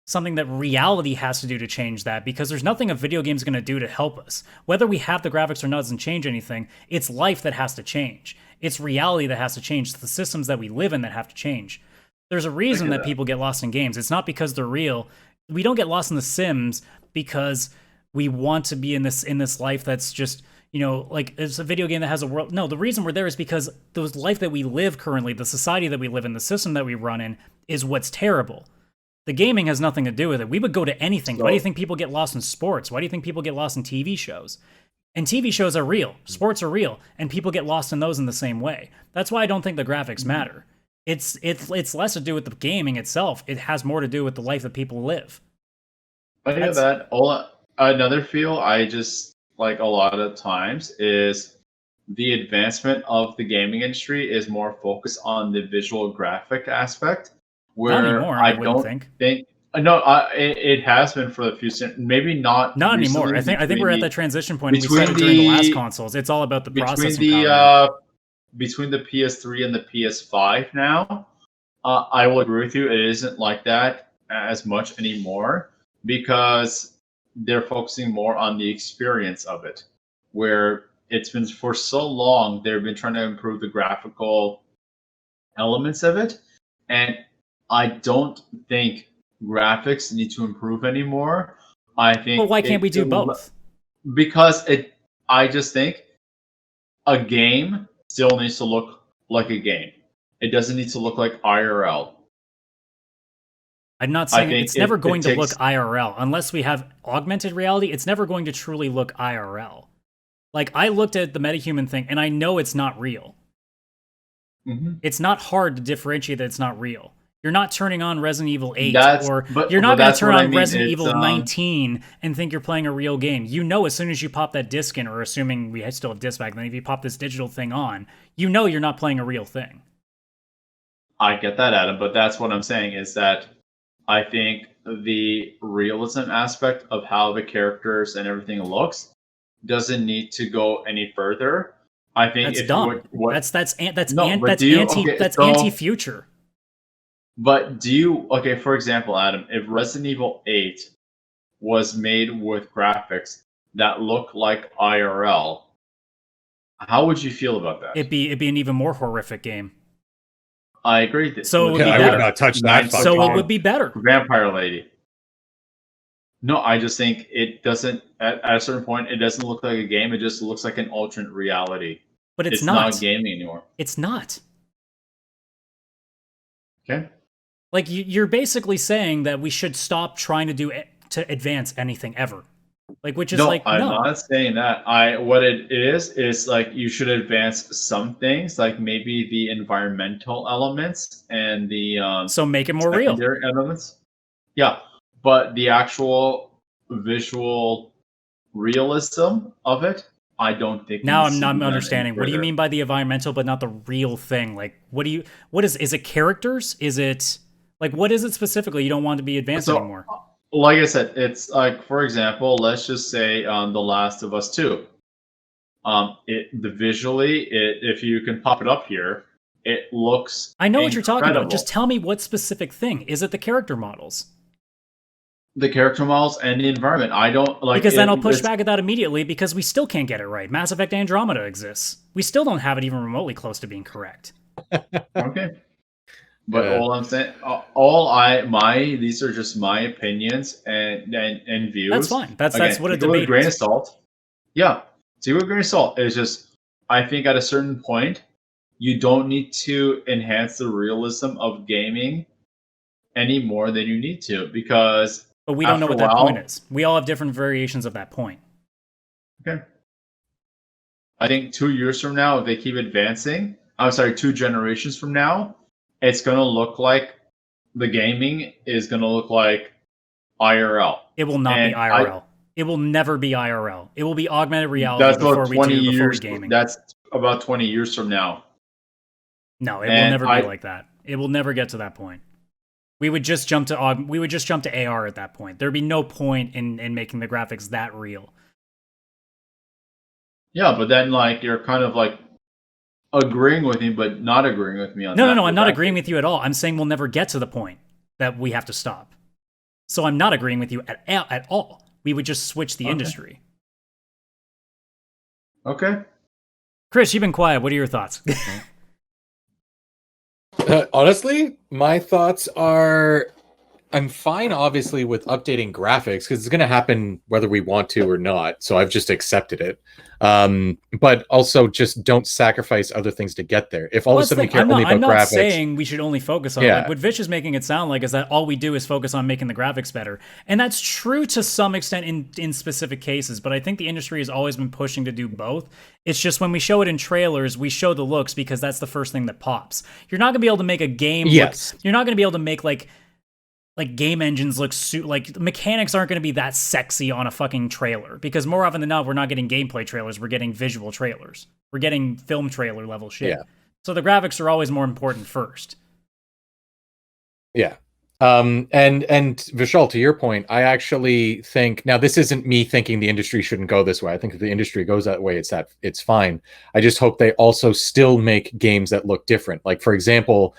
S4: something that reality has to do to change that, because there's nothing a video game's going to do to help us. Whether we have the graphics or not doesn't change anything. It's life that has to change. It's reality that has to change. It's the systems that we live in that have to change. There's a reason that people get lost in games. It's not because they're real. We don't get lost in The Sims because we want to be in this life that's just, you know, like it's a video game that has a world. No, the reason we're there is because the life that we live currently, the society that we live in, the system that we run in is what's terrible. The gaming has nothing to do with it. We would go to anything. Why do you think people get lost in sports? Why do you think people get lost in TV shows? And TV shows are real. Sports are real. And people get lost in those in the same way. That's why I don't think the graphics matter. It's less to do with the gaming itself. It has more to do with the life that people live.
S2: I hear that. Another feel I just like a lot of times is the advancement of the gaming industry is more focused on the visual graphic aspect. Where
S4: Not anymore, I wouldn't think.
S2: No, it has been for a few. Maybe not.
S4: Not anymore. I think we're at that transition point. We said it during the last consoles. It's all about the processing power.
S2: Between the PS3 and the PS5 now, I will agree with you. It isn't like that as much anymore because they're focusing more on the experience of it. Where it's been for so long, they've been trying to improve the graphical elements of it, and I don't think graphics need to improve anymore. I think.
S4: Well, why can't we do both?
S2: Because I just think a game still needs to look like a game. It doesn't need to look like IRL.
S4: I'm not saying it's never going to look IRL. Unless we have augmented reality, it's never going to truly look IRL. Like, I looked at the MetaHuman thing, and I know it's not real.
S2: Mm-hmm.
S4: It's not hard to differentiate that it's not real. You're not turning on Resident Evil 8, you're not going to turn on Resident Evil 19 and think you're playing a real game. You know as soon as you pop that disc in, or assuming we still have disc back then, if you pop this digital thing on, you know you're not playing a real thing.
S2: I get that, Adam, but that's what I'm saying is that I think the realism aspect of how the characters and everything looks doesn't need to go any further. I think
S4: that's dumb. That's anti-future.
S2: But for example, Adam, if Resident Evil 8 was made with graphics that look like IRL, how would you feel about that?
S4: It'd be an even more horrific game.
S2: I agree.
S4: So it would be
S5: better. I would not touch that.
S4: So it would be better.
S2: Vampire Lady. No, I just think it doesn't. At a certain point, it doesn't look like a game. It just looks like an alternate reality.
S4: But it's not
S2: gaming anymore.
S4: It's not.
S2: Okay.
S4: Like, you're basically saying that we should stop trying to advance anything ever. Like, which is
S2: I'm not saying that. What it is like you should advance some things, like maybe the environmental elements and the
S4: so make it more real
S2: elements. Yeah, but the actual visual realism of it, I don't think.
S4: Now I'm understanding. What do you mean by the environmental, but not the real thing? Like, what is it characters? Is it like, what is it specifically you don't want to be advanced anymore?
S2: Like I said, it's like, for example, let's just say The Last of Us 2. If you can pop it up here, it looks
S4: I know what you're talking about. Just tell me what specific thing. Is it the character models?
S2: The character models and the environment. I don't like
S4: because then I'll push back at that immediately because we still can't get it right. Mass Effect Andromeda exists. We still don't have it even remotely close to being correct.
S2: Okay. But
S5: Yeah.
S2: all I'm saying, these are just my opinions and views.
S4: That's fine. That's
S2: Again,
S4: what a
S2: take it with a
S4: debate
S2: grain
S4: is.
S2: of salt. Yeah, take it with a grain of salt. It's just, I think at a certain point, you don't need to enhance the realism of gaming any more than you need to, because
S4: But we don't know
S2: after
S4: what
S2: a
S4: that
S2: while,
S4: point is. We all have different variations of that point.
S2: okay. I think 2 years from now, if they keep advancing, I'm sorry, 2 generations from now, it's gonna look like the gaming is gonna look like IRL.
S4: It will not be
S2: And
S4: IRL. It will never be IRL. It will be augmented reality
S2: that's
S4: before
S2: about
S4: we
S2: 20
S4: do before we
S2: years.
S4: gaming.
S2: That's about 20 years from now.
S4: No, it will
S2: And
S4: never be like that. It will never get to that point. We would just jump to AR at that point. There'd be no point in making the graphics that real.
S2: Yeah, but then like you're kind of like agreeing with me, but not agreeing with me on that.
S4: No, I'm not agreeing with you at all. I'm saying we'll never get to the point that we have to stop. So I'm not agreeing with you at all. We would just switch the industry.
S2: Okay.
S4: Chris, you've been quiet. What are your thoughts?
S5: Honestly, my thoughts are I'm fine, obviously, with updating graphics because it's going to happen whether we want to or not. So I've just accepted it. But also just don't sacrifice other things to get there. If all of a sudden we care only about
S4: I'm not
S5: graphics,
S4: saying we should only focus on like what Vish is making it sound like is that all we do is focus on making the graphics better. And that's true to some extent in specific cases, but I think the industry has always been pushing to do both. It's just when we show it in trailers, we show the looks because that's the first thing that pops. You're not going to be able to make a game you're not going to be able to make like game engines look like mechanics aren't going to be that sexy on a fucking trailer, because more often than not we're not getting gameplay trailers, we're getting visual trailers, we're getting film trailer level shit. So the graphics are always more important first.
S5: and Vishal, to your point, I actually think, now this isn't me thinking the industry shouldn't go this way. I think if the industry goes that way, it's fine. I just hope they also still make games that look different. Like, for example,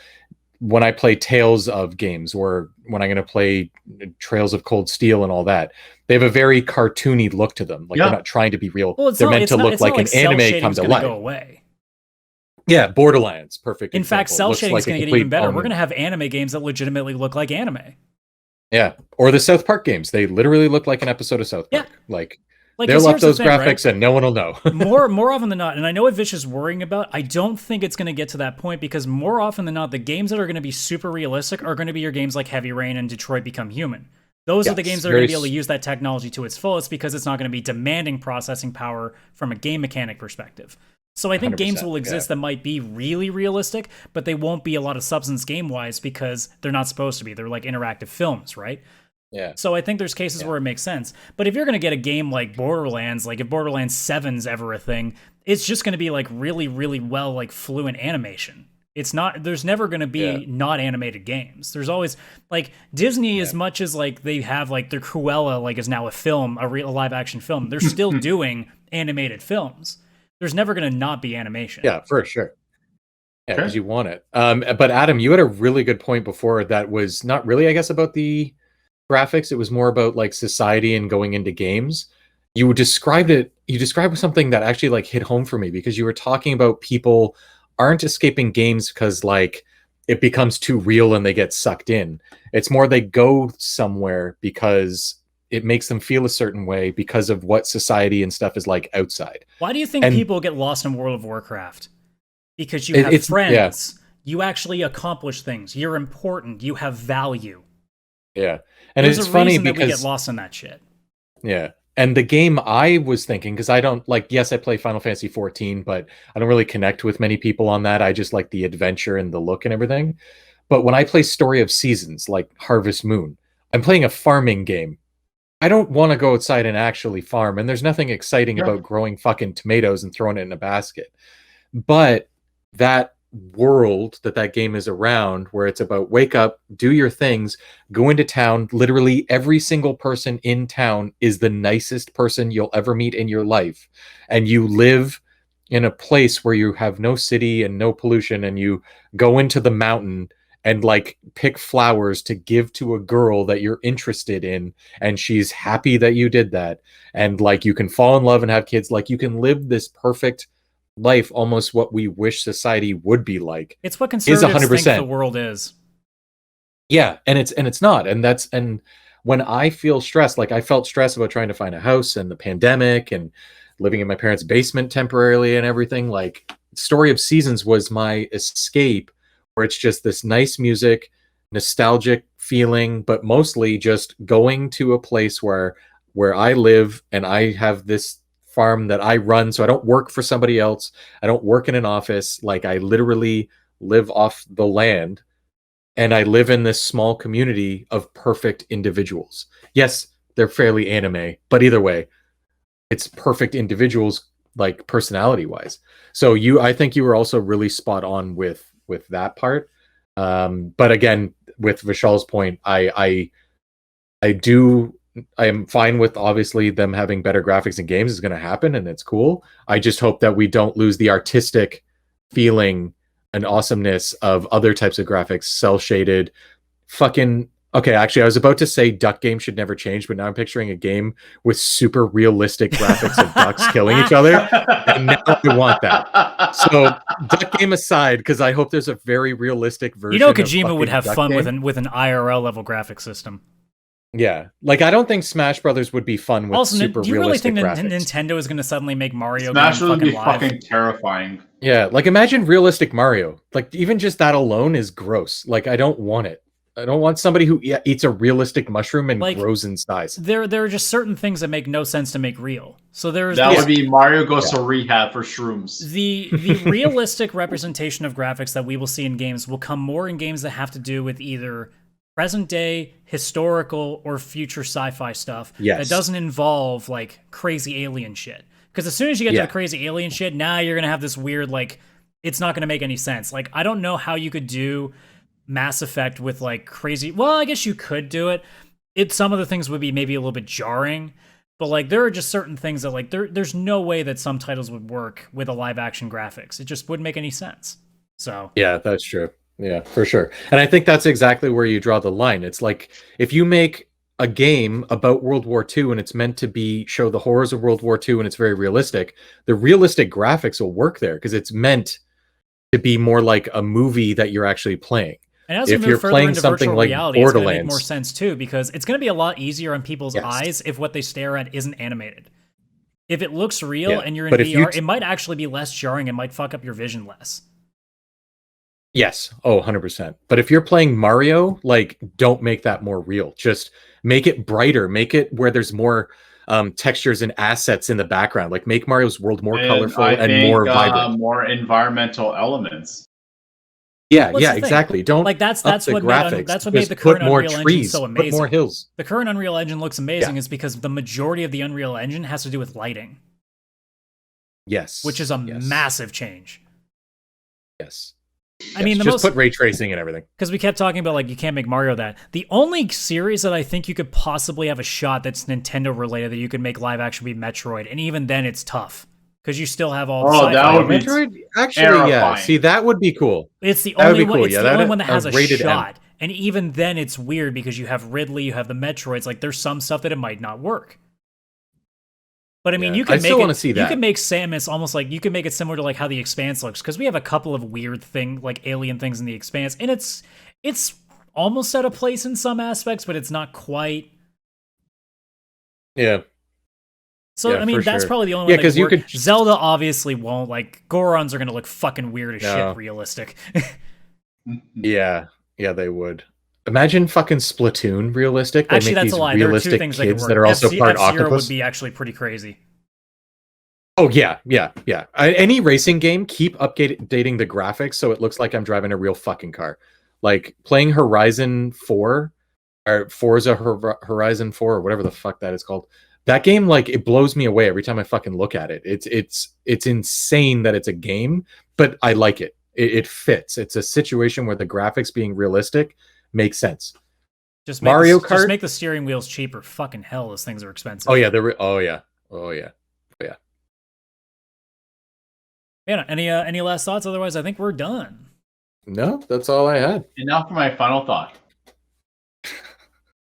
S5: when I play Tales of games, or when I'm going to play Trails of Cold Steel and all that, they have a very cartoony look to them. Like they're not trying to be real.
S4: Well,
S5: they're meant to look like an anime come to life.
S4: Go away.
S5: Yeah, Borderlands, perfect.
S4: In fact, cell shading is going to get even better.
S5: Element.
S4: We're going to have anime games that legitimately look like anime.
S5: Yeah, or the South Park games. They literally look like an episode of South Park. Like they'll up those graphics, right? And no one will know.
S4: more often than not, and I know what Vish is worrying about, I don't think it's going to get to that point, because more often than not, the games that are going to be super realistic are going to be your games like Heavy Rain and Detroit Become Human. Those are the games that are going to be able to use that technology to its fullest, because it's not going to be demanding processing power from a game mechanic perspective. So I think games will exist that might be really realistic, but they won't be a lot of substance game-wise because they're not supposed to be. They're like interactive films, right?
S5: Yeah.
S4: So I think there's cases where it makes sense. But if you're going to get a game like Borderlands, like if Borderlands 7's ever a thing, it's just going to be like really, really well like fluent animation. It's not, there's never going to be not animated games. There's always like Disney, as much as like they have like their Cruella like is now a film, a live action film, they're still doing animated films. There's never going to not be animation.
S5: Yeah, for sure. Yeah, because you want it. But Adam, you had a really good point before that was not really, I guess, about the graphics. It was more about like society and going into games. You described something that actually like hit home for me, because you were talking about people aren't escaping games because like it becomes too real and they get sucked in. It's more they go somewhere because it makes them feel a certain way because of what society and stuff is like outside.
S4: Why do you think people get lost in World of Warcraft? Because you have friends. You actually accomplish things. You're important. You have value.
S5: Yeah. And
S4: There's
S5: it's
S4: a
S5: funny
S4: reason
S5: because
S4: that we get lost in that shit.
S5: Yeah. And the game I was thinking, because I don't like, yes, I play Final Fantasy 14, but I don't really connect with many people on that. I just like the adventure and the look and everything. But when I play Story of Seasons, like Harvest Moon, I'm playing a farming game. I don't want to go outside and actually farm. And there's nothing exciting about growing fucking tomatoes and throwing it in a basket. But that world that game is around, where it's about wake up, do your things, go into town, literally every single person in town is the nicest person you'll ever meet in your life, and you live in a place where you have no city and no pollution, and you go into the mountain and like pick flowers to give to a girl that you're interested in, and she's happy that you did that, and like you can fall in love and have kids. Like you can live this perfect life almost what we wish society would be like.
S4: It's what conservatives
S5: 100%.
S4: think the world is.
S5: Yeah, and it's not. And when I feel stressed, like I felt stressed about trying to find a house and the pandemic and living in my parents' basement temporarily and everything, like Story of Seasons was my escape, where it's just this nice music, nostalgic feeling, but mostly just going to a place where I live and I have this farm that I run, so I don't work for somebody else. I don't work in an office. Like I literally live off the land, and I live in this small community of perfect individuals. Yes, they're fairly anime, but either way, it's perfect individuals, like personality wise. So I think you were also really spot on with that part. But again, with Vishal's point, I am fine with obviously them having better graphics in games is going to happen, and it's cool. I just hope that we don't lose the artistic feeling and awesomeness of other types of graphics, cell shaded, fucking. Okay, actually, I was about to say duck game should never change, but now I'm picturing a game with super realistic graphics of ducks killing each other, and now I want that. So, duck game aside, because I hope there's a very realistic version.
S4: You know,
S5: of
S4: Kojima would have
S5: fucking
S4: fun
S5: Duck
S4: with an IRL level graphic system.
S5: Yeah, like I don't think Smash Brothers would be fun with
S4: Also,
S5: super
S4: do you really
S5: realistic
S4: think that
S5: graphics.
S4: Nintendo is going to suddenly make Mario
S2: Smash
S4: game
S2: would be
S4: live?
S2: fucking terrifying.
S5: Yeah, like imagine realistic Mario. Like even just that alone is gross. Like I don't want it. I don't want somebody who eats a realistic mushroom and
S4: Like,
S5: grows in size.
S4: There are just certain things that make no sense to make real. So there's
S2: That would be Mario goes to rehab for shrooms.
S4: the realistic representation of graphics that we will see in games will come more in games that have to do with either present day, historical, or future sci-fi stuff that doesn't involve like crazy alien shit. Because as soon as you get to the crazy alien shit, now you're gonna have this weird like it's not gonna make any sense. Like I don't know how you could do Mass Effect with like crazy. Well, I guess you could do it. Some of the things would be maybe a little bit jarring, but like there are just certain things that like there's no way that some titles would work with a live action graphics. It just wouldn't make any sense. So
S5: yeah, that's true. Yeah, for sure. And I think that's exactly where you draw the line. It's like if you make a game about World War II and it's meant to show the horrors of World War II and it's very realistic, the realistic graphics will work there because it's meant to be more like a movie that you're actually playing.
S4: And as
S5: if
S4: we
S5: you're
S4: move further
S5: playing
S4: into
S5: something
S4: virtual
S5: like
S4: reality, it's going to make
S5: Borderlands,
S4: more sense too, because it's going to be a lot easier on people's eyes if what they stare at isn't animated. If it looks real and you're in VR, it might actually be less jarring. It might fuck up your vision less.
S5: Yes. Oh, 100%. But if you're playing Mario, like, don't make that more real. Just make it brighter. Make it where there's more textures and assets in the background. Like, make Mario's world more colorful and more vibrant.
S2: More environmental elements.
S5: Yeah, exactly. Don't
S4: like that's
S5: up the
S4: what
S5: graphics.
S4: That's what made the current
S5: more
S4: Unreal
S5: trees,
S4: Engine so amazing.
S5: Put more hills.
S4: The current Unreal Engine looks amazing is because the majority of the Unreal Engine has to do with lighting.
S5: Yes.
S4: Which is a massive change.
S5: Yes.
S4: I mean,
S5: just put ray tracing and everything.
S4: Because we kept talking about, like, you can't make Mario that. The only series that I think you could possibly have a shot that's Nintendo related that you could make live action be Metroid, and even then it's tough. Because you still have all the sci-fi.
S2: that would be
S5: Metroid? Actually, yeah. See, that would be cool.
S4: It's the only one,
S5: cool.
S4: it's the only one that has a shot.
S5: M.
S4: And even then it's weird because you have Ridley, you have the Metroids. Like, there's some stuff that it might not work. But I mean, you can make it. You can make Samus almost like you can make it similar to like how the Expanse looks, because we have a couple of weird like alien things in the Expanse, and it's almost at a place in some aspects, but it's not quite.
S5: Yeah.
S4: So I mean, that's probably the only one.
S5: Because you could.
S4: Zelda obviously won't. Like Gorons are gonna look fucking weird as shit, realistic.
S5: Yeah, they would. Imagine fucking Splatoon realistic. They
S4: actually,
S5: make
S4: that's
S5: these
S4: a lie.
S5: realistic
S4: there are 2 things
S5: kids that are also part
S4: F-Zero
S5: octopus.
S4: Would be actually pretty crazy.
S5: Oh yeah. Any racing game, keep updating the graphics so it looks like I'm driving a real fucking car. Like playing Horizon 4 or Forza Horizon 4 or whatever the fuck that is called. That game, like, it blows me away every time I fucking look at it. It's insane that it's a game, but I like it. It fits. It's a situation where the graphics being realistic makes sense.
S4: Just
S5: Mario Kart.
S4: Just make the steering wheels cheaper. Fucking hell, those things are expensive.
S5: Oh yeah,
S4: Yeah. Any last thoughts? Otherwise, I think we're done.
S5: No, that's all I had.
S2: And now for my final thought.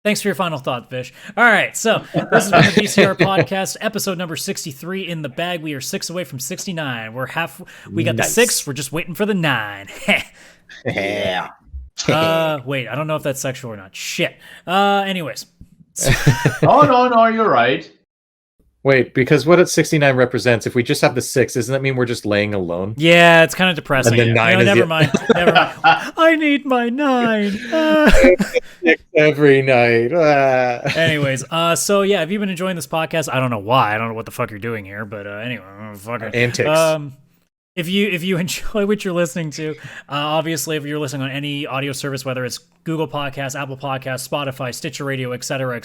S4: Thanks for your final thought, Vish. All right, so this has been the VCR Podcast, episode number 63 in the bag. We are 6 away from 69. We got the 6. We're just waiting for the 9.
S5: Yeah.
S4: Wait, I don't know if that's sexual or not. Shit. Anyways.
S2: Oh, no, you're right.
S5: Wait, because what 69 represents, if we just have the 6, doesn't that mean we're just laying alone?
S4: Yeah, it's kind of depressing.
S5: And then 9 is
S4: never mind. Never mind. I need my 9.
S5: 6 every night.
S4: Anyways, so yeah, have you been enjoying this podcast? I don't know why. I don't know what the fuck you're doing here, but anyway, fuck it.
S5: Antics.
S4: If you enjoy what you're listening to, obviously, if you're listening on any audio service, whether it's Google Podcasts, Apple Podcasts, Spotify, Stitcher Radio, etc.,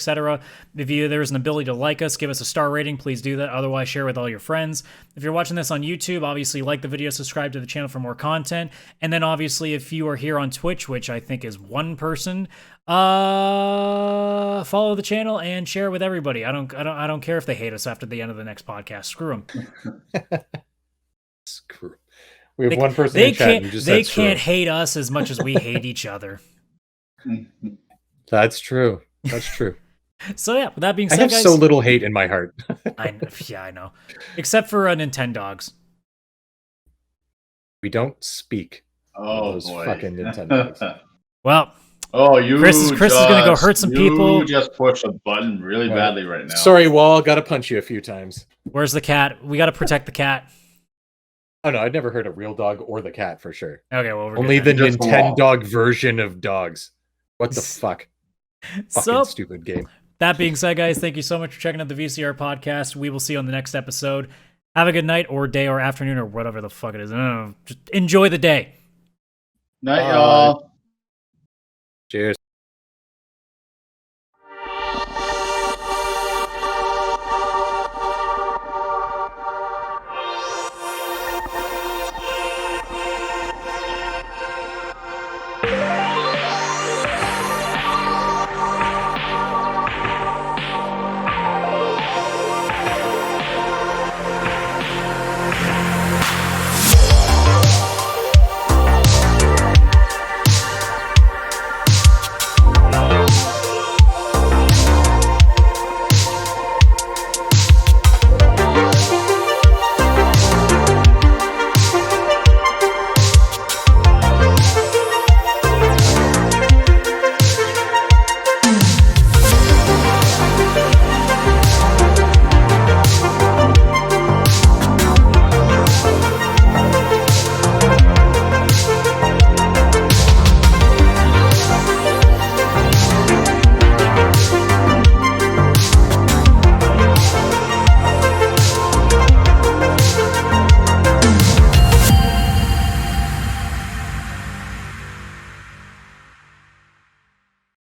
S4: if there's an ability to like us, give us a star rating, please do that. Otherwise, share with all your friends. If you're watching this on YouTube, obviously like the video, subscribe to the channel for more content, and then obviously if you are here on Twitch, which I think is one person, follow the channel and share with everybody. I don't care if they hate us after the end of the next podcast. Screw them.
S5: Screw. We have one person in chat who just
S4: they
S5: said screw.
S4: can't hate us as much as we hate each other.
S5: That's true. That's true.
S4: So yeah, with that being
S5: I
S4: said,
S5: have
S4: guys,
S5: so little hate in my heart.
S4: I know. Except for Nintendogs.
S5: We don't speak.
S2: Oh,
S5: those
S2: boy.
S5: fucking Nintendogs.
S4: Well,
S2: Chris
S4: is gonna go hurt some people.
S2: You just pushed a button really badly right now.
S5: Sorry, Wall. Got to punch you a few times.
S4: Where's the cat? We got to protect the cat.
S5: Oh no, I'd never heard a real dog or the cat for sure.
S4: Okay, well, we're
S5: Only the
S4: good then.
S2: Just the wall.
S5: Nintendog version of dogs. What the fuck? Fucking
S4: So,
S5: stupid game.
S4: that being said, guys, thank you so much for checking out the VCR podcast. We will see you on the next episode. Have a good night or day or afternoon or whatever the fuck it is. I don't know. Just enjoy the day.
S2: Night, y'all.
S5: Cheers.